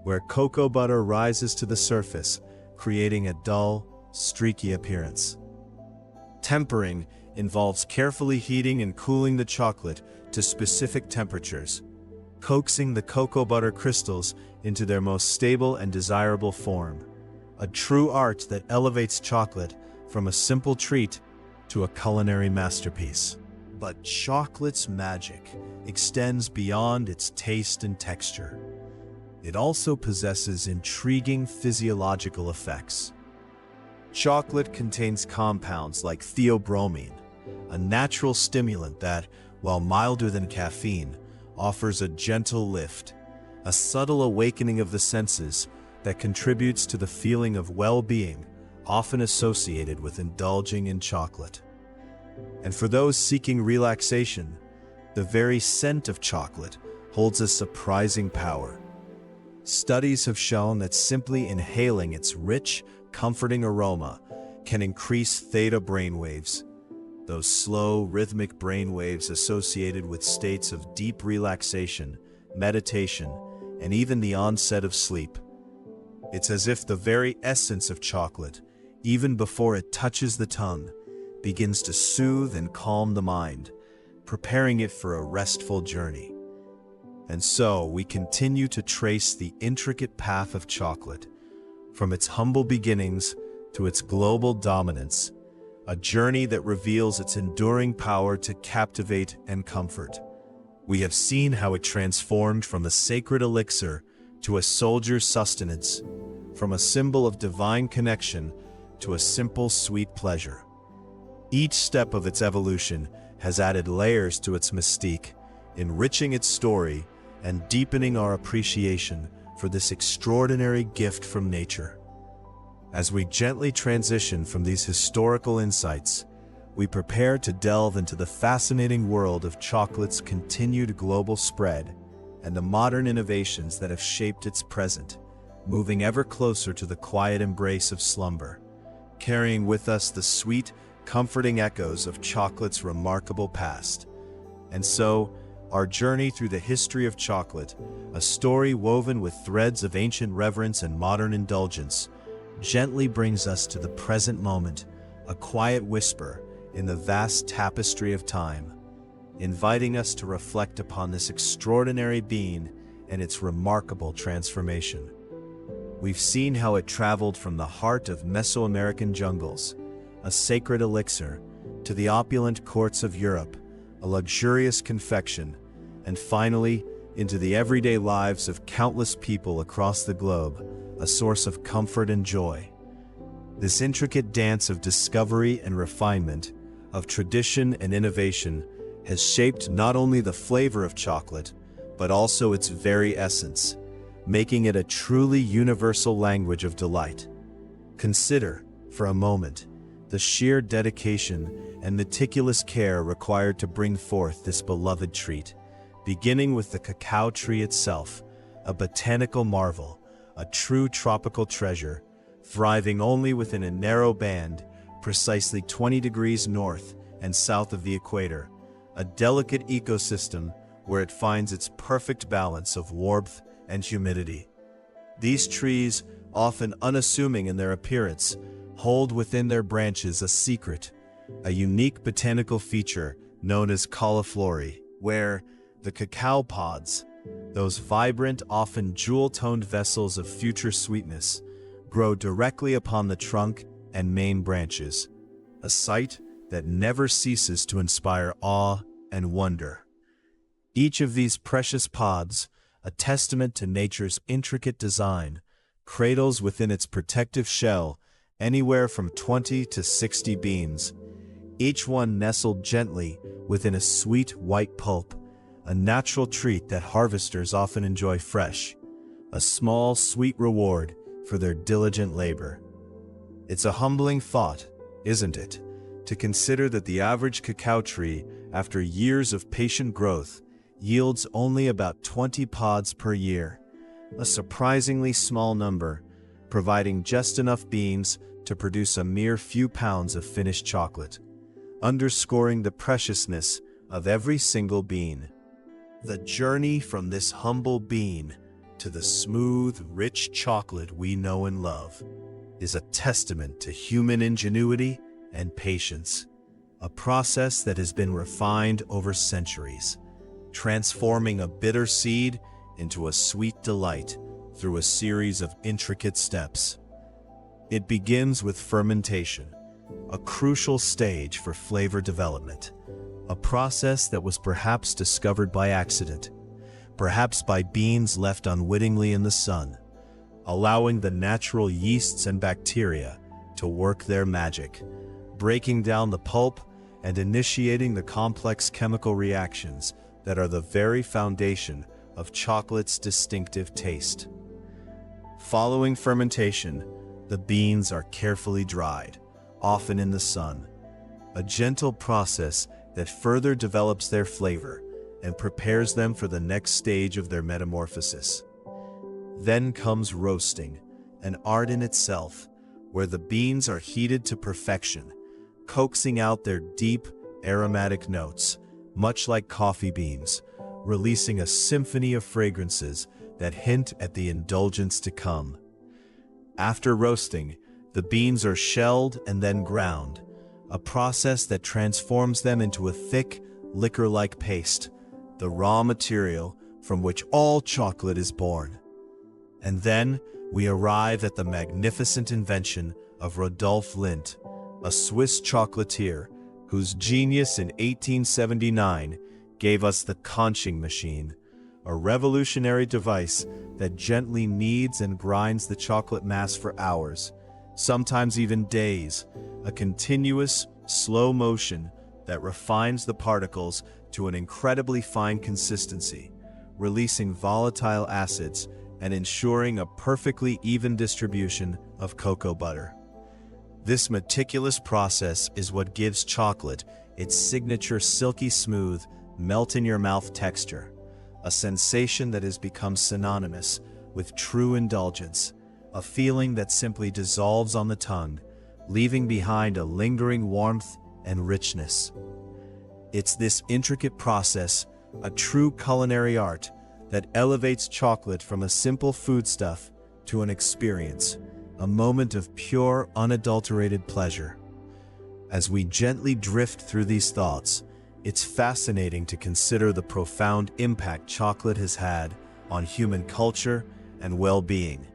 where cocoa butter rises to the surface, creating a dull, streaky appearance. Tempering involves carefully heating and cooling the chocolate to specific temperatures, coaxing the cocoa butter crystals into their most stable and desirable form, a true art that elevates chocolate from a simple treat to a culinary masterpiece. But chocolate's magic extends beyond its taste and texture. It also possesses intriguing physiological effects. Chocolate contains compounds like theobromine, a natural stimulant that, while milder than caffeine, offers a gentle lift, a subtle awakening of the senses that contributes to the feeling of well-being often associated with indulging in chocolate. And for those seeking relaxation, the very scent of chocolate holds a surprising power. Studies have shown that simply inhaling its rich, comforting aroma can increase theta brainwaves, those slow, rhythmic brainwaves associated with states of deep relaxation, meditation, and even the onset of sleep. It's as if the very essence of chocolate, even before it touches the tongue, begins to soothe and calm the mind, preparing it for a restful journey. And so we continue to trace the intricate path of chocolate, from its humble beginnings to its global dominance, a journey that reveals its enduring power to captivate and comfort. We have seen how it transformed from a sacred elixir to a soldier's sustenance, from a symbol of divine connection to a simple sweet pleasure. Each step of its evolution has added layers to its mystique, enriching its story and deepening our appreciation for this extraordinary gift from nature. As we gently transition from these historical insights, we prepare to delve into the fascinating world of chocolate's continued global spread and the modern innovations that have shaped its present, moving ever closer to the quiet embrace of slumber, carrying with us the sweet, comforting echoes of chocolate's remarkable past. And so, our journey through the history of chocolate, a story woven with threads of ancient reverence and modern indulgence, gently brings us to the present moment, a quiet whisper in the vast tapestry of time, inviting us to reflect upon this extraordinary being and its remarkable transformation. We've seen how it traveled from the heart of Mesoamerican jungles, a sacred elixir, to the opulent courts of Europe, a luxurious confection, and finally, into the everyday lives of countless people across the globe, a source of comfort and joy. This intricate dance of discovery and refinement, of tradition and innovation, has shaped not only the flavor of chocolate, but also its very essence, making it a truly universal language of delight. Consider, for a moment, the sheer dedication and meticulous care required to bring forth this beloved treat, beginning with the cacao tree itself, a botanical marvel, a true tropical treasure, thriving only within a narrow band, precisely 20 degrees north and south of the equator, a delicate ecosystem where it finds its perfect balance of warmth and humidity. These trees, often unassuming in their appearance, hold within their branches a secret, a unique botanical feature known as cauliflory, where the cacao pods, those vibrant, often jewel-toned vessels of future sweetness, grow directly upon the trunk and main branches, a sight that never ceases to inspire awe and wonder. Each of these precious pods, a testament to nature's intricate design, cradles within its protective shell anywhere from 20 to 60 beans, each one nestled gently within a sweet white pulp, a natural treat that harvesters often enjoy fresh, a small, sweet reward for their diligent labor. It's a humbling thought, isn't it, to consider that the average cacao tree, after years of patient growth, yields only about 20 pods per year, a surprisingly small number, providing just enough beans to produce a mere few pounds of finished chocolate, underscoring the preciousness of every single bean. The journey from this humble bean to the smooth, rich chocolate we know and love is a testament to human ingenuity and patience, a process that has been refined over centuries, transforming a bitter seed into a sweet delight through a series of intricate steps. It begins with fermentation, a crucial stage for flavor development, a process that was perhaps discovered by accident, perhaps by beans left unwittingly in the sun, allowing the natural yeasts and bacteria to work their magic, breaking down the pulp and initiating the complex chemical reactions that are the very foundation of chocolate's distinctive taste. Following fermentation, the beans are carefully dried, often in the sun, a gentle process that further develops their flavor and prepares them for the next stage of their metamorphosis. Then comes roasting, an art in itself, where the beans are heated to perfection, coaxing out their deep, aromatic notes, much like coffee beans, releasing a symphony of fragrances that hint at the indulgence to come. After roasting, the beans are shelled and then ground, a process that transforms them into a thick, liquor-like paste, the raw material from which all chocolate is born. And then we arrive at the magnificent invention of Rodolphe Lindt, a Swiss chocolatier whose genius in 1879 gave us the conching machine, a revolutionary device that gently kneads and grinds the chocolate mass for hours, sometimes even days, a continuous, slow motion that refines the particles to an incredibly fine consistency, releasing volatile acids and ensuring a perfectly even distribution of cocoa butter. This meticulous process is what gives chocolate its signature silky smooth, melt-in-your-mouth texture, a sensation that has become synonymous with true indulgence, a feeling that simply dissolves on the tongue, leaving behind a lingering warmth and richness. It's this intricate process, a true culinary art, that elevates chocolate from a simple foodstuff to an experience, a moment of pure, unadulterated pleasure. As we gently drift through these thoughts, it's fascinating to consider the profound impact chocolate has had on human culture and well-being.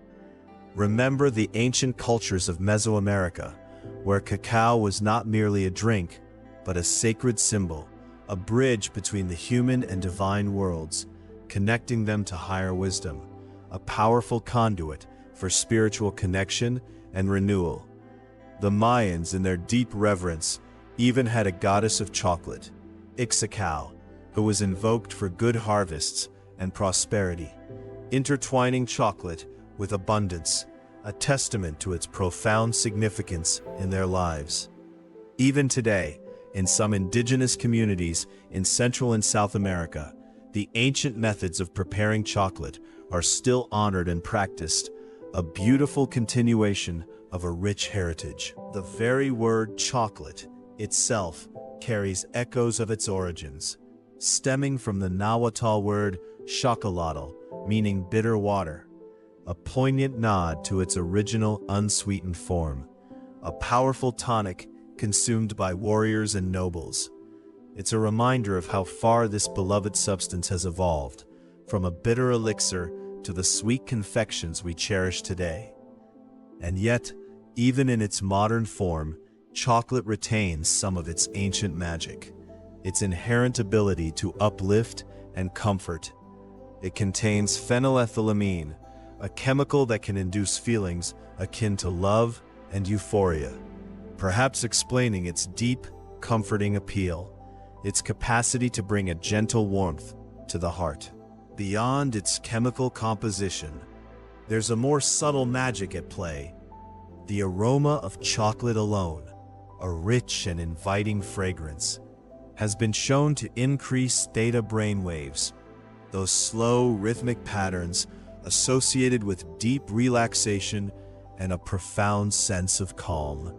Remember the ancient cultures of Mesoamerica, where cacao was not merely a drink, but a sacred symbol, a bridge between the human and divine worlds, connecting them to higher wisdom, a powerful conduit for spiritual connection and renewal. The Mayans, in their deep reverence, even had a goddess of chocolate, Ixacal, who was invoked for good harvests and prosperity, intertwining chocolate with abundance, a testament to its profound significance in their lives. Even today, in some indigenous communities in Central and South America, the ancient methods of preparing chocolate are still honored and practiced, a beautiful continuation of a rich heritage. The very word chocolate itself carries echoes of its origins, stemming from the Nahuatl word chocolatl, meaning bitter water, a poignant nod to its original unsweetened form, a powerful tonic consumed by warriors and nobles. It's a reminder of how far this beloved substance has evolved, from a bitter elixir to the sweet confections we cherish today. And yet, even in its modern form, chocolate retains some of its ancient magic, its inherent ability to uplift and comfort. It contains phenylethylamine, a chemical that can induce feelings akin to love and euphoria, perhaps explaining its deep, comforting appeal, its capacity to bring a gentle warmth to the heart. Beyond its chemical composition, there's a more subtle magic at play: the aroma of chocolate alone, a rich and inviting fragrance, has been shown to increase theta brainwaves, those slow, rhythmic patterns associated with deep relaxation and a profound sense of calm.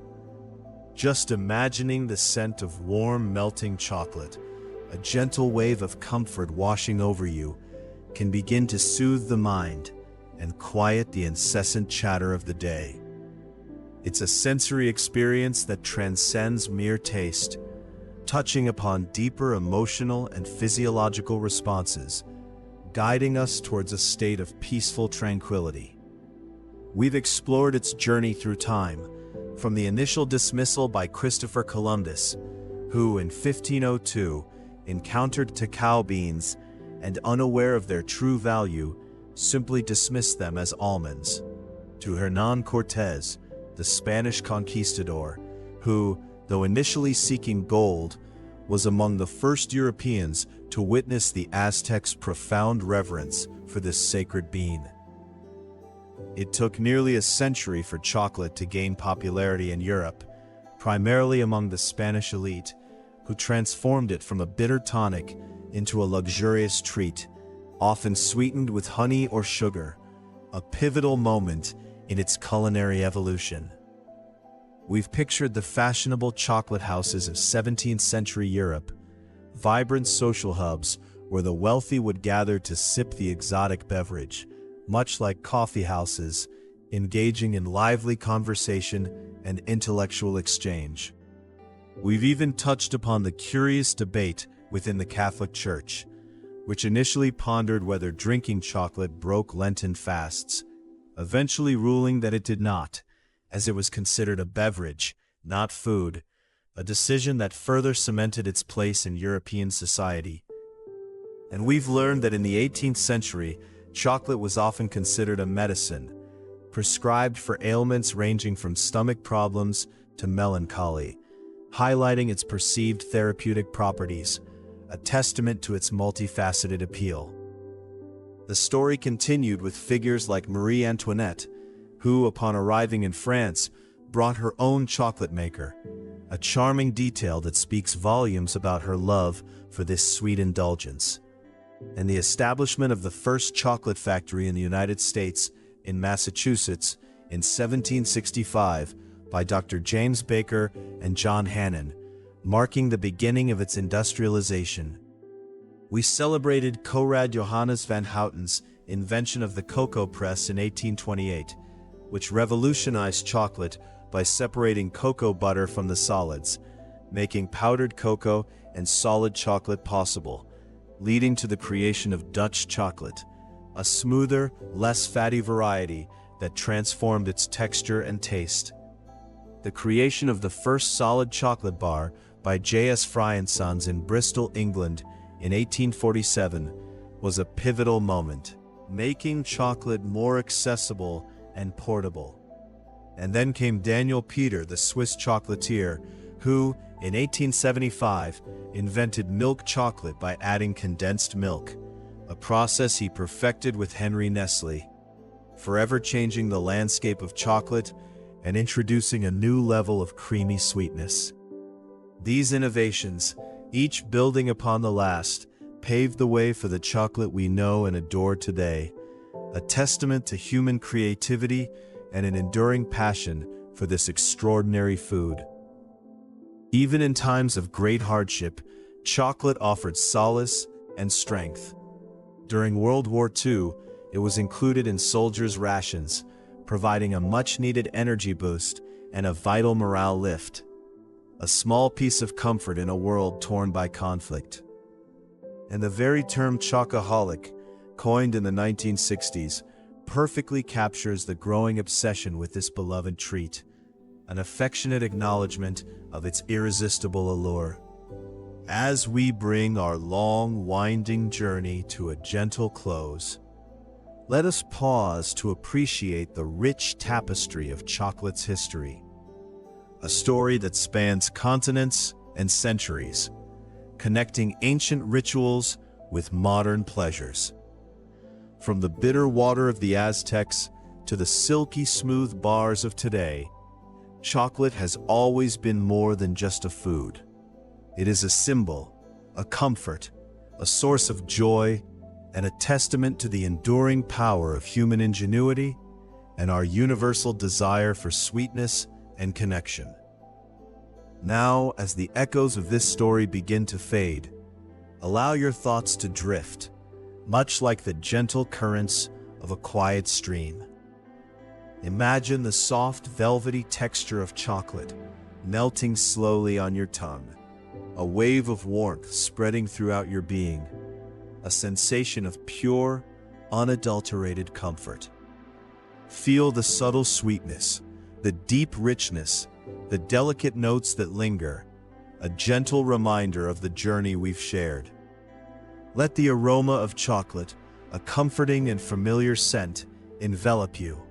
Just imagining the scent of warm, melting chocolate, a gentle wave of comfort washing over you, can begin to soothe the mind and quiet the incessant chatter of the day. It's a sensory experience that transcends mere taste, touching upon deeper emotional and physiological responses, guiding us towards a state of peaceful tranquility. We've explored its journey through time, from the initial dismissal by Christopher Columbus, who in 1502 encountered cacao beans and, unaware of their true value, simply dismissed them as almonds, to Hernán Cortés, the Spanish conquistador, who, though initially seeking gold, was among the first Europeans to witness the Aztecs' profound reverence for this sacred bean. It took nearly a century for chocolate to gain popularity in Europe, primarily among the Spanish elite, who transformed it from a bitter tonic into a luxurious treat, often sweetened with honey or sugar, a pivotal moment in its culinary evolution. We've pictured the fashionable chocolate houses of 17th century Europe, vibrant social hubs where the wealthy would gather to sip the exotic beverage, much like coffee houses, engaging in lively conversation and intellectual exchange. We've even touched upon the curious debate within the Catholic Church, which initially pondered whether drinking chocolate broke Lenten fasts, eventually ruling that it did not, as it was considered a beverage, not food, a decision that further cemented its place in European society. And we've learned that in the 18th century, chocolate was often considered a medicine, prescribed for ailments ranging from stomach problems to melancholy, highlighting its perceived therapeutic properties, a testament to its multifaceted appeal. The story continued with figures like Marie Antoinette, who, upon arriving in France, brought her own chocolate maker, a charming detail that speaks volumes about her love for this sweet indulgence. And the establishment of the first chocolate factory in the United States, in Massachusetts, in 1765, by Dr. James Baker and John Hannon, marking the beginning of its industrialization. We celebrated Conrad Johannes van Houten's invention of the cocoa press in 1828, which revolutionized chocolate by separating cocoa butter from the solids, making powdered cocoa and solid chocolate possible, leading to the creation of Dutch chocolate, a smoother, less fatty variety that transformed its texture and taste. The creation of the first solid chocolate bar by J.S. Fry & Sons in Bristol, England, in 1847, was a pivotal moment, making chocolate more accessible and portable. And then came Daniel Peter, the Swiss chocolatier, who, in 1875, invented milk chocolate by adding condensed milk, a process he perfected with Henry Nestle, forever changing the landscape of chocolate and introducing a new level of creamy sweetness. These innovations, each building upon the last, paved the way for the chocolate we know and adore today, a testament to human creativity and an enduring passion for this extraordinary food. Even in times of great hardship, chocolate offered solace and strength. During World War II, it was included in soldiers' rations, providing a much-needed energy boost and a vital morale lift. A small piece of comfort in a world torn by conflict. And the very term chocoholic, coined in the 1960s, perfectly captures the growing obsession with this beloved treat, an affectionate acknowledgement of its irresistible allure. As we bring our long, winding journey to a gentle close, let us pause to appreciate the rich tapestry of chocolate's history. A story that spans continents and centuries, connecting ancient rituals with modern pleasures. From the bitter water of the Aztecs to the silky smooth bars of today, chocolate has always been more than just a food. It is a symbol, a comfort, a source of joy, and a testament to the enduring power of human ingenuity and our universal desire for sweetness and connection. Now, as the echoes of this story begin to fade, allow your thoughts to drift, much like the gentle currents of a quiet stream. Imagine the soft, velvety texture of chocolate melting slowly on your tongue, a wave of warmth spreading throughout your being, a sensation of pure, unadulterated comfort. Feel the subtle sweetness, the deep richness, the delicate notes that linger, a gentle reminder of the journey we've shared. Let the aroma of chocolate, a comforting and familiar scent, envelop you,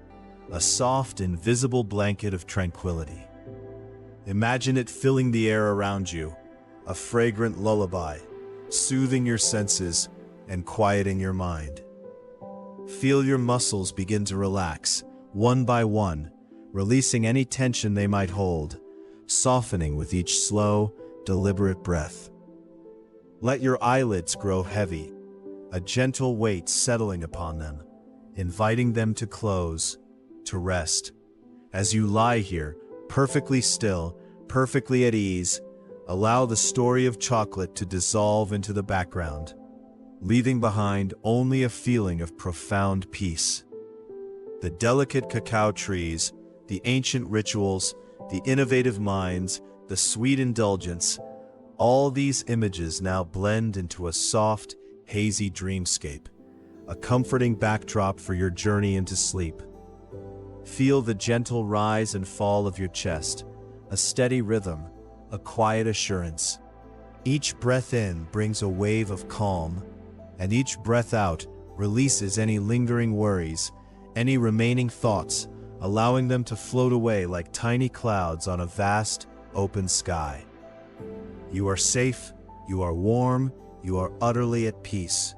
a soft, invisible blanket of tranquility. Imagine it filling the air around you, a fragrant lullaby, soothing your senses and quieting your mind. Feel your muscles begin to relax, one by one, releasing any tension they might hold, softening with each slow, deliberate breath. Let your eyelids grow heavy, a gentle weight settling upon them, inviting them to close, to rest. As you lie here, Perfectly still, perfectly at ease, allow the story of chocolate to dissolve into the background, leaving behind only a feeling of profound peace. The delicate cacao trees, the ancient rituals, the innovative minds, the sweet indulgence, all these images now blend into a soft, hazy dreamscape, a comforting backdrop for your journey into sleep. Feel the gentle rise and fall of your chest, a steady rhythm, a quiet assurance. Each breath in brings a wave of calm, and each breath out releases any lingering worries, any remaining thoughts, allowing them to float away like tiny clouds on a vast, open sky. You are safe, you are warm, you are utterly at peace.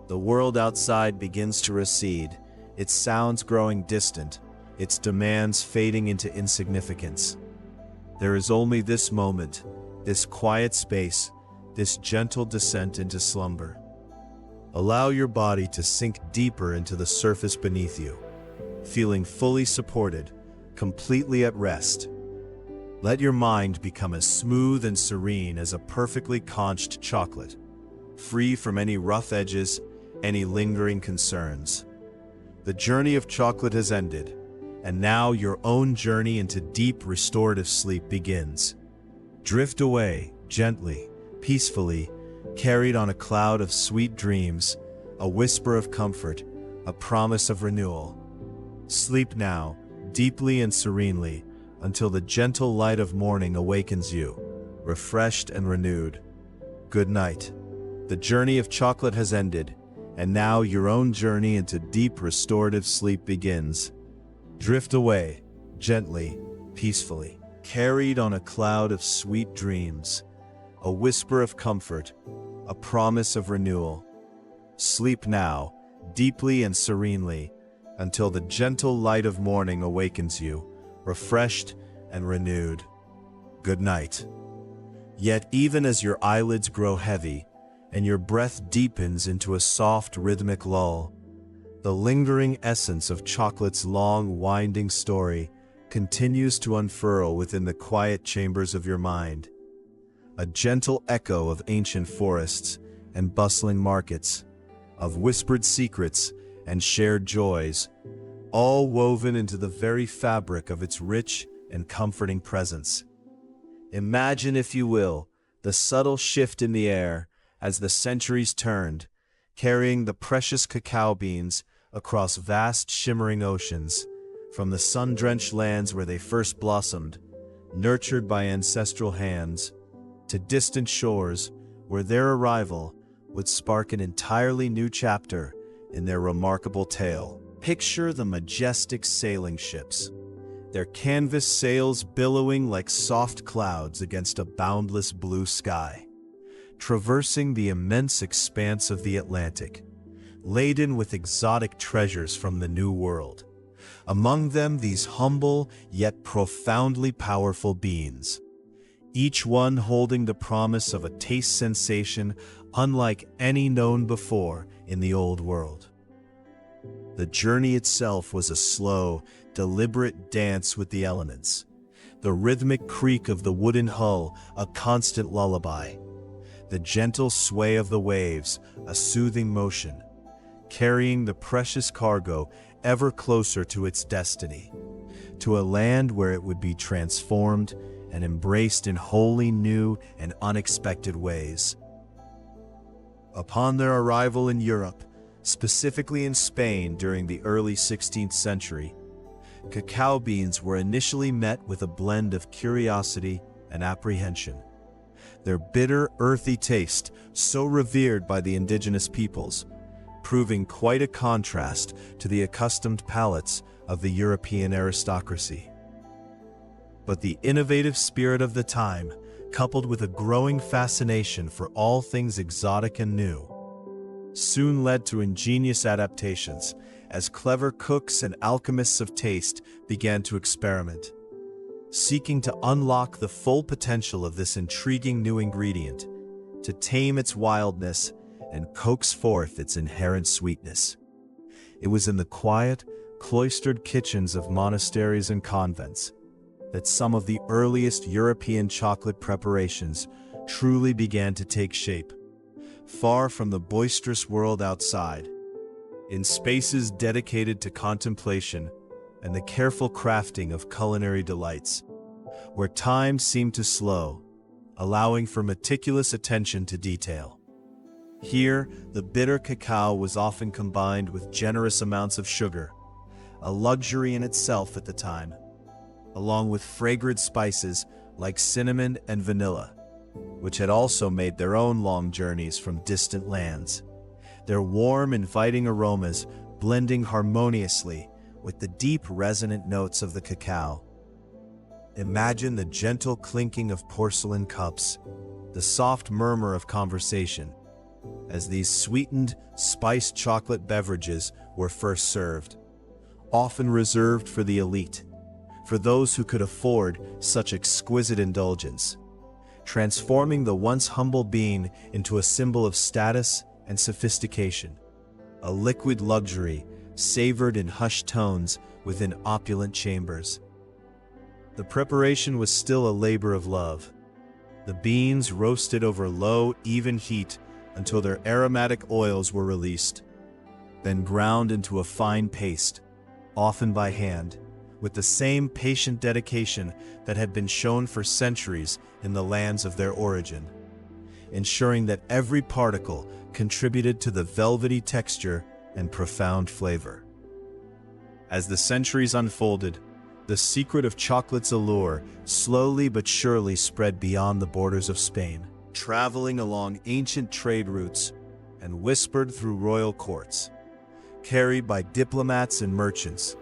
The world outside begins to recede, its sounds growing distant, its demands fading into insignificance. There is only this moment, this quiet space, this gentle descent into slumber. Allow your body to sink deeper into the surface beneath you, feeling fully supported, completely at rest. Let your mind become as smooth and serene as a perfectly conched chocolate, free from any rough edges, any lingering concerns. The journey of chocolate has ended, and now your own journey into deep restorative sleep begins. Drift away, gently, peacefully, carried on a cloud of sweet dreams, a whisper of comfort, a promise of renewal. Sleep now, deeply and serenely, until the gentle light of morning awakens you, refreshed and renewed. Good night. The journey of chocolate has ended, and now your own journey into deep restorative sleep begins. Drift away, gently, peacefully, carried on a cloud of sweet dreams, a whisper of comfort, a promise of renewal. Sleep now, deeply and serenely, until the gentle light of morning awakens you, refreshed and renewed. Good night. Yet even as your eyelids grow heavy, and your breath deepens into a soft rhythmic lull, the lingering essence of chocolate's long, winding story continues to unfurl within the quiet chambers of your mind. A gentle echo of ancient forests and bustling markets, of whispered secrets and shared joys, all woven into the very fabric of its rich and comforting presence. Imagine, if you will, the subtle shift in the air as the centuries turned, carrying the precious cacao beans across vast shimmering oceans, from the sun-drenched lands where they first blossomed, nurtured by ancestral hands, to distant shores where their arrival would spark an entirely new chapter in their remarkable tale. Picture the majestic sailing ships, their canvas sails billowing like soft clouds against a boundless blue sky, traversing the immense expanse of the Atlantic, laden with exotic treasures from the New World. Among them, these humble yet profoundly powerful beans, each one holding the promise of a taste sensation unlike any known before in the Old World. The journey itself was a slow, deliberate dance with the elements, the rhythmic creak of the wooden hull a constant lullaby, the gentle sway of the waves a soothing motion, carrying the precious cargo ever closer to its destiny, to a land where it would be transformed and embraced in wholly new and unexpected ways. Upon their arrival in Europe, specifically in Spain during the early 16th century, cacao beans were initially met with a blend of curiosity and apprehension. Their bitter, earthy taste, so revered by the indigenous peoples, proving quite a contrast to the accustomed palates of the European aristocracy. But the innovative spirit of the time, coupled with a growing fascination for all things exotic and new, soon led to ingenious adaptations as clever cooks and alchemists of taste began to experiment, seeking to unlock the full potential of this intriguing new ingredient, to tame its wildness and coax forth its inherent sweetness. It was in the quiet, cloistered kitchens of monasteries and convents, that some of the earliest European chocolate preparations truly began to take shape, far from the boisterous world outside, in spaces dedicated to contemplation and the careful crafting of culinary delights, where time seemed to slow, allowing for meticulous attention to detail. Here, the bitter cacao was often combined with generous amounts of sugar, a luxury in itself at the time, along with fragrant spices like cinnamon and vanilla, which had also made their own long journeys from distant lands, their warm, inviting aromas blending harmoniously with the deep, resonant notes of the cacao. Imagine the gentle clinking of porcelain cups, the soft murmur of conversation, as these sweetened, spiced chocolate beverages were first served, often reserved for the elite, for those who could afford such exquisite indulgence, transforming the once humble bean into a symbol of status and sophistication, a liquid luxury savored in hushed tones within opulent chambers. The preparation was still a labor of love. The beans roasted over low, even heat until their aromatic oils were released, then ground into a fine paste, often by hand, with the same patient dedication that had been shown for centuries in the lands of their origin, ensuring that every particle contributed to the velvety texture and profound flavor. As the centuries unfolded, the secret of chocolate's allure slowly but surely spread beyond the borders of Spain, traveling along ancient trade routes and whispered through royal courts, carried by diplomats and merchants,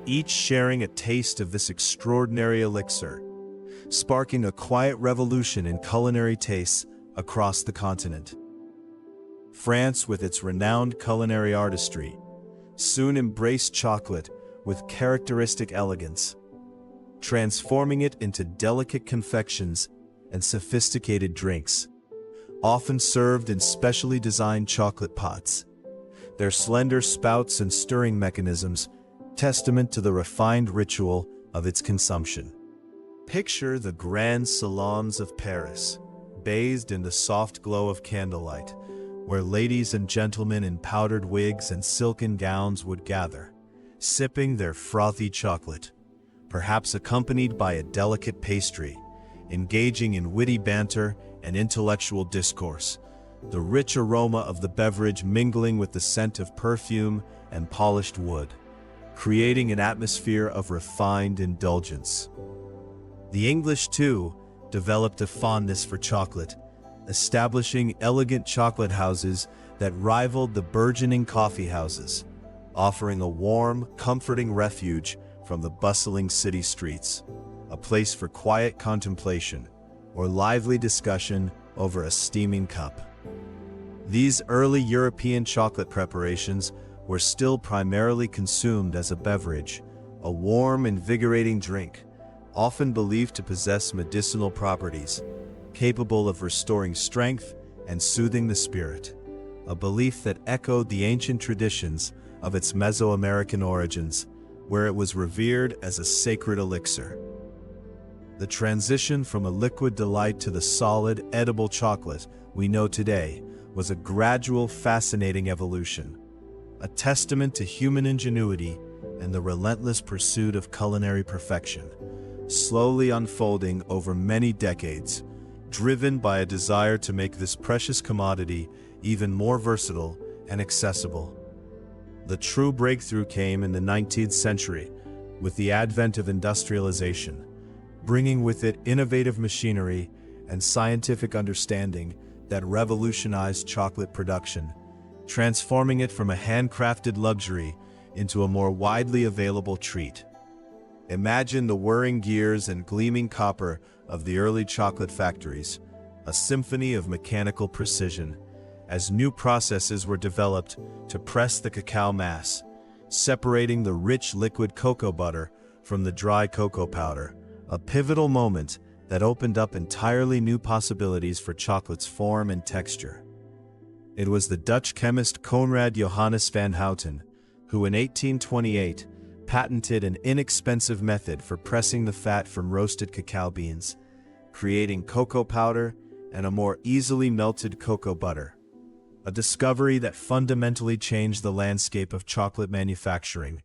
each sharing a taste of this extraordinary elixir, sparking a quiet revolution in culinary tastes across the continent. France, with its renowned culinary artistry, soon embraced chocolate with characteristic elegance, transforming it into delicate confections and sophisticated drinks, often served in specially designed chocolate pots, their slender spouts and stirring mechanisms testament to the refined ritual of its consumption. Picture the grand salons of Paris, bathed in the soft glow of candlelight, where ladies and gentlemen in powdered wigs and silken gowns would gather, sipping their frothy chocolate, perhaps accompanied by a delicate pastry, engaging in witty banter and intellectual discourse, the rich aroma of the beverage mingling with the scent of perfume and polished wood, creating an atmosphere of refined indulgence. The English, too, developed a fondness for chocolate, establishing elegant chocolate houses that rivaled the burgeoning coffee houses, offering a warm, comforting refuge from the bustling city streets, a place for quiet contemplation or lively discussion over a steaming cup. These early European chocolate preparations were still primarily consumed as a beverage, a warm, invigorating drink, often believed to possess medicinal properties, capable of restoring strength and soothing the spirit, a belief that echoed the ancient traditions of its Mesoamerican origins, where it was revered as a sacred elixir. The transition from a liquid delight to the solid, edible chocolate we know today was a gradual, fascinating evolution, a testament to human ingenuity and the relentless pursuit of culinary perfection, slowly unfolding over many decades, driven by a desire to make this precious commodity even more versatile and accessible. The true breakthrough came in the 19th century with the advent of industrialization, bringing with it innovative machinery and scientific understanding that revolutionized chocolate production, transforming it from a handcrafted luxury into a more widely available treat. Imagine the whirring gears and gleaming copper of the early chocolate factories, a symphony of mechanical precision, as new processes were developed to press the cacao mass, separating the rich liquid cocoa butter from the dry cocoa powder, a pivotal moment that opened up entirely new possibilities for chocolate's form and texture. It was the Dutch chemist Conrad Johannes van Houten who in 1828 patented an inexpensive method for pressing the fat from roasted cacao beans, creating cocoa powder and a more easily melted cocoa butter. A discovery that fundamentally changed the landscape of chocolate manufacturing,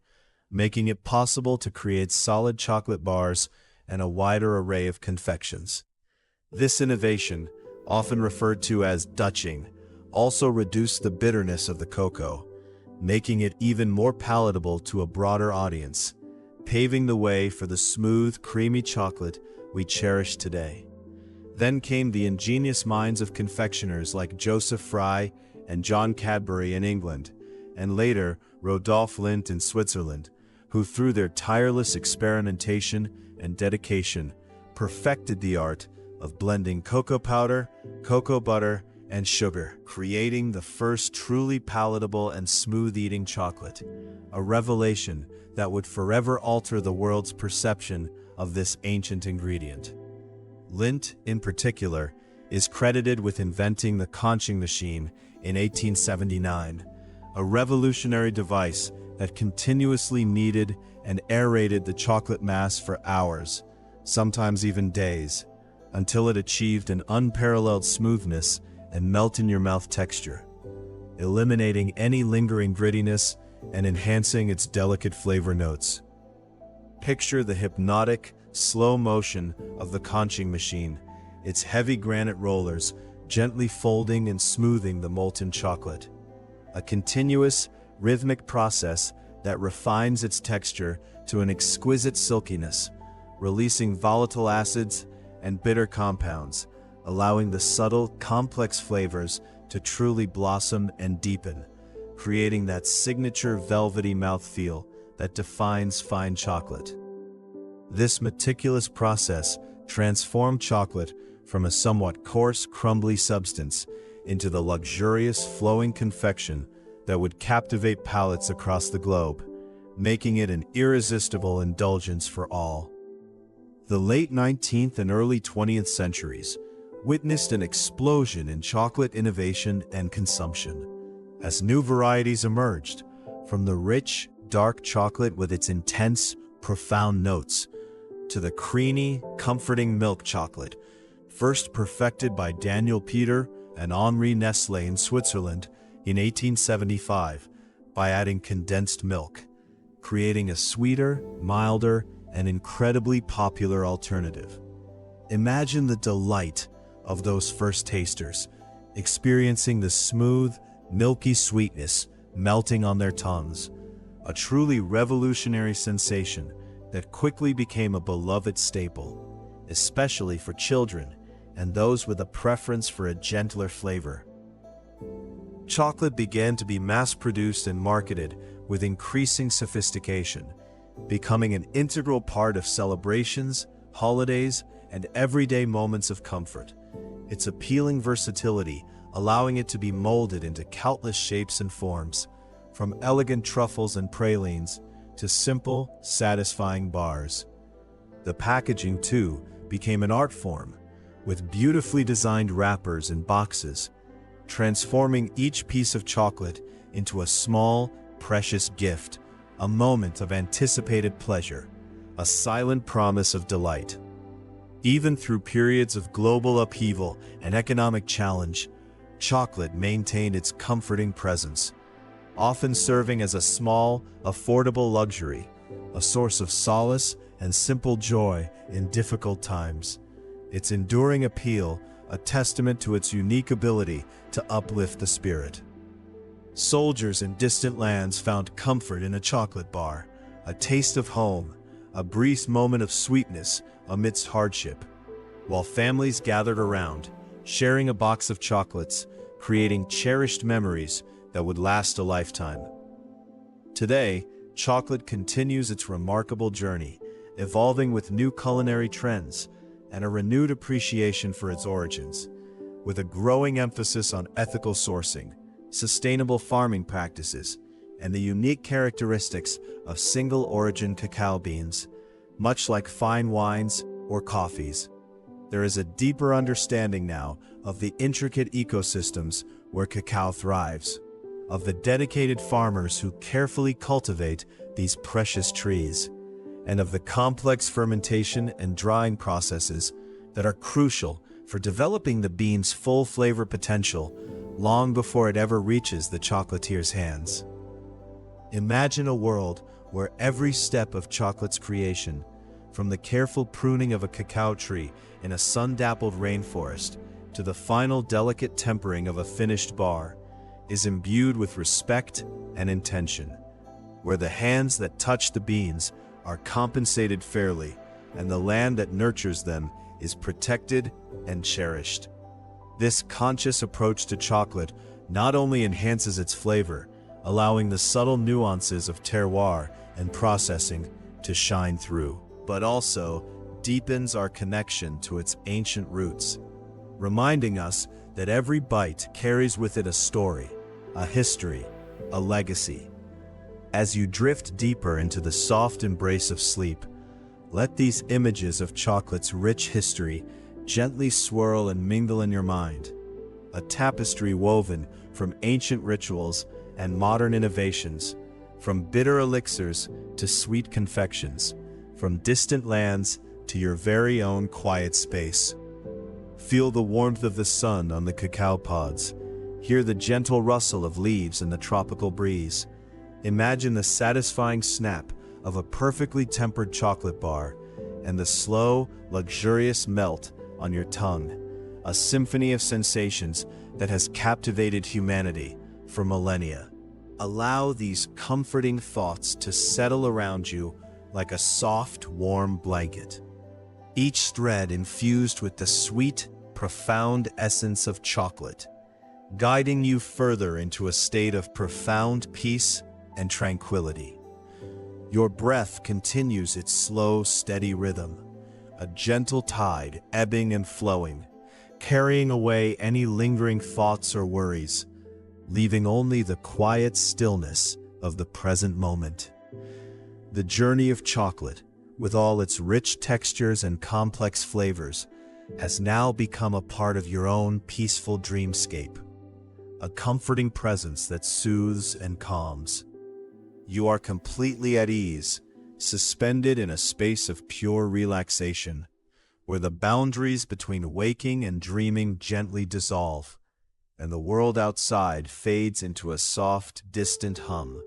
making it possible to create solid chocolate bars and a wider array of confections. This innovation, often referred to as Dutching, also reduced the bitterness of the cocoa, making it even more palatable to a broader audience, paving the way for the smooth, creamy chocolate we cherish today. Then came the ingenious minds of confectioners like Joseph Fry and John Cadbury in England, and later Rodolphe Lindt in Switzerland, who through their tireless experimentation and dedication perfected the art of blending cocoa powder, cocoa butter, and sugar, creating the first truly palatable and smooth-eating chocolate, a revelation that would forever alter the world's perception of this ancient ingredient. Lindt, in particular, is credited with inventing the conching machine in 1879, a revolutionary device that continuously kneaded and aerated the chocolate mass for hours, sometimes even days, until it achieved an unparalleled smoothness and melt-in-your-mouth texture, eliminating any lingering grittiness and enhancing its delicate flavor notes. Picture the hypnotic, slow motion of the conching machine, its heavy granite rollers gently folding and smoothing the molten chocolate. A continuous, rhythmic process that refines its texture to an exquisite silkiness, releasing volatile acids and bitter compounds, allowing the subtle, complex flavors to truly blossom and deepen, creating that signature velvety mouthfeel that defines fine chocolate. This meticulous process transformed chocolate from a somewhat coarse, crumbly substance into the luxurious, flowing confection that would captivate palates across the globe, making it an irresistible indulgence for all. The late 19th and early 20th centuries witnessed an explosion in chocolate innovation and consumption, as new varieties emerged, from the rich, dark chocolate with its intense, profound notes, to the creamy, comforting milk chocolate, first perfected by Daniel Peter and Henri Nestlé in Switzerland in 1875 by adding condensed milk, creating a sweeter, milder, and incredibly popular alternative. Imagine the delight of those first tasters, experiencing the smooth, milky sweetness melting on their tongues, a truly revolutionary sensation that quickly became a beloved staple, especially for children and those with a preference for a gentler flavor. Chocolate began to be mass-produced and marketed with increasing sophistication, becoming an integral part of celebrations, holidays, and everyday moments of comfort. Its appealing versatility allowing it to be molded into countless shapes and forms, from elegant truffles and pralines to simple, satisfying bars. The packaging, too, became an art form, with beautifully designed wrappers and boxes, transforming each piece of chocolate into a small, precious gift, a moment of anticipated pleasure, a silent promise of delight. Even through periods of global upheaval and economic challenge, chocolate maintained its comforting presence, often serving as a small, affordable luxury, a source of solace and simple joy in difficult times. Its enduring appeal, a testament to its unique ability to uplift the spirit. Soldiers in distant lands found comfort in a chocolate bar, a taste of home, a brief moment of sweetness amidst hardship, while families gathered around, sharing a box of chocolates, creating cherished memories that would last a lifetime. Today, chocolate continues its remarkable journey, evolving with new culinary trends and a renewed appreciation for its origins, with a growing emphasis on ethical sourcing, sustainable farming practices, and the unique characteristics of single-origin cacao beans. Much like fine wines or coffees, there is a deeper understanding now of the intricate ecosystems where cacao thrives, of the dedicated farmers who carefully cultivate these precious trees, and of the complex fermentation and drying processes that are crucial for developing the bean's full flavor potential long before it ever reaches the chocolatier's hands. Imagine a world where every step of chocolate's creation, from the careful pruning of a cacao tree in a sun-dappled rainforest to the final delicate tempering of a finished bar, is imbued with respect and intention, where the hands that touch the beans are compensated fairly and the land that nurtures them is protected and cherished. This conscious approach to chocolate not only enhances its flavor, allowing the subtle nuances of terroir and processing to shine through, but also deepens our connection to its ancient roots, reminding us that every bite carries with it a story, a history, a legacy. As you drift deeper into the soft embrace of sleep, let these images of chocolate's rich history gently swirl and mingle in your mind, a tapestry woven from ancient rituals and modern innovations, from bitter elixirs to sweet confections, from distant lands to your very own quiet space. Feel the warmth of the sun on the cacao pods, hear the gentle rustle of leaves in the tropical breeze. Imagine the satisfying snap of a perfectly tempered chocolate bar and the slow, luxurious melt on your tongue, a symphony of sensations that has captivated humanity for millennia. Allow these comforting thoughts to settle around you like a soft, warm blanket, each thread infused with the sweet, profound essence of chocolate, guiding you further into a state of profound peace and tranquility. Your breath continues its slow, steady rhythm, a gentle tide ebbing and flowing, carrying away any lingering thoughts or worries, leaving only the quiet stillness of the present moment. The journey of chocolate, with all its rich textures and complex flavors, has now become a part of your own peaceful dreamscape, a comforting presence that soothes and calms. You are completely at ease, suspended in a space of pure relaxation, where the boundaries between waking and dreaming gently dissolve, and the world outside fades into a soft, distant hum.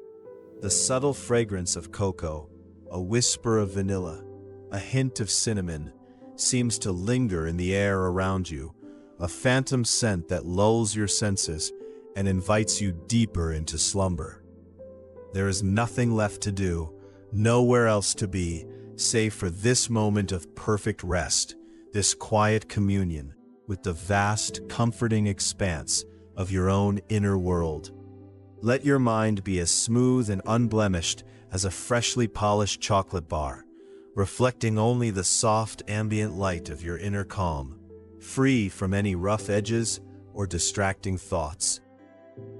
The subtle fragrance of cocoa, a whisper of vanilla, a hint of cinnamon, seems to linger in the air around you, a phantom scent that lulls your senses and invites you deeper into slumber. There is nothing left to do, nowhere else to be, save for this moment of perfect rest, this quiet communion with the vast, comforting expanse of your own inner world. Let your mind be as smooth and unblemished as a freshly polished chocolate bar, reflecting only the soft ambient light of your inner calm, free from any rough edges or distracting thoughts.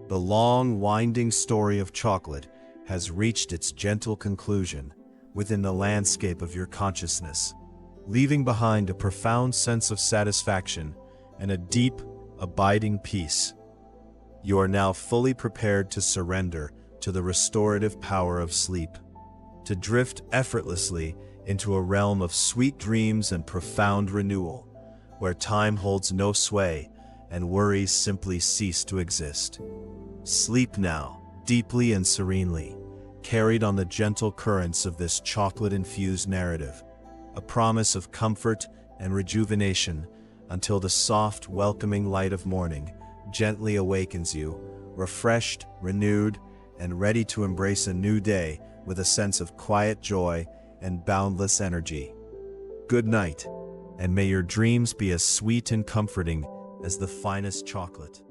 The long, winding story of chocolate has reached its gentle conclusion within the landscape of your consciousness, leaving behind a profound sense of satisfaction and a deep, abiding peace. You are now fully prepared to surrender to the restorative power of sleep, to drift effortlessly into a realm of sweet dreams and profound renewal, where time holds no sway and worries simply cease to exist. Sleep now, deeply and serenely, carried on the gentle currents of this chocolate-infused narrative, a promise of comfort and rejuvenation until the soft, welcoming light of morning gently awakens you, refreshed, renewed, and ready to embrace a new day with a sense of quiet joy and boundless energy. Good night, and may your dreams be as sweet and comforting as the finest chocolate.